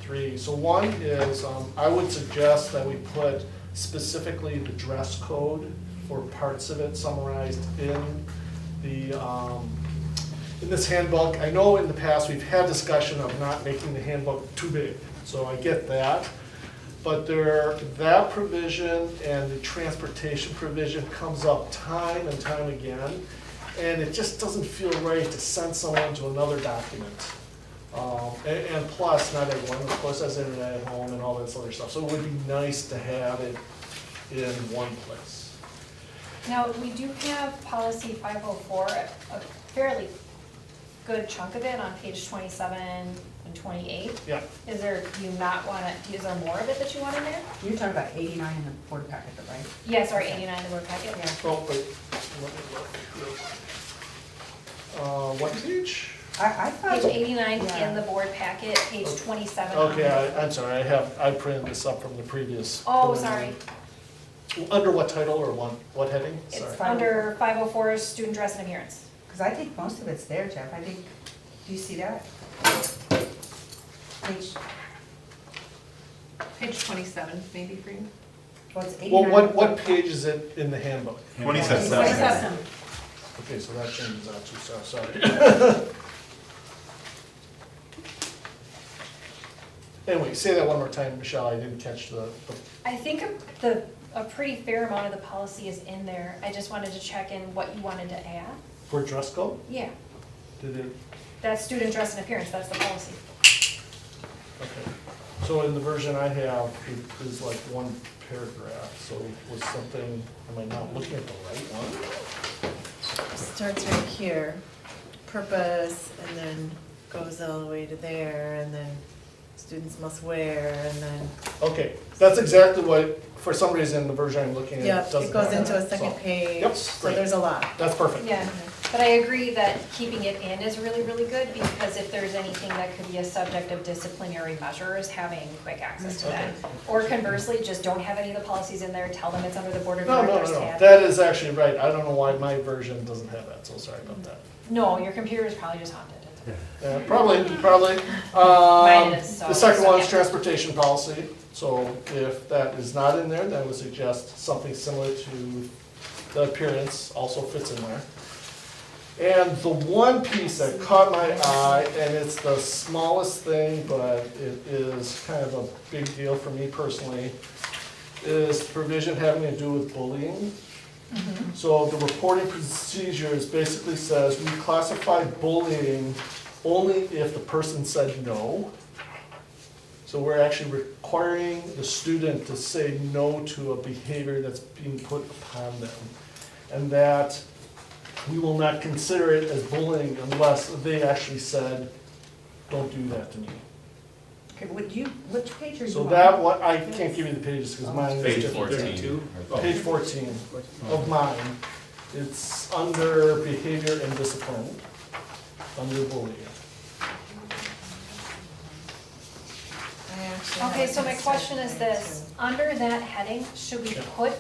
three. So one is, I would suggest that we put specifically the dress code for parts of it summarized in this handbook. I know in the past, we've had discussion of not making the handbook too big, so I get that. But that provision and the transportation provision comes up time and time again, and it just doesn't feel right to send someone to another document. And plus, not everyone, of course, has internet at home and all that other stuff, so it would be nice to have it in one place. Now, we do have policy 504, a fairly good chunk of it on page 27 and 28. Yeah. Is there, do you not want to, is there more of it that you want in there? You're talking about 89 in the board packet, right? Yeah, sorry, 89 in the board packet. Yeah. Oh, wait, let me look real quick. What page? I thought. Page 89 Yeah. in the board packet, page 27. Okay, I'm sorry, I printed this up from the previous. Oh, sorry. Under what title or what heading? It's Sorry. under 504, student dress and appearance. Because I think most of it's there, Jeff. I think, do you see that? Page 27, maybe for you. Well, it's 89. Well, what page is it in the handbook? 27. 27. Okay, so that changes that too, so sorry. Anyway, say that one more time, Michelle, I didn't catch the, I think a pretty fair amount of the policy is in there. I just wanted to check in what you wanted to add. for dress code? Yeah, Did it, that's student dress and appearance, that's the policy. okay. So in the version I have, it is like one paragraph, so was something, am I not looking at the right one? Starts right here, purpose, and then goes all the way to there, and then students must wear, and then, Okay, that's exactly what, for some reason, the version I'm looking at yeah, doesn't it goes have into a that, second so- page, Yep, so great. there's a lot. That's perfect. Yeah, but I agree that keeping it in is really, really good, because if there's anything that could be a subject of disciplinary measures, having quick access to that. Or conversely, just don't have any of the policies in there, tell them it's under the board of No, directors no, tab. that is actually right, I don't know why my version doesn't have that, so sorry about that. No, your computer is probably just haunted. Probably. Mine is, so- The second so, one is yeah. transportation policy, so if that is not in there, then I would suggest something similar to the appearance also fits in there. And the one piece that caught my eye, and it's the smallest thing, but it is kind of a big deal for me personally, is provision having to do with bullying. So the reporting procedures basically says we classify bullying only if the person said no. So we're actually requiring the student to say no to a behavior that's being put upon them. And that we will not consider it as bullying unless they actually said, don't do that to me. Okay, which page are you So on? that, what, I can't give you the pages because mine is Page different. 14. Page 14 of mine. It's under behavior and discipline, under bullying. I actually have Okay, a so my concern question is there, this, under that heading, should we put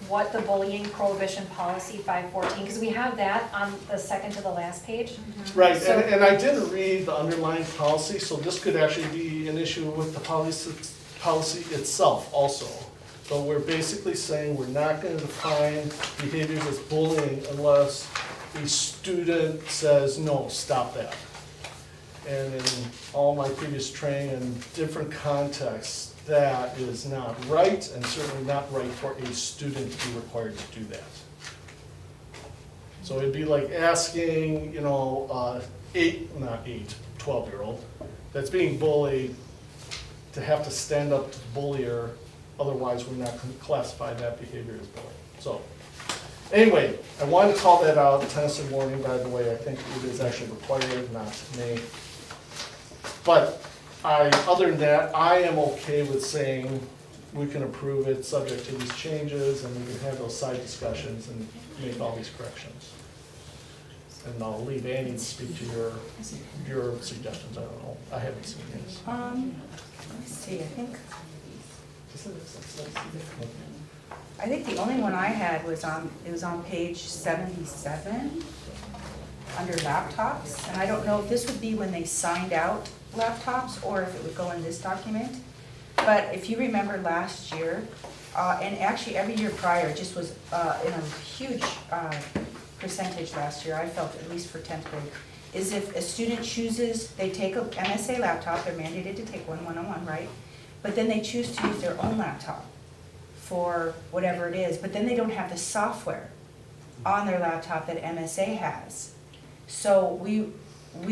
what the bullying prohibition policy 514, because we have that on the second to the last page. Right, So- and I did read the underlying policy, so this could actually be an issue with the policy itself also. So we're basically saying we're not gonna define behaviors as bullying unless a student says, no, stop that. And in all my previous training in different contexts, that is not right, and certainly not right for a student to be required to do that. So it'd be like asking, 12-year-old that's being bullied to have to stand up to the bullier, otherwise we're not gonna classify that behavior as bullying. So, anyway, I wanted to call that out, tentative warning, by the way, I think it is actually required, not may. But other than that, I am okay with saying we can approve it subject to these changes, and we can have those side discussions and make all these corrections. And I'll leave Annie to speak to your suggestions, I don't know, I haven't seen his. Let me see, I think the only one I had was it was on page 77, under laptops, and I don't know if this would be when they signed out laptops, or if it would go in this document. But if you remember last year, and actually every year prior, it just was in a huge percentage last year, I felt, at least for 10th grade, is if a student chooses, they take a MSA laptop, they're mandated to take one one-on-one, right? But then they choose to use their own laptop for whatever it is, but then they don't have the software on their laptop that MSA has. So we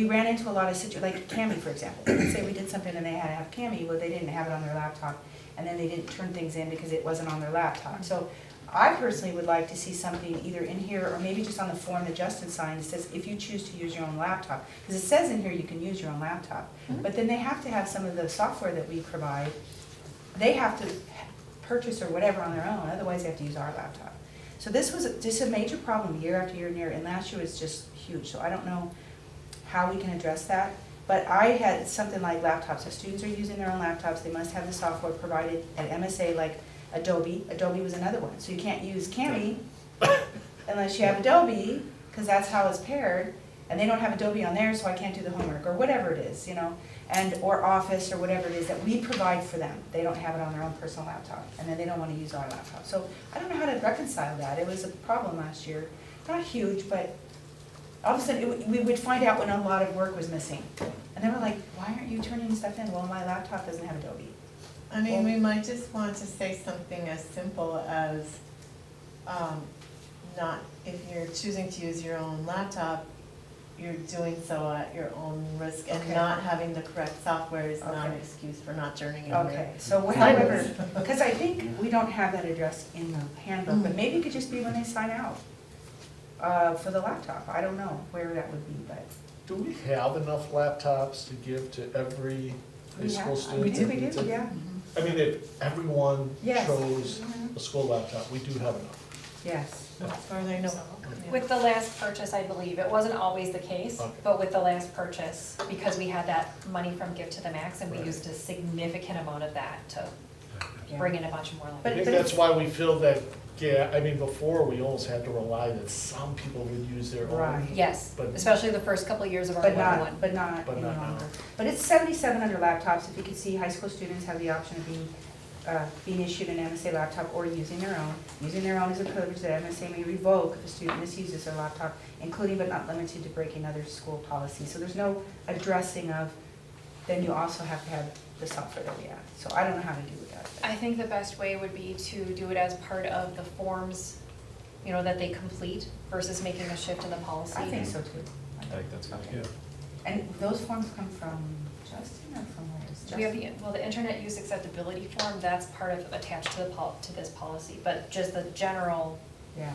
ran into a lot of situations, like Cami, for example. Let's say we did something and they had to have Cami, well, they didn't have it on their laptop, and then they didn't turn things in because it wasn't on their laptop. So I personally would like to see something either in here, or maybe just on the form that Justin signed, that says if you choose to use your own laptop. Because it says in here you can use your own laptop, but then they have to have some of the software that we provide. They have to purchase or whatever on their own, otherwise they have to use our laptop. So this was just a major problem year after year and year, and last year was just huge. So I don't know how we can address that, but I had something like laptops. If students are using their own laptops, they must have the software provided at MSA, like Adobe. Adobe was another one. So you can't use Cami unless you have Adobe, because that's how it's paired, and they don't have Adobe on there, so I can't do the homework, or whatever it is, or Office, or whatever it is that we provide for them. They don't have it on their own personal laptop, and then they don't want to use our laptop. So I don't know how to reconcile that. It was a problem last year. Not huge, but all of a sudden, we would find out when a lot of work was missing. And they were like, why aren't you turning stuff in? Well, my laptop doesn't have Adobe. I mean, we might just want to say something as simple as, not, if you're choosing to use your own laptop, you're doing so at your own risk, and Okay. not having the correct software is not an Okay. excuse for not turning it in. Okay, so however, because I think we don't have that addressed in the handbook, but maybe it could just be when they sign out for the laptop. I don't know where that would be, but. Do we have enough laptops to give to every high school student? We do, yeah. I mean, if everyone Yes. chose a school laptop, we do have enough. Yes. As far as I know. With the last purchase, I believe, it wasn't always the case, Okay. but with the last purchase, because we had that money from Gift to the Max, and we Right. used a significant amount of that to Yeah. bring in a bunch more. I But think that's why we feel that, I mean, before, we almost had to rely that some people would use their own. Right. Yes, But- especially the first couple of years of our But one-on-one. not, but not But any not now. longer. But it's 77 under laptops. If you can see, high school students have the option of being issued an MSA laptop or using their own. Using their own is a privilege that MSA may revoke if a student misuses their laptop, including but not limited to breaking other school policies. So there's no addressing of, then you also have to have the software that we have. So I don't know how to do that. I think the best way would be to do it as part of the forms, that they complete versus making a shift in the policy. I think so too. I think that's good. Yeah. And those forms come from Justin or from where? Does We have Justin- the internet use acceptability form, that's part of, attached to to this policy, but just the general, Yeah,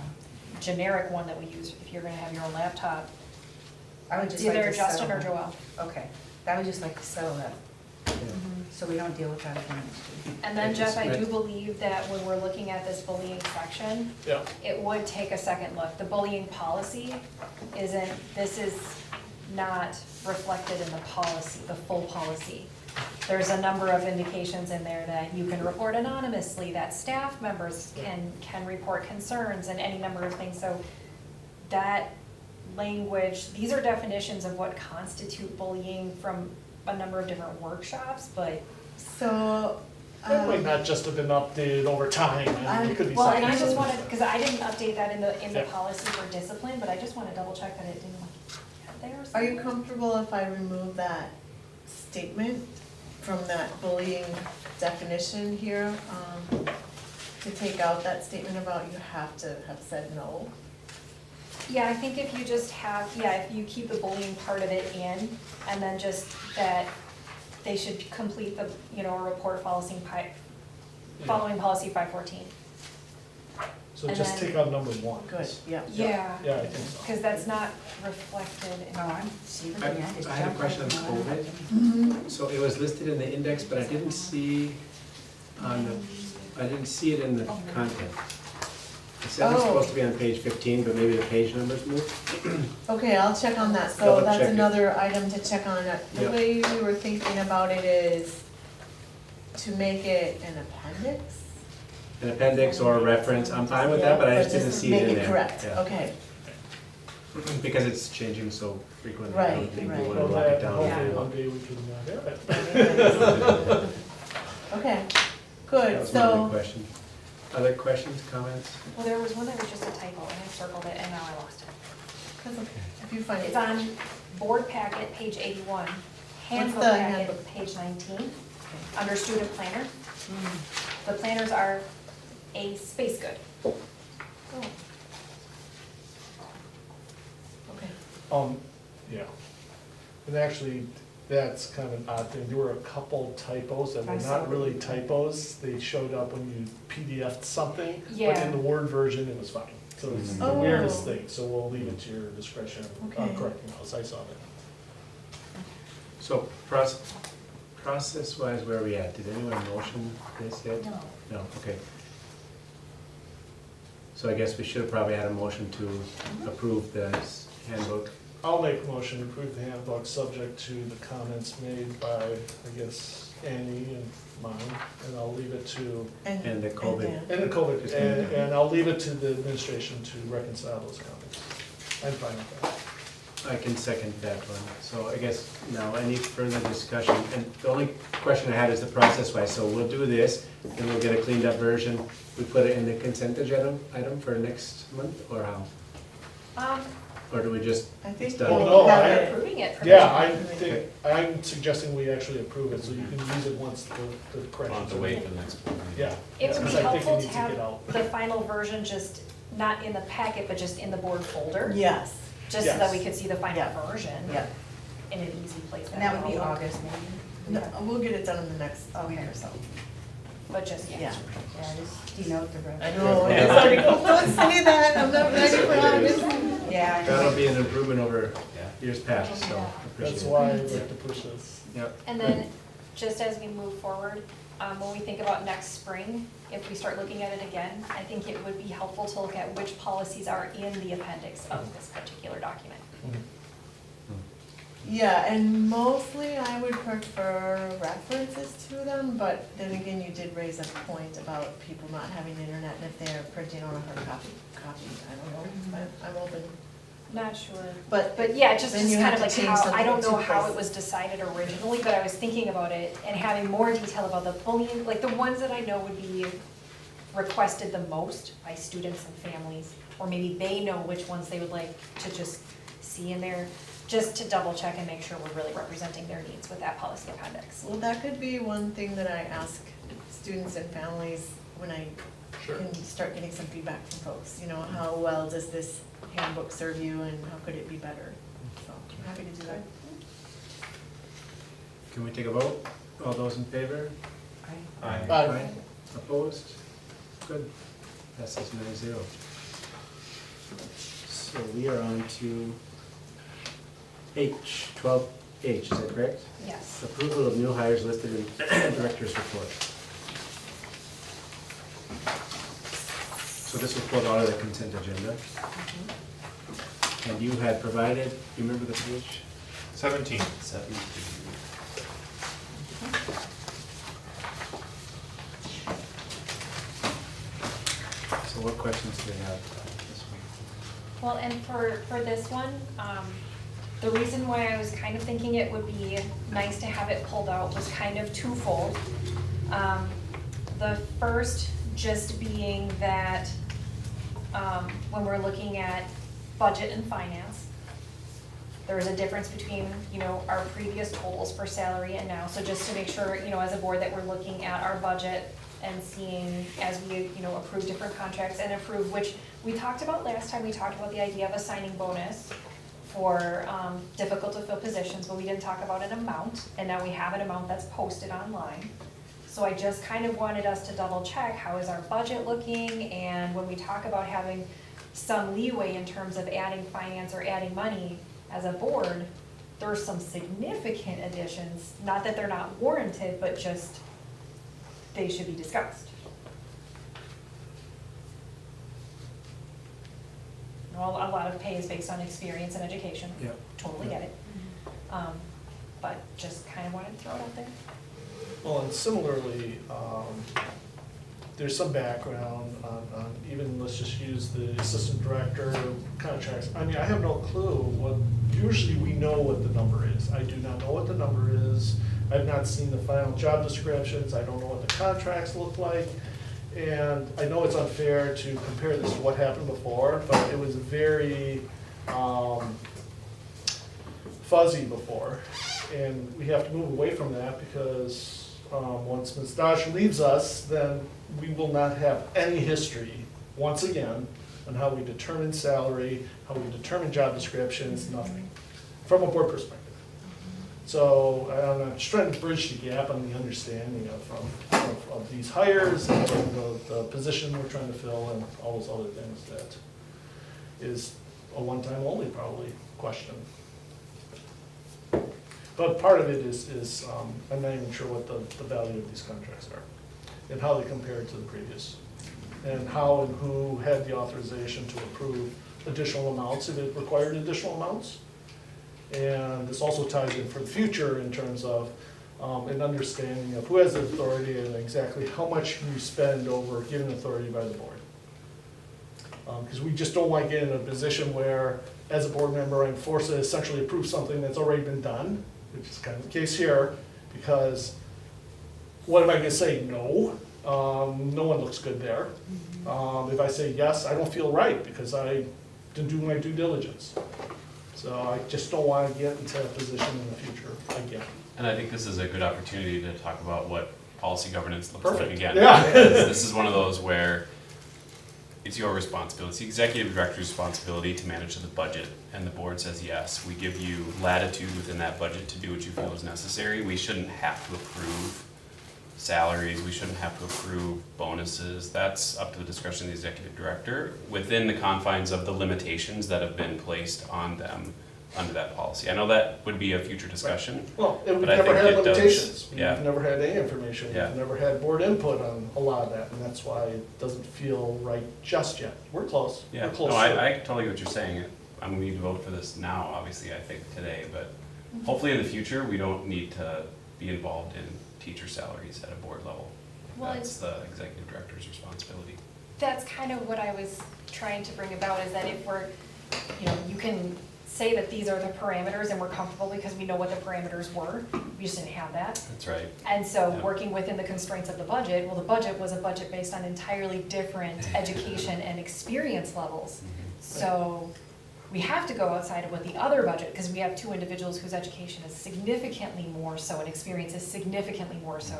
generic one that we use if you're gonna have your own laptop, I would it's just like to either settle Justin or that. Joelle. Okay, I would just like to settle that, so we don't deal with that again. And then Jeff, I do Right. believe that when we're looking at this bullying section, Yeah. it would take a second look. The bullying policy isn't, this is not reflected in the policy, the full policy. There's a number of indications in there that you can report anonymously, that staff members can report concerns and any number of things. So that language, these are definitions of what constitute bullying from a number of different workshops, but So, That might not just have been updated over time, and it could be well, something. and I just wanted, because I didn't update that in the Yeah. policy for discipline, but I just want to double check that it didn't get there. are you comfortable if I remove that statement from that bullying definition here? To take out that statement about you have to have said no? Yeah, I think if you just have, if you keep the bullying part of it in, and then just that they should complete the, a report following policy 514. So and just then- take out number one. Good, yeah. Yeah, Yeah, I think so. because that's not reflected in. No, I'm, see, I looking at it. I had a question on COVID. Mhm. So it was listed in the index, but I didn't see I didn't see it in the content. It said it's Oh. supposed to be on page 15, but maybe the page numbers moved. Okay, I'll check on that, so Double that's check it. another item to check on. The Yep. way we were thinking about it is to make it an appendix. An appendix or a reference, I'm fine with that, but I just didn't see it in there. Make it correct, Yeah. okay. Because it's changing so frequently, I don't Right, think we right. want to Well, lock it that, down. hopefully very one long. day we can have it. Okay, That good, was one of the so, questions. Other questions, comments? Well, there was one that was just a typo, and I circled it, and now I lost it. that's okay, if you find it. It's on board packet, page 81, handbook the packet, handbook? page 19, under student planner. The planners are a space good. Oh. Okay, Yeah. And actually, that's kind of an odd thing. There were a couple typos that were I saw not really typos. They showed up when you PDF'd something, but Yeah. in the Word version, it was fine. So it's the Oh. weirdest thing, so we'll leave it to your discretion on Okay. correcting those. I saw that. So process-wise, where are we at? Did anyone motion this yet? No. No, okay. So I guess we should have probably had a motion to approve this handbook. I'll make a motion to approve the handbook, subject to the comments made by, I guess, Annie and mine, and I'll leave it to, And the COVID. Dan. and the COVID, and I'll leave it to the administration to reconcile those comments. I'm fine with that. I can second that one. So I guess now any further discussion, and the only question I had is the process-wise. So we'll do this, and we'll get a cleaned up version. We put it in the consent agenda item for next month, or how? Or do we just, I think It's done. we'll Well, no, have I- it. Approving it. Yeah, I think, I'm suggesting we actually approve it, so you can use it once the We'll have corrections to are wait made. for the next one. Yeah. It would be because I think it helpful to needs get have out. the final version just, not in the packet, but just in the board folder. Yes, Just so that we Yes. could see the final Yeah. version. yeah. In an easy place. And that would be all. August maybe? No, we'll get it done in the next week Okay. or so. But just, Yeah. yeah. Yeah, just denote the rest. I know, it's already, don't say that, I'm not ready for August. Yeah. I know. that'll be an improvement over Yeah. years past, so Yeah. appreciate That's it. why I'd like to push this. Yep. And then, just as we move forward, when we think about next spring, if we start looking at it again, I think it would be helpful to look at which policies are in the appendix of this particular document. Yeah, and mostly I would prefer references to them, but then again, you did raise a point about people not having internet, and if they're printing on a hard copy, I don't know, I'm open. Not sure. But Yeah, just then you kind have of to like change how, I something don't in know two how it places. was decided originally, but I was thinking about it and having more detail about the bullying, like the ones that I know would be requested the most by students and families, or maybe they know which ones they would like to just see in there, just to double check and make sure we're really representing their needs with that policy appendix. Well, that could be one thing that I ask students and families when I can start getting some feedback from folks. You know, how well does this handbook serve you and how could it be better? So I'm happy to do that. Can we take a vote? All those in favor? Aye. Aye. Opposed? Good. Passes 9-0. So we are on to H, 12H, is that correct? Yes. Approval of new hires listed in Director's Report. So this was pulled out of the consent agenda. And you had provided, you remember the page? 17. 17. So what questions do they have this week? Well, and for this one, the reason why I was kind of thinking it would be nice to have it pulled out was kind of twofold. The first just being that, when we're looking at budget and finance, there is a difference between, you know, our previous totals for salary and now. So just to make sure, you know, as a board that we're looking at our budget and seeing as we, you know, approve different contracts and approve, which we talked about last time, we talked about the idea of a signing bonus for difficult to fill positions, but we didn't talk about an amount, and now we have an amount that's posted online. So I just kind of wanted us to double check, how is our budget looking, and when we talk about having some leeway in terms of adding finance or adding money as a board, there's some significant additions, not that they're not warranted, but just they should be discussed. Well, a lot of pay is based on experience and education. Yeah. Totally get it. But just kind of wanted to throw it out there. Well, and similarly, there's some background on even, let's just use the assistant director contracts. I mean, I have no clue what, usually we know what the number is. I do not know what the number is. I've not seen the final job descriptions. I don't know what the contracts look like. And I know it's unfair to compare this to what happened before, but it was very fuzzy before. And we have to move away from that because once Ms. Dodge leaves us, then we will not have any history, once again, on how we determine salary, how we determine job descriptions, nothing, from a board perspective. So I'm just trying to bridge the gap on the understanding of these hires and the position we're trying to fill and all those other things that is a one-time only probably question. But part of it is I'm not even sure what the value of these contracts are and how they compare to the previous. And how and who had the authorization to approve additional amounts if it required additional amounts. And this also ties in for the future in terms of an understanding of who has the authority and exactly how much you spend over given authority by the board. Because we just don't want to get in a position where, as a board member, I'm forced to essentially approve something that's already been done, which is kind of the case here, because what am I going to say? No. No one looks good there. If I say yes, I don't feel right because I didn't do my due diligence. So I just don't want to get into a position in the future again. And I think this is a good opportunity to talk about what policy governance looks like Perfect. again. Yeah. Because this is one of those where it's your responsibility, it's the executive director's responsibility to manage the budget, and the board says yes. We give you latitude within that budget to do what you feel is necessary. We shouldn't have to approve salaries, we shouldn't have to approve bonuses. That's up to the discretion of the executive director within the confines of the limitations that have been placed on them under that policy. I know that would be a future discussion. Well, and we've But I never think had it does, limitations. yeah. We've never had any information. Yeah. We've never had board input on a lot of that, and that's why it doesn't feel right just yet. We're close. Yeah, We're close. no, I totally get what you're saying. I'm gonna need to vote for this now, obviously, I think today, but hopefully in the future, we don't need to be involved in teacher salaries at a board level. Well, That's the executive director's responsibility. That's kind of what I was trying to bring about, is that if we're, you know, you can say that these are the parameters and we're comfortable because we know what the parameters were, we just didn't have that. That's right. And so Yeah. working within the constraints of the budget, well, the budget was a budget based on entirely different education and experience levels. So we have to go outside of what the other budget, because we have two individuals whose education is significantly more so and experience is significantly more so.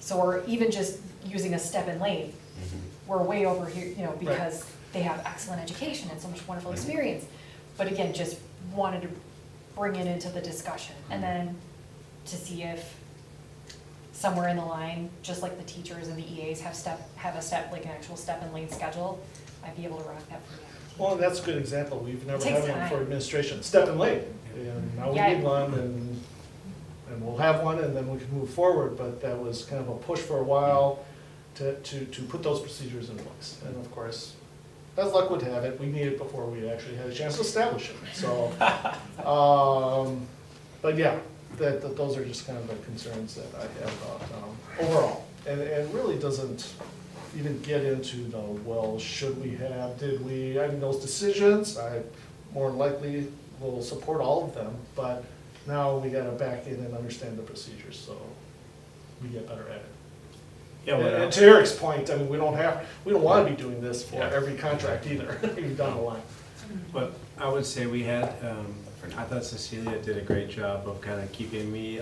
So we're even just using a step in lane, we're way over here, you know, because they have excellent education and so much wonderful experience. But again, just wanted to bring it into the discussion. And then to see if somewhere in the line, just like the teachers and the EAs have a step, like an actual step and lane schedule, I'd be able to rock that for you. Well, and that's a good example. We've never Takes had one for time. administration. Step and lane. And now we Yeah. need one and we'll have one and then we can move forward. But that was kind of a push for a while to put those procedures in place. And of course, as luck would have it, we need it before we actually had a chance to establish it. So, but yeah, that those are just kind of the concerns that I have overall. And it really doesn't even get into the, well, should we have, did we, I mean, those decisions, I more than likely will support all of them, but now we gotta back in and understand the procedures, so we get better at it. Yeah, And to Eric's point, I mean, we don't wanna be doing this for Yeah. every contract either, even down the line. But I would say we had, I thought Cecilia did a great job of kind of keeping me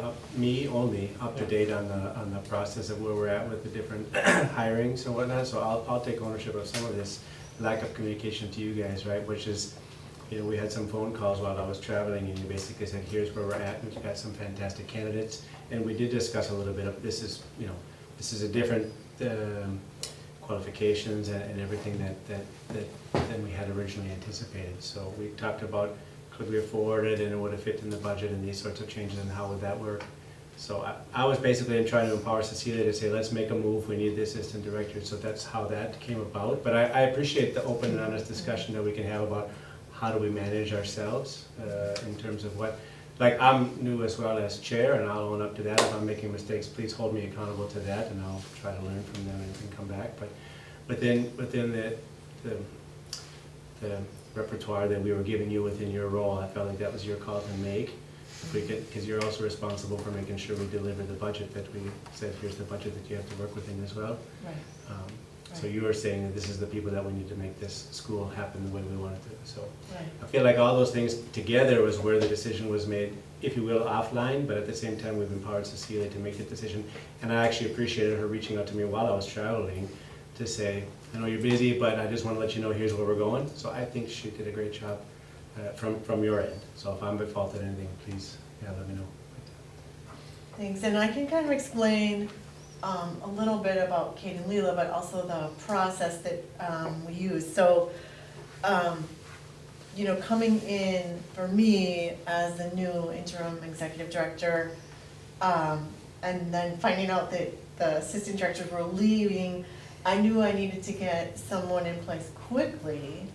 only up to date on the process of where we're at with the different hirings and whatnot. So I'll take ownership of some of this lack of communication to you guys, right? Which is, you know, we had some phone calls while I was traveling and you basically said, here's where we're at. We've got some fantastic candidates. And we did discuss a little bit of, this is a different qualifications and everything than we had originally anticipated. So we talked about, could we afford it and it would have fit in the budget and these sorts of changes and how would that work? So I was basically trying to empower Cecilia to say, let's make a move, we need the assistant director. So that's how that came about. But I appreciate the open and honest discussion that we can have about how do we manage ourselves in terms of what, like I'm new as well as chair and I'll own up to that. If I'm making mistakes, please hold me accountable to that and I'll try to learn from them and come back. But within the repertoire that we were giving you within your role, I felt like that was your call to make. If we could, because you're also responsible for making sure we deliver the budget that we said, here's the budget that you have to work within as well. Right. So you were saying that this is the people that we need to make this school happen the way we want it to. So Right. I feel like all those things together was where the decision was made, if you will, offline, but at the same time, we've empowered Cecilia to make the decision. And I actually appreciated her reaching out to me while I was traveling to say, I know you're busy, but I just want to let you know here's where we're going. So I think she did a great job from your end. So if I'm at fault at anything, please, let me know. Thanks, and I can kind of explain a little bit about Kate and Leela, but also the process that we use. So, coming in for me as the new interim executive director, and then finding out that the assistant directors were leaving, I knew I needed to get someone in place quickly,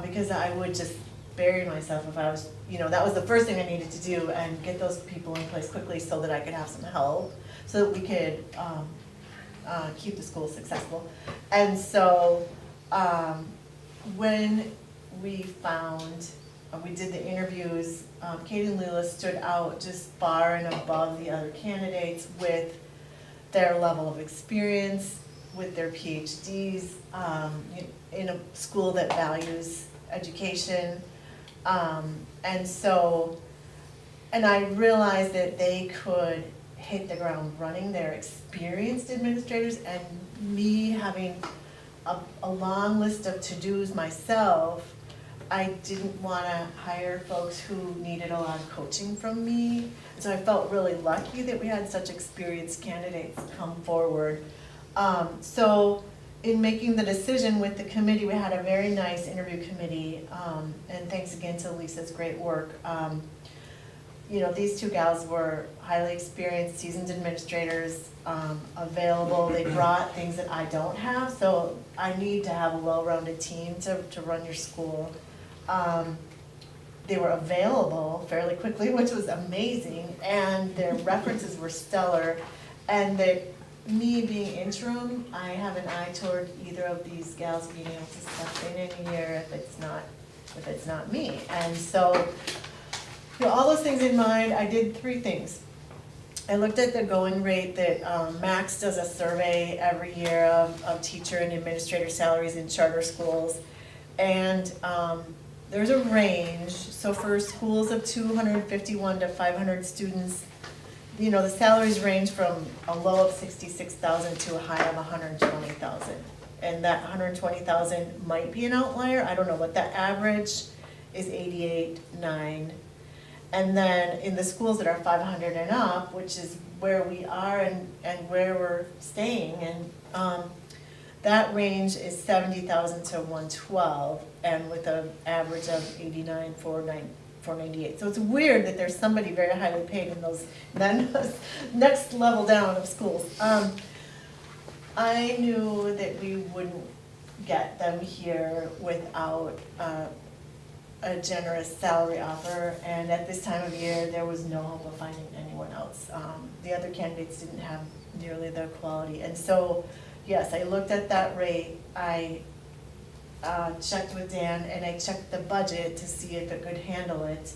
because I would just bury myself if I was, that was the first thing I needed to do, and get those people in place quickly so that I could have some help, so that we could keep the school successful. And so when we did the interviews, Kate and Leela stood out just far and above the other candidates with their level of experience, with their PhDs, in a school that values education. And I realized that they could hit the ground running. They're experienced administrators, and me having a long list of to-dos myself, I didn't want to hire folks who needed a lot of coaching from me. So I felt really lucky that we had such experienced candidates come forward. So in making the decision with the committee, we had a very nice interview committee, and thanks again to Lisa's great work. These two gals were highly experienced, seasoned administrators, available. They brought things that I don't have, so I need to have a well-rounded team to run your school. They were available fairly quickly, which was amazing, and their references were stellar. And that me being interim, I have an eye toward either of these gals being able to step in any year if it's not me. And so, all those things in mind, I did three things. I looked at the going rate that Max does a survey every year of teacher and administrator salaries in charter schools. And there's a range. So for schools of 251 to 500 students, the salaries range from a low of 66,000 to a high of 120,000. And that 120,000 might be an outlier. I don't know what that average is, 88.9. And then in the schools that are 500 and up, which is where we are and where we're staying, and that range is 70,000 to 112, and with an average of 498. So it's weird that there's somebody very highly paid in those, then next level down of schools. I knew that we wouldn't get them here without a generous salary offer, and at this time of year, there was no hope of finding anyone else. The other candidates didn't have nearly the quality, and so, yes, I looked at that rate, I checked with Dan, and I checked the budget to see if it could handle it.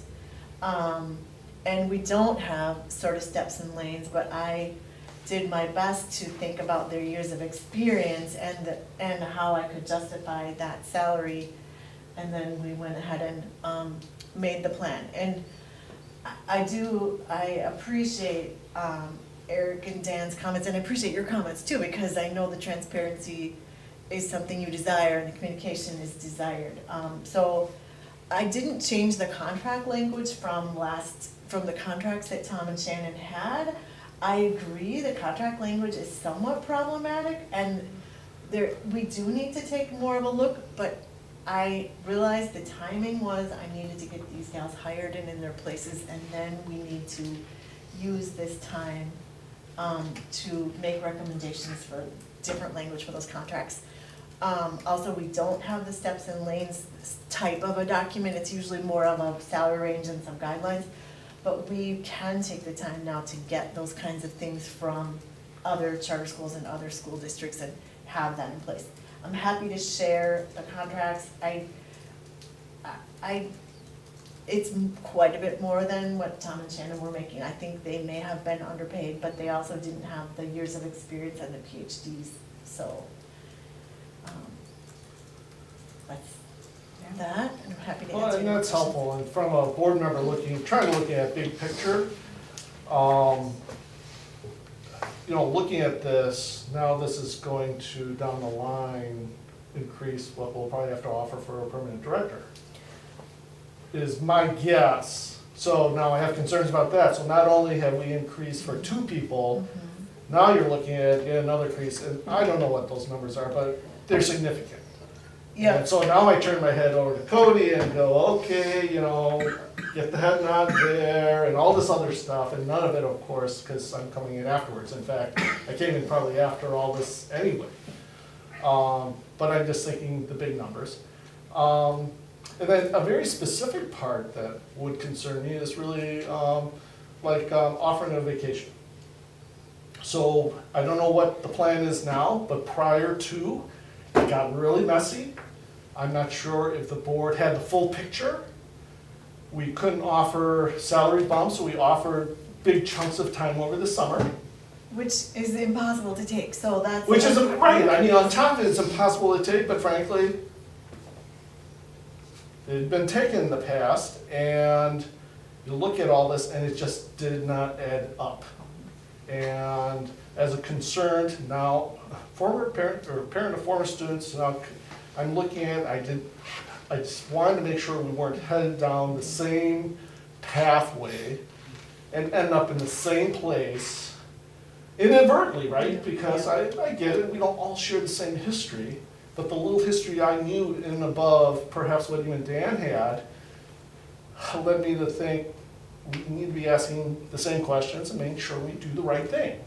And we don't have sort of steps and lanes, but I did my best to think about their years of experience and how I could justify that salary. And then we went ahead and made the plan. And I appreciate Eric and Dan's comments, and I appreciate your comments too, because I know the transparency is something you desire and the communication is desired. So I didn't change the contract language from the contracts that Tom and Shannon had. I agree, the contract language is somewhat problematic, and we do need to take more of a look, but I realized the timing was I needed to get these gals hired and in their places, and then we need to use this time to make recommendations for different language for those contracts. Also, we don't have the steps and lanes type of a document. It's usually more of a salary range and some guidelines. But we can take the time now to get those kinds of things from other charter schools and other school districts and have that in place. I'm happy to share the contracts. It's quite a bit more than what Tom and Shannon were making. I think they may have been underpaid, but they also didn't have the years of experience and the PhDs, so. That's that, and I'm happy to Well, answer and any that's questions. helpful, and from a board member trying to look at big picture, looking at this, now this is going to, down the line, increase what we'll probably have to offer for a permanent director, is my guess. So now I have concerns about that, so not only have we increased for 2 people, now you're looking at another increase, and I don't know what those numbers are, but they're significant. Yeah, And so now I turn my head over to Cody and go, okay, get the head nod there and all this other stuff, and none of it, of course, because I'm coming in afterwards. In fact, I came in probably after all this anyway. But I'm just thinking the big numbers. And then a very specific part that would concern me is really offering a vacation. So I don't know what the plan is now, but prior to, it got really messy. I'm not sure if the board had the full picture. We couldn't offer salary bumps, so we offered big chunks of time over the summer. which is impossible to take, so that's. Which is, right, I mean, on top of it, it's impossible to take, but frankly, it had been taken in the past, and you look at all this, and it just did not add up. And as a concerned, now, former parent, or parent of former students, now, I'm looking at, I just wanted to make sure we weren't headed down the same pathway and end up in the same place inadvertently, right? Because I get it, we don't all share the same history, but the little history I knew in and above perhaps what you and Dan had led me to think we need to be asking the same questions and making sure we do the right thing.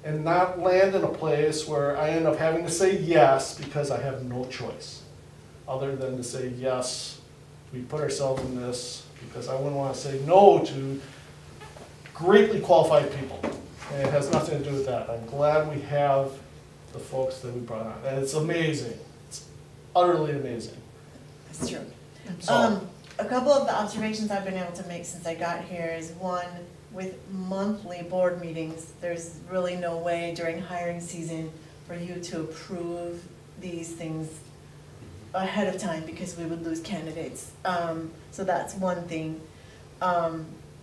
And not land in a place where I end up having to say yes because I have no choice. Other than to say yes, we put ourselves in this because I wouldn't want to say no to greatly qualified people. And it has nothing to do with that. I'm glad we have the folks that we brought on. And it's amazing. It's utterly amazing. That's true. So, A couple of the observations I've been able to make since I got here is, one, with monthly board meetings, there's really no way during hiring season for you to approve these things ahead of time because we would lose candidates. So that's one thing.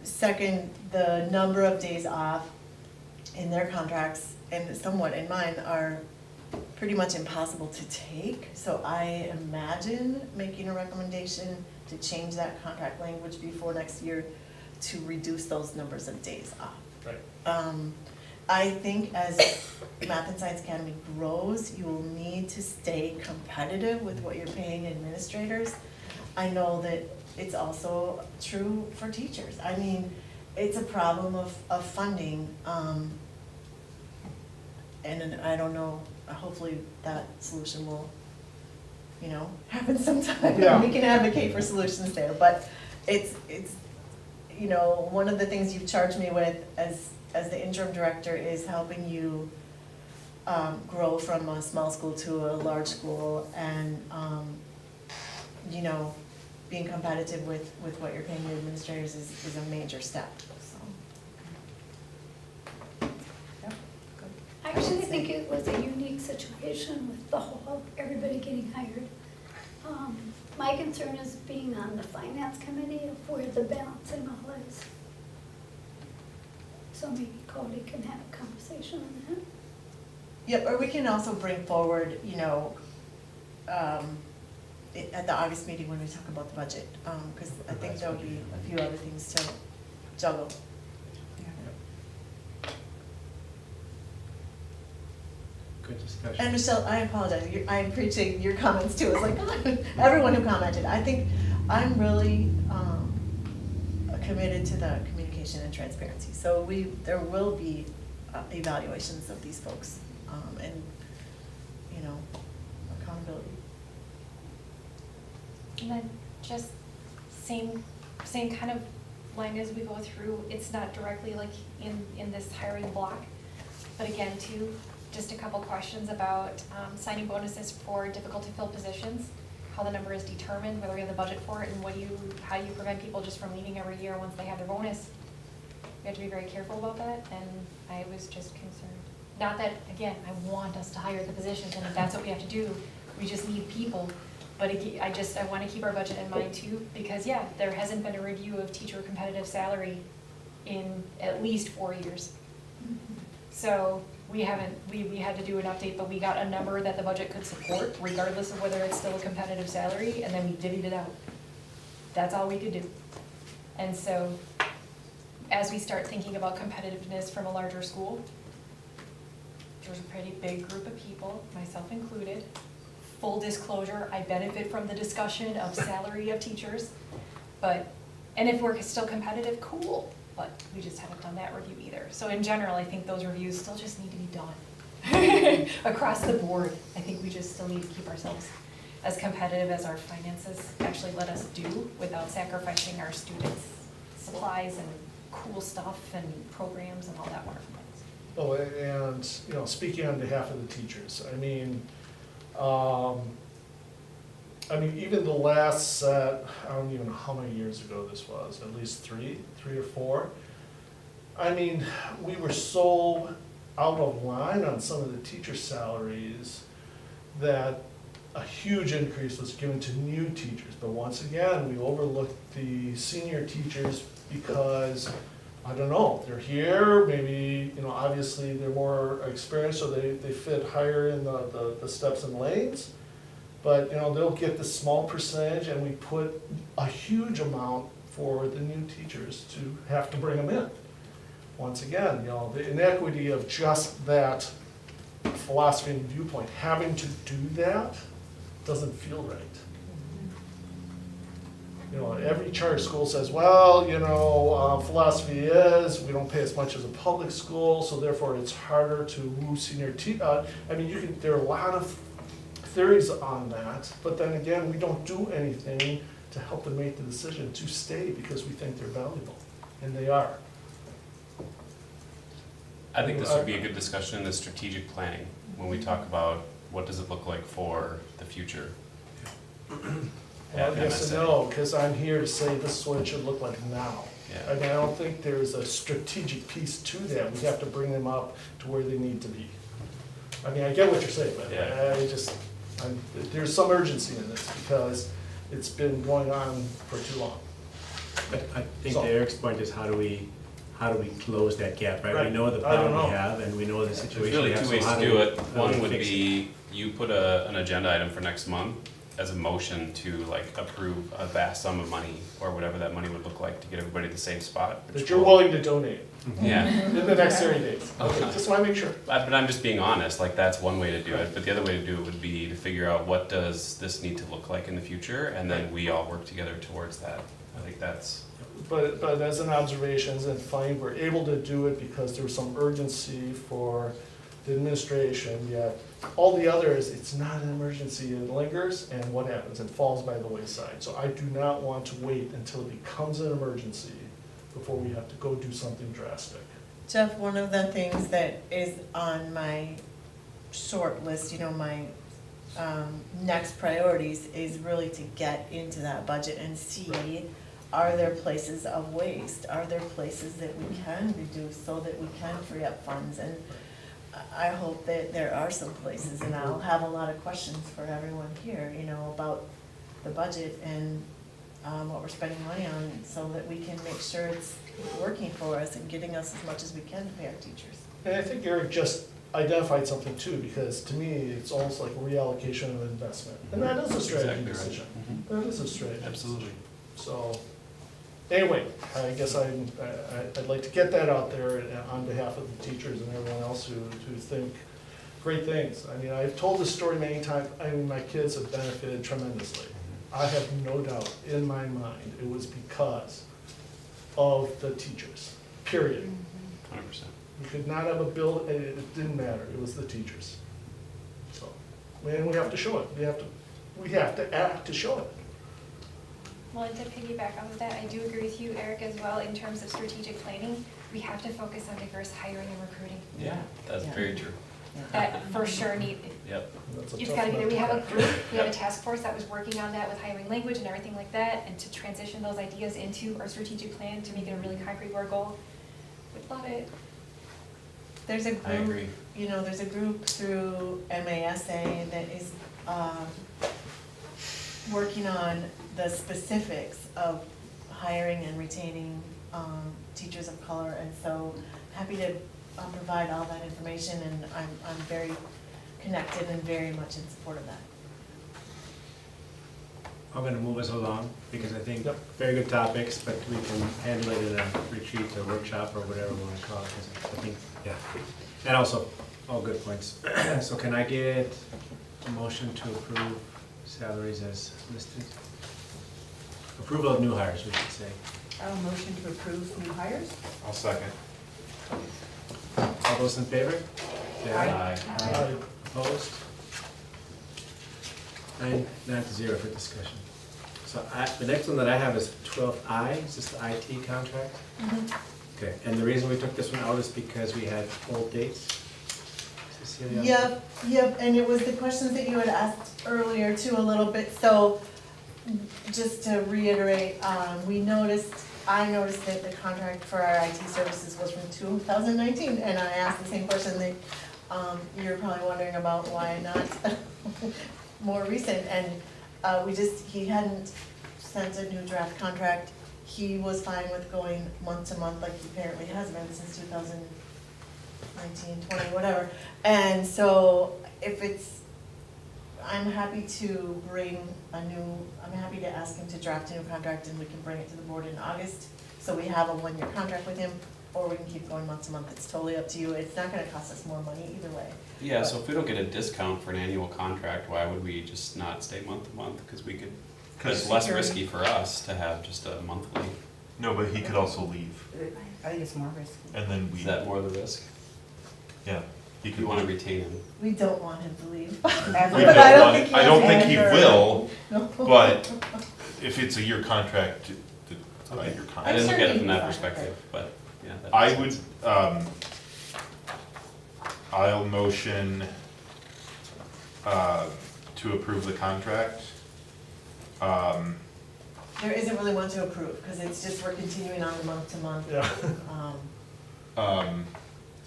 Second, the number of days off in their contracts and somewhat in mine are pretty much impossible to take. So I imagine making a recommendation to change that contract language before next year to reduce those numbers of days off. Right. I think as Math and Science Academy grows, you will need to stay competitive with what you're paying administrators. I know that it's also true for teachers. I mean, it's a problem of funding. And I don't know, hopefully that solution will, happen sometime. Yeah. We can advocate for solutions there, but it's, one of the things you've charged me with as the interim director is helping you grow from a small school to a large school and, being competitive with what you're paying your administrators is a major step, so. Yeah, good. I actually think it was a unique situation with the whole, everybody getting hired. My concern is being on the finance committee of where the balancing all is. So maybe Cody can have a conversation on that. Yep, or we can also bring forward, at the August meeting when we talk about the budget, because I think there'll be a few other things to juggle. Good discussion. And Michelle, I apologize, I appreciate your comments too, it's like, everyone who commented, I think I'm really committed to the communication and transparency, so there will be evaluations of these folks, and, accountability. And then just same kind of line as we go through, it's not directly like in this hiring block, but again too, just a couple questions about signing bonuses for difficult to fill positions, how the number is determined, whether we have the budget for it, and how you prevent people just from leaving every year once they have their bonus. We have to be very careful about that, and I was just concerned. Not that, again, I want us to hire the positions, and if that's what we have to do, we just need people. But I want to keep our budget in mind too, because yeah, there hasn't been a review of teacher competitive salary in at least 4 years. So we had to do an update, but we got a number that the budget could support regardless of whether it's still a competitive salary, and then we divvied it out. That's all we could do. And so as we start thinking about competitiveness from a larger school, there's a pretty big group of people, myself included. Full disclosure, I benefit from the discussion of salary of teachers, and if we're still competitive, cool, but we just haven't done that review either. So in general, I think those reviews still just need to be done. Across the board, I think we just still need to keep ourselves as competitive as our finances actually let us do without sacrificing our students' supplies and cool stuff and programs and all that wonderful things. Oh, and, speaking on behalf of the teachers, I mean, even the last set, I don't even know how many years ago this was, at least three or four. I mean, we were so out of line on some of the teacher salaries that a huge increase was given to new teachers. But once again, we overlooked the senior teachers because, I don't know, they're here, maybe, obviously they're more experienced, so they fit higher in the steps and lanes. But, they'll get this small percentage, and we put a huge amount for the new teachers to have to bring them in. Once again, the inequity of just that philosophy and viewpoint, having to do that doesn't feel right. Every charter school says, well, philosophy is, we don't pay as much as a public school, so therefore it's harder to woo senior there are a lot of theories on that, but then again, we don't do anything to help them make the decision to stay because we think they're valuable, and they are. I think this would be a good discussion in the strategic planning, when we talk about what does it look like for the future. Well, yes and no, because I'm here to say this is what it should look like now. Yeah. I don't think there's a strategic piece to that. We have to bring them up to where they need to be. I get what you're saying, but Yeah. there's some urgency in this because it's been going on for too long. But I think to Eric's point is how do we close that gap, right? Right. We know the I don't problem we know. have, and we know the There's situation we really have, two so ways how to do it. how do One we would fix it? be, you put an agenda item for next month, as a motion to like approve a vast sum of money or whatever that money would look like to get everybody to the same spot. which That you're will- willing to donate Yeah, in the next 30 days. Okay, Okay. just wanna make sure. but I'm just being honest, like that's one way to do it, but the other way to do it would be to figure out what does this need to look like in the future, and then we all work together towards that. I think that's, But as an observation, and fine, we're able to do it because there was some urgency for the administration, yet all the others, it's not an emergency, it lingers, and what happens? It falls by the wayside. So I do not want to wait until it becomes an emergency before we have to go do something drastic. Jeff, one of the things that is on my short list, you know, my next priorities is really to get into that budget and see, are there places of waste? Are there places that we can reduce so that we can free up funds? And I hope that there are some places, and I'll have a lot of questions for everyone here, you know, about the budget and what we're spending money on, so that we can make sure it's working for us and getting us as much as we can to pay our teachers. And I think Eric just identified something too, because to me, it's almost like a reallocation of investment. And that is a strategy Exactly right. decision. Mhm. That is a strategy. absolutely. So, anyway, I guess I'd like to get that out there on behalf of the teachers and everyone else who think great things. I mean, I've told this story many times, I mean, my kids have benefited tremendously. I have no doubt in my mind it was because of the teachers, period. 100%. You could not have a bill, it didn't matter, it was the teachers. So, and we have to show it, we have to act to show it. Well, and to piggyback off of that, I do agree with you, Eric, as well, in terms of strategic planning. We have to focus on diverse hiring and recruiting. Yeah, that's Yeah. very true. That for sure Yep. That's a it's tough gotta be there. We have a nut to group, crack. we have a task force that was working on that with hiring language and everything like that, and to transition those ideas into our strategic plan to make it a really concrete our goal. Would love it. There's a I group, agree. you know, there's a group through MASA that is working on the specifics of hiring and retaining teachers of color, and so happy to provide all that information, and I'm very connected and very much in support of that. I'm gonna move us along, because I think Yep. very good topics, but we can handle it in a retreat or workshop or whatever we wanna call it, 'cause I think, yeah. And also, all good points. So can I get a motion to approve salaries as listed? Approval of new hires, we should say. A motion to approve new hires? I'll second. All those in favor? Say Aye. Aye. Opposed? 9-0 for discussion. So the next one that I have is 12I, is this the IT contract? Okay, and the reason we took this one out is because we had old dates. Cecilia? Yep, and it was the questions that you had asked earlier too, a little bit, so just to reiterate, I noticed that the contract for our IT services was from 2019, and I asked the same question that you're probably wondering about, why not more recent, and he hadn't sent a new draft contract. He was fine with going month to month, like he apparently has been since 2019, 20, whatever. And so I'm happy to I'm happy to ask him to draft a new contract, and we can bring it to the board in August. So we have a one-year contract with him, or we can keep going month to month. It's totally up to you. It's not gonna cost us more money either way. Yeah, so if we don't get a discount for an annual contract, why would we just not stay month to month? Because we could, it's less risky for us to have just a monthly. No, but he could also leave, I think it's more risky. and then we, Is that more the risk? yeah, he If could. you want to retain him. We don't want him to leave. We But don't I don't want- think he I don't has think he ever- will, No. but if it's a year contract, it's a year I contract. didn't look at it from I'm that sure perspective, but yeah. that I makes would, sense. I'll motion, to approve the contract. There isn't really one to approve, because it's just, we're continuing on the month to month. Yeah.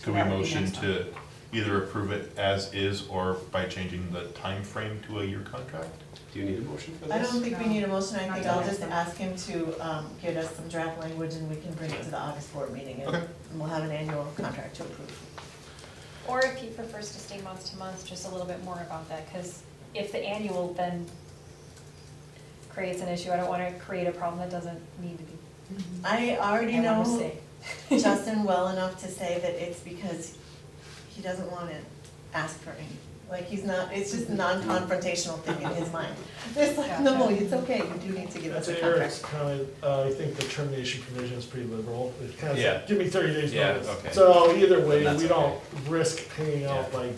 Do we that would be motion next to either approve it as is or by changing the time frame to a year contract? Do you need a motion for this? I don't think we need a motion. I Not think I'll till just next ask him to get us some draft language, and we can bring it to the August board meeting, and Okay. we'll have an annual contract to approve. Or if he prefers to stay month to month, just a little bit more about that, because if the annual then creates an issue. I don't wanna create a problem that doesn't need to be. I already have a know mistake. Justin well enough to say that it's because he doesn't want to ask for any. Like, he's not, it's just a non-confrontational thing in his mind. It's like, no, it's okay, you do need to give us That's a Eric's contract. comment, I think the termination provision is pretty liberal. It kind of Yeah. says, give me 30 days Yeah, notice. okay. So either way, Then that's we don't okay. risk paying out Yeah. like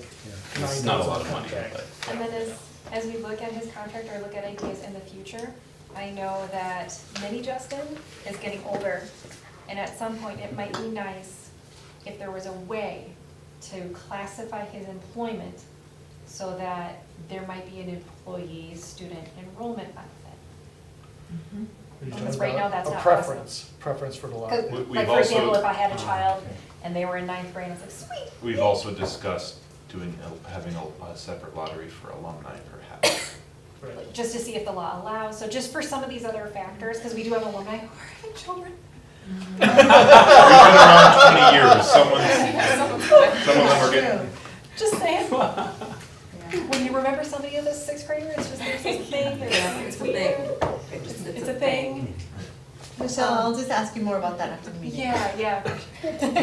It's 9 not a days lot on of money, contract. but. And then as we look at his contract or look at ideas in the future, I know that mini Justin is getting older. And at some point, it might be nice if there was a way to classify his employment so that there might be an employee student enrollment benefit. You're Because talking right now, about that's a not preference for the law. 'Cause, We've like, for example, also- if I had a child and they were in ninth grade, I was like, sweet. We've also discussed having a separate lottery for alumni perhaps. Right. Just to see if the law allows, so just for some of these other factors, because we do have alumni who are having children. We've been around 20 years, some of them are getting, Just saying. When you remember somebody as a sixth grader, it's just, there's this thing, it's It's a weird. thing. It's a thing. Michelle, I'll just ask you more about that after the meeting. Yeah.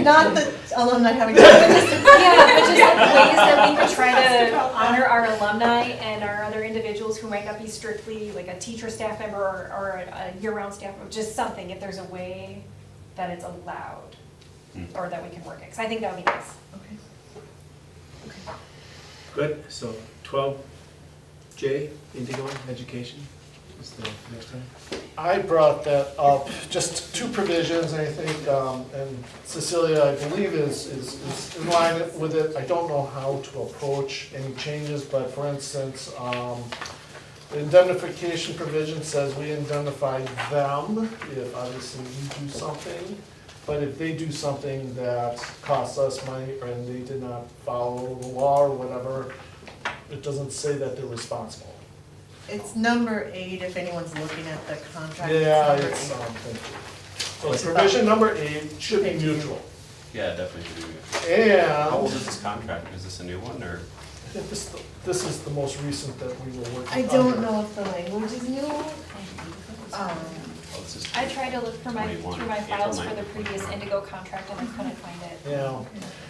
Not the alumni having children. Yeah, but just like ways that we could try to honor our alumni and our other individuals who might not be strictly like a teacher, staff member, or a year-round staff member, just something, if there's a way that it's allowed, or that we can work it, because I think that would be nice. Okay. Good, so 12J, Indigo Education is the next one. I brought that up, just two provisions, I think, and Cecilia, I believe, is in line with it. I don't know how to approach any changes, but for instance, the indemnification provision says we indemnify them if obviously we do something, but if they do something that costs us money and they did not follow the law or whatever, it doesn't say that they're responsible. It's number 8, if anyone's looking at the contract. Yeah, number it's, 8. thank you. So provision number 8 should be neutral. Yeah, definitely should be. How old And is this contract? Is this a new one, or? I think this is the most recent that we were working on. I don't know if the language is new. Oh, this is I tried to look for 21, through my April files for 9th. the previous Indigo contract and I couldn't find it. Yeah,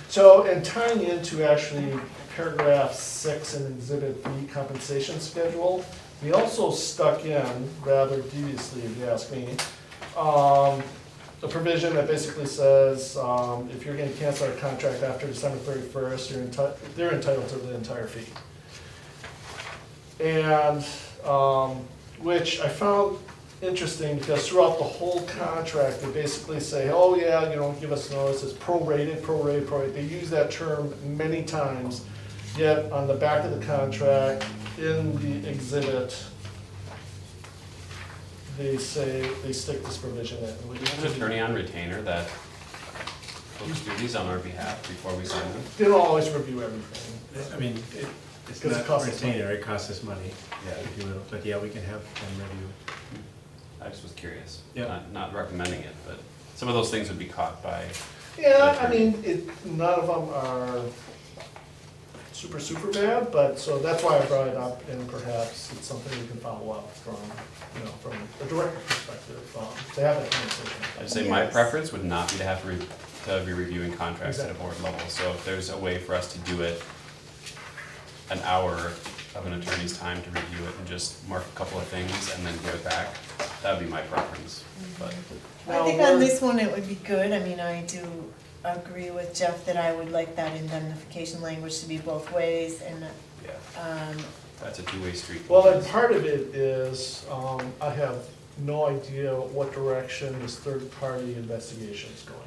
so, and tying into actually paragraph 6 in Exhibit B compensation schedule, we also stuck in, rather deviously if you ask me, a provision that basically says, if you're gonna cancel our contract after December 31st, they're entitled to the entire fee. And, which I found interesting because throughout the whole contract, they basically say, oh yeah, you don't give us notice, it's prorated. They use that term many times, yet on the back of the contract, in the exhibit, they say, they stick this provision in. Do we have an attorney on retainer that looks through these on our behalf before we sign them? They don't always review everything. I mean, it's Because it not costs us money. retainer, it costs us money, Yeah. if you will, but yeah, we can have them review. I just was curious. Yeah. Not recommending it, but some of those things would be caught by. Yeah, I mean, none of them are super bad, but, so that's why I brought it up, and perhaps it's something we can follow up from, from a director perspective, to have that conversation. I'd say my Yes. preference would not be to have to be reviewing contracts at a board level. So if there's a way for us to do it an hour of an attorney's time to review it and just mark a couple of things and then give it back, that would be my preference, but. I think on this one, it would be good. I mean, I do agree with Jeff that I would like that indemnification language to be both ways, and, Yeah, that's a two-way street. Well, and part of it is, I have no idea what direction this third-party investigation is going,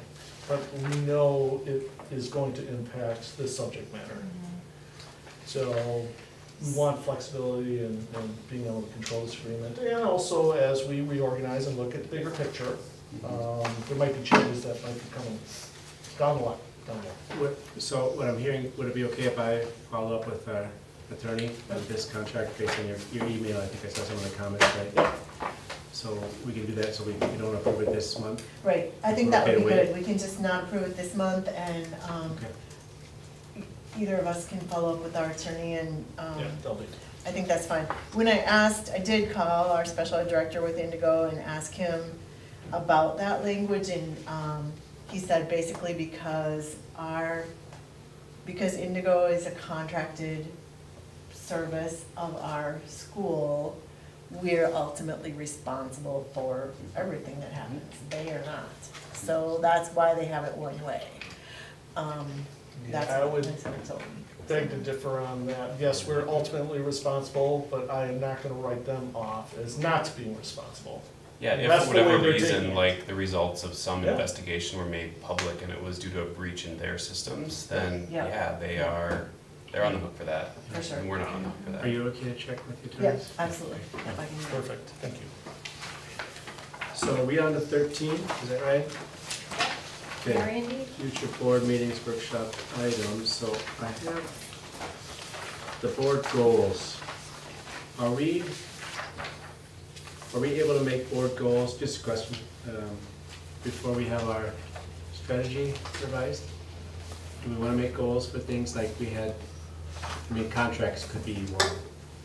but we know it is going to impact this subject matter. So we want flexibility and being able to control this agreement, and also as we reorganize and look at the bigger picture, there might be changes that might be coming down the line. So what I'm hearing, would it be okay if I follow up with our attorney on this contract based on your email? I think I saw some of the comments, right? So we can do that, so we don't approve it this month? right, I think that would be Okay, wait. good. We can just not approve it this month, and Okay. either of us can follow up with our attorney and Yeah, they'll be. I think that's fine. When I did call our special ed director with Indigo and ask him about that language, and he said basically because Indigo is a contracted service of our school, we're ultimately responsible for everything that happens. They are not. So that's why they have it one way. That's I what would I said, so. beg to differ on that. Yes, we're ultimately responsible, but I am not gonna write them off as not being responsible. Yeah, if That's for the way whatever they're reason, taking it. like the results of some Yeah. investigation were made public and it was due to a breach in their systems, then Yeah. yeah, they're on the hook for that. For sure. And we're not on the hook for that. Are you okay to check with your Yeah, attorneys? absolutely. If I can do that. Perfect, thank you. So are we on to 13, is that right? Okay. Mary indeed? Future board meetings, workshop items, so I have the board goals. Are we able to make board goals, just a question, before we have our strategy revised? Do we want to make goals for things like we had, I mean, contracts could be one,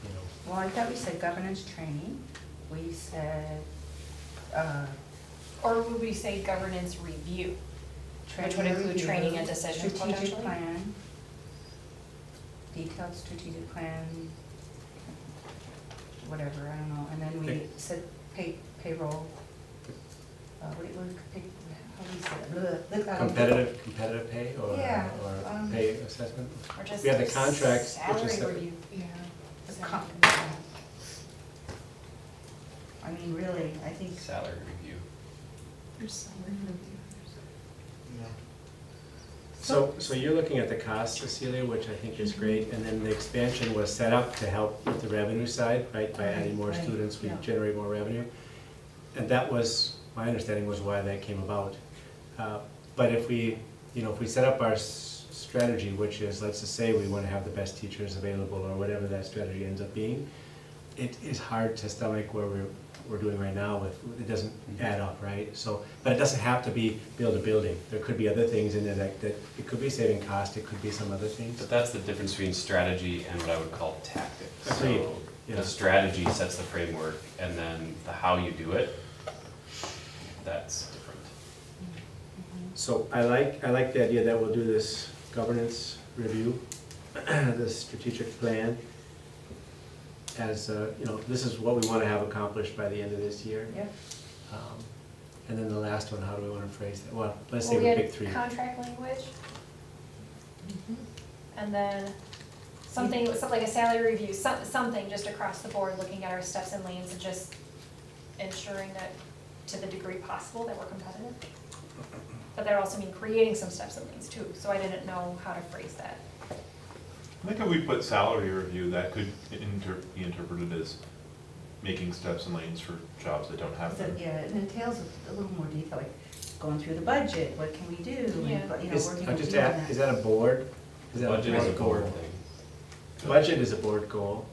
you know. Well, I thought we said governance training, we said, Or would we say governance review? Which would include review, training and decisions strategic potentially? plan, detailed strategic plan, whatever, I don't know, and then we Okay. said payroll. What do you, how do you say it? Competitive pay or Yeah, or pay assessment? Or just We have the contracts, which is salary separate. review? The com- I mean, really, I think, Salary review. So you're looking at the cost, Cecilia, which I think is great, and then the expansion was set up to help with the revenue side, right? By adding more Right, students, we yeah. generate more revenue. And that was, my understanding was why that came about. But if we set up our strategy, which is, let's just say we want to have the best teachers available, or whatever that strategy ends up being, it is hard to stomach where we're doing right now with, it doesn't add up, right? So, but it doesn't have to be build a building. There could be other things in there that it could be saving cost, it could be some other things. But that's the difference between strategy and what I would call tactics. Agreed, So yeah. the strategy sets the framework, and then the how you do it, that's different. So I like the idea that we'll do this governance review, this strategic plan, as, this is what we want to have accomplished by the end of this year. yeah. And then the last one, how do we want to phrase that? Well, let's say Well, we had pick three. contract language. And then something like a salary review, something just across the board, looking at our steps and lanes and just ensuring that to the degree possible that we're competitive. But that also mean creating some steps and lanes too, so I didn't know how to phrase that. I think if we put salary review, that could be interpreted as making steps and lanes for jobs that don't have So, them. yeah, it entails a little more detail, like going through the budget, what can we do, and, Yeah. working on Just doing add, is that a board? Is that Budget is a goal? board thing. Budget is a board goal.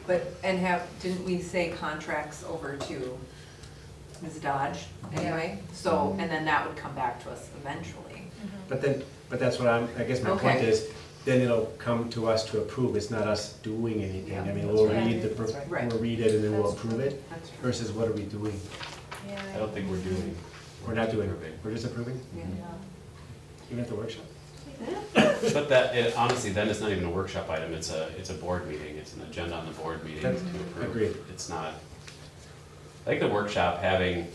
Didn't we say contracts over to Ms. Dodge anyway? So, and then that would come back to us eventually. But that's what I guess my point Okay. is, then it'll come to us to approve, it's not us doing anything. I mean, Yeah, we'll that's right. read That's right. we'll read it and then we'll That's approve it, That's true. versus what are we doing? Yeah. I don't think we're doing. We're not doing, approving. we're just approving, Yeah. even at the workshop? But that, honestly, then it's not even a workshop item, it's a board meeting, it's an agenda on the board meeting to That's- approve. agreed. It's not, I think the workshop having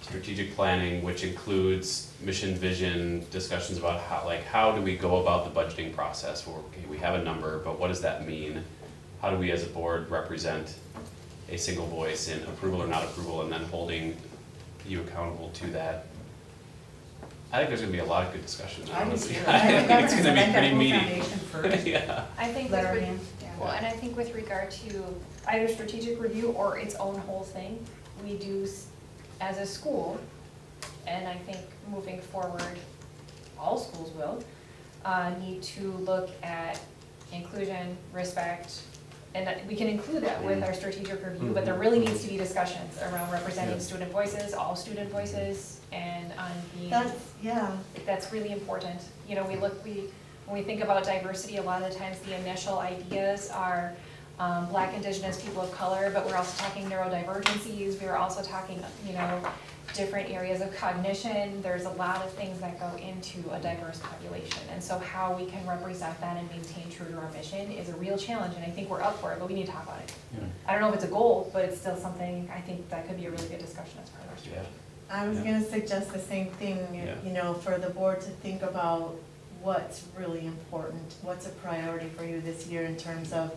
strategic planning, which includes mission, vision, discussions about how do we go about the budgeting process? Well, okay, we have a number, but what does that mean? How do we as a board represent a single voice in approval or not approval, and then holding you accountable to that? I think there's gonna be a lot of good discussion, I can honestly. see I that. think it's gonna be I like that pretty whole meaty. foundation first. Yeah. I think Lettering, yeah. well, and I think with regard to either strategic review or its own whole thing, we do as a school, and I think moving forward, all schools will, need to look at inclusion, respect, and that we can include that with our strategic review, but there really needs to be discussions around representing Yeah. student voices, all student voices, and on being. Yeah. That's really important. You know, when we think about diversity, a lot of the times the initial ideas are, Black, Indigenous, people of color, but we're also talking neurodivergencies, we're also talking, you know, different areas of cognition. There's a lot of things that go into a diverse population. And so how we can represent that and maintain true to our mission is a real challenge, and I think we're up for it, but we need to talk about it. Yeah. I don't know if it's a goal, but it's still something, I think that could be a really good discussion as part of our strategy. I was Yeah. gonna suggest the same thing, Yeah. you know, for the board to think about what's really important, what's a priority for you this year in terms of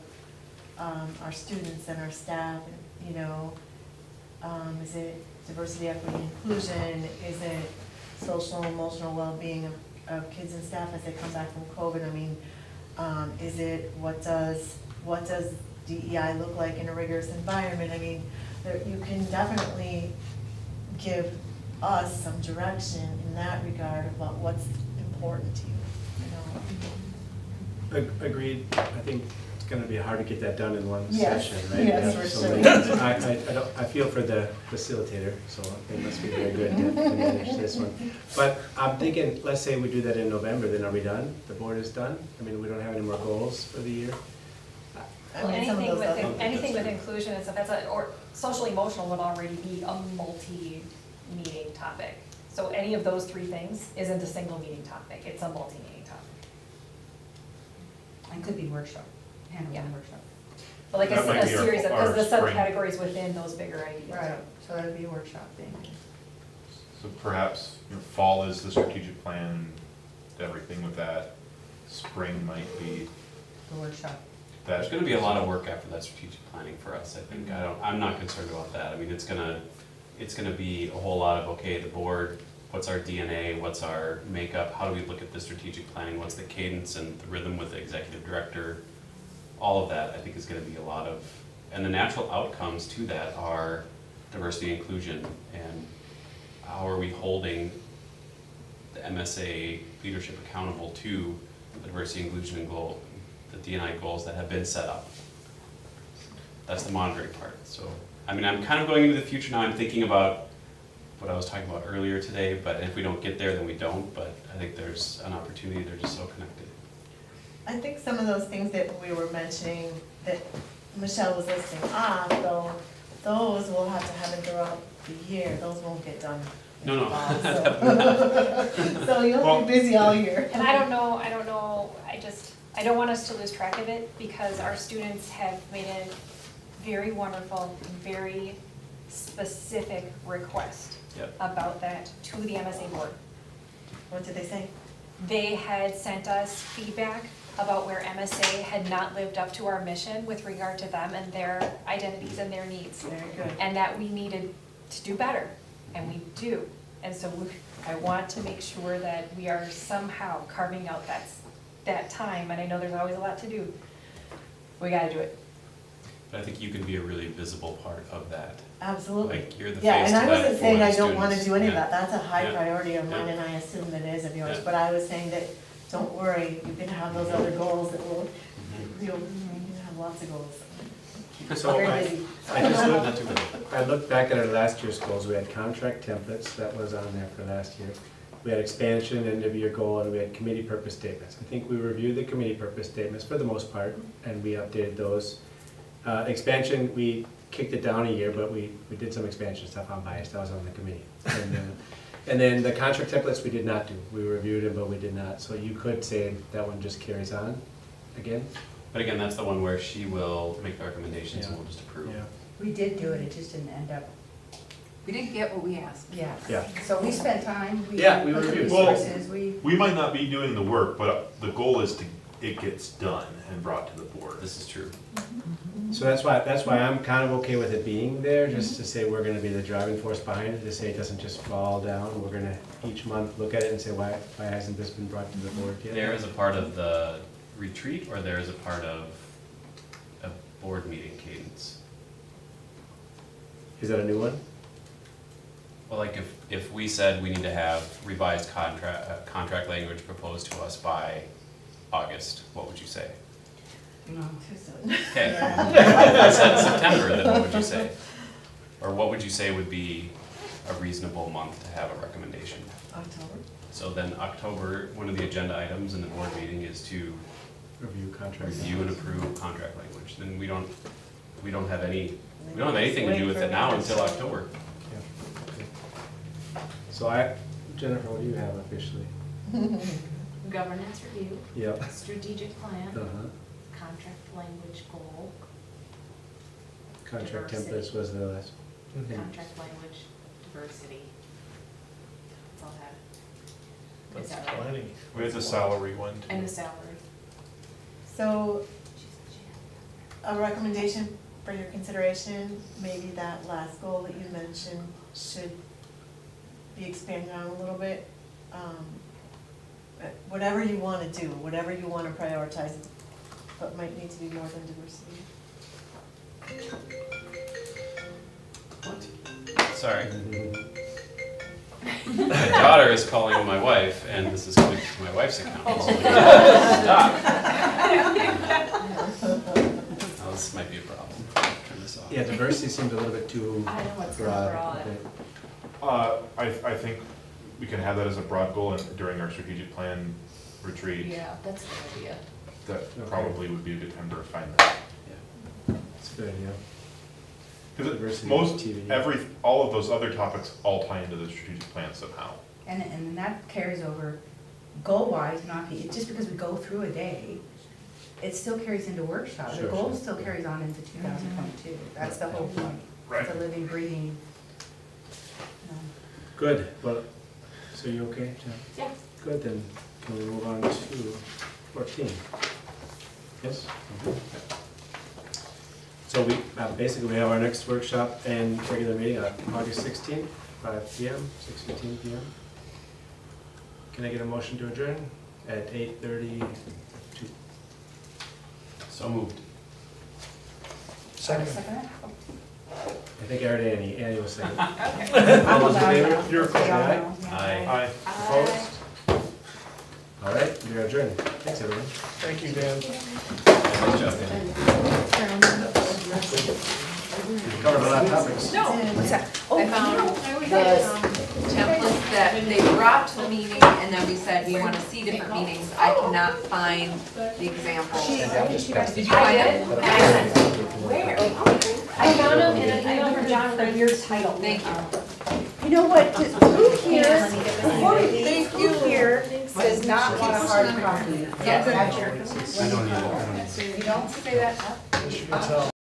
our students and our staff, and, you know, is it diversity, equity, inclusion? Is it social and emotional well-being of kids and staff as they come back from COVID? I mean, is it, what does DEI look like in a rigorous environment? I mean, you can definitely give us some direction in that regard about what's important to you, you know? Agreed. I think it's gonna be hard to get that done in one Yes, session, right? yes, Yeah, for so sure. I feel for the facilitator, so they must be very good to manage this one. But I'm thinking, let's say we do that in November, then are we done? The board is done? I mean, we don't have any more goals for the year? Well, I mean, some of anything those with, other- anything with inclusion and stuff, or social emotional would already be a multi-meeting topic. So any of those three things isn't a single meeting topic, it's a multi-meeting topic. And could be workshop, handle Yeah. one workshop. But like That might a be our- series of, because the our spring. subcategories within those bigger ideas. Right, so that'd be a workshop thing. So perhaps, you know, fall is the strategic plan, everything with that. Spring might be The workshop. that. There's gonna be a lot of work after that strategic planning for us, I think. I'm not concerned about that. I mean, it's gonna be a whole lot of, okay, the board, what's our DNA, what's our makeup, how do we look at the strategic planning, what's the cadence and the rhythm with the executive director? All of that, I think, is gonna be a lot of, and the natural outcomes to that are diversity, inclusion, and how are we holding the MSA leadership accountable to the diversity, inclusion, and goal, the D&I goals that have been set up. That's the monitoring part. So, I mean, I'm kind of going into the future now. I'm thinking about what I was talking about earlier today, but if we don't get there, then we don't. But I think there's an opportunity. They're just so connected. I think some of those things that we were mentioning, that Michelle was listing off, though, those we'll have to have it throughout the year, those won't get done. in No, no. the fall, so. So you'll be busy all year. And I don't know, I don't want us to lose track of it, because our students have made a very wonderful, very specific request Yep. about that to the MSA board. What did they say? They had sent us feedback about where MSA had not lived up to our mission with regard to them and their identities and their needs. Very good. And that we needed to do better, and we do. And so I want to make sure that we are somehow carving out that time, and I know there's always a lot to do. We gotta do it. But I think you can be a really visible part of that. Absolutely. Like, you're the Yeah, face and to I that wasn't for saying the I don't wanna students. do any of Yeah. that, that's a high Yeah. priority of mine, Yeah. and I assume it is of yours, Yeah. but I was saying that, don't worry, you can have those other goals that will, Mhm. you can have lots of goals. So Very I busy. just Not looked, too bad. I looked back at our last year's goals, we had contract templates, that was on there for last year. We had expansion, end of year goal, and we had committee purpose statements. I think we reviewed the committee purpose statements for the most part, and we updated those. Expansion, we kicked it down a year, but we did some expansion stuff. I'm biased, I was on the committee. And then the contract templates, we did not do. We reviewed them, but we did not. So you could say that one just carries on again? But again, that's the one where she will make the recommendations and Yeah. we'll just approve. Yeah. We did do it, it just didn't end up, We didn't get what we asked. yeah. Yeah. So we spent time, we Yeah, we put the reviewed. resources, we, We might not be doing the work, but the goal is it gets done and brought to the board. This is true. So that's why I'm kind of okay with it being there, just to say we're gonna be the driving force behind it, to say it doesn't just fall down. We're gonna each month look at it and say, why hasn't this been brought to the board yet? There is a part of the retreat, or there is a part of a board meeting cadence. Is that a new one? Well, like if we said we need to have revised contract language proposed to us by August, what would you say? no. Too soon. Okay, if I said September, then what would you say? Or what would you say would be a reasonable month to have a recommendation? October. So then October, one of the agenda items in the board meeting is to Review contract. review and approve contract language, then we don't have anything to do with it now until October. Yeah, okay. So Jennifer, what do you have officially? Governance review, Yep. strategic plan, Uh-huh. contract language goal, Contract Diversity. templates was the last. Okay. contract language, diversity. That's all I had. Is That's that right? plenty. We had the salary one too. And the salary. So a recommendation for your consideration, maybe that last goal that you mentioned should be expanded on a little bit. Whatever you want to do, whatever you want to prioritize, but might need to be more than diversity. What? Sorry. My daughter is calling my wife, and this is going to my wife's account. So stop. Oh, this might be a problem. Turn this off. Yeah, diversity seems a little bit too I know it's broad. broad. Okay. I think we can have that as a broad goal and during our strategic plan retreat. Yeah, that's a good idea. That Okay. probably would be a good time to refine that. It's good, yeah. Because Diversity, most, TV. all of those other topics all tie into the strategic plan somehow. And that carries over, goal-wise, just because we go through a day, it still carries into workshops. The Sure, goal sure. still carries on into 2022. That's the whole point. Right. It's a living, breathing. Good, well, so you okay, Jen? Yeah. Good, then can we move on to 14? Yes? Okay. So basically we have our next workshop and regular meeting on August 16th, 5 PM, 6:15 PM. Can I get a motion to adjourn at 8:32? So moved. Second. I think I heard Annie was saying. All those in favor? You're Say aye. Aye. Aye. Opposed? All right, we are adjourned. Thanks, everyone. Thank you, Dan. Nice job, Andy. We covered a lot of topics. What's that? I found the templates that they brought to the meeting, and then we said we wanna see different meetings. I cannot find the example. Did you find it? Where? I found them in an email from John with your title. Thank you. You know what, who here, Let me get this. before we leave, who here does not want a hard copy? Yes. That's your- I don't need it. You don't say that? As you can tell.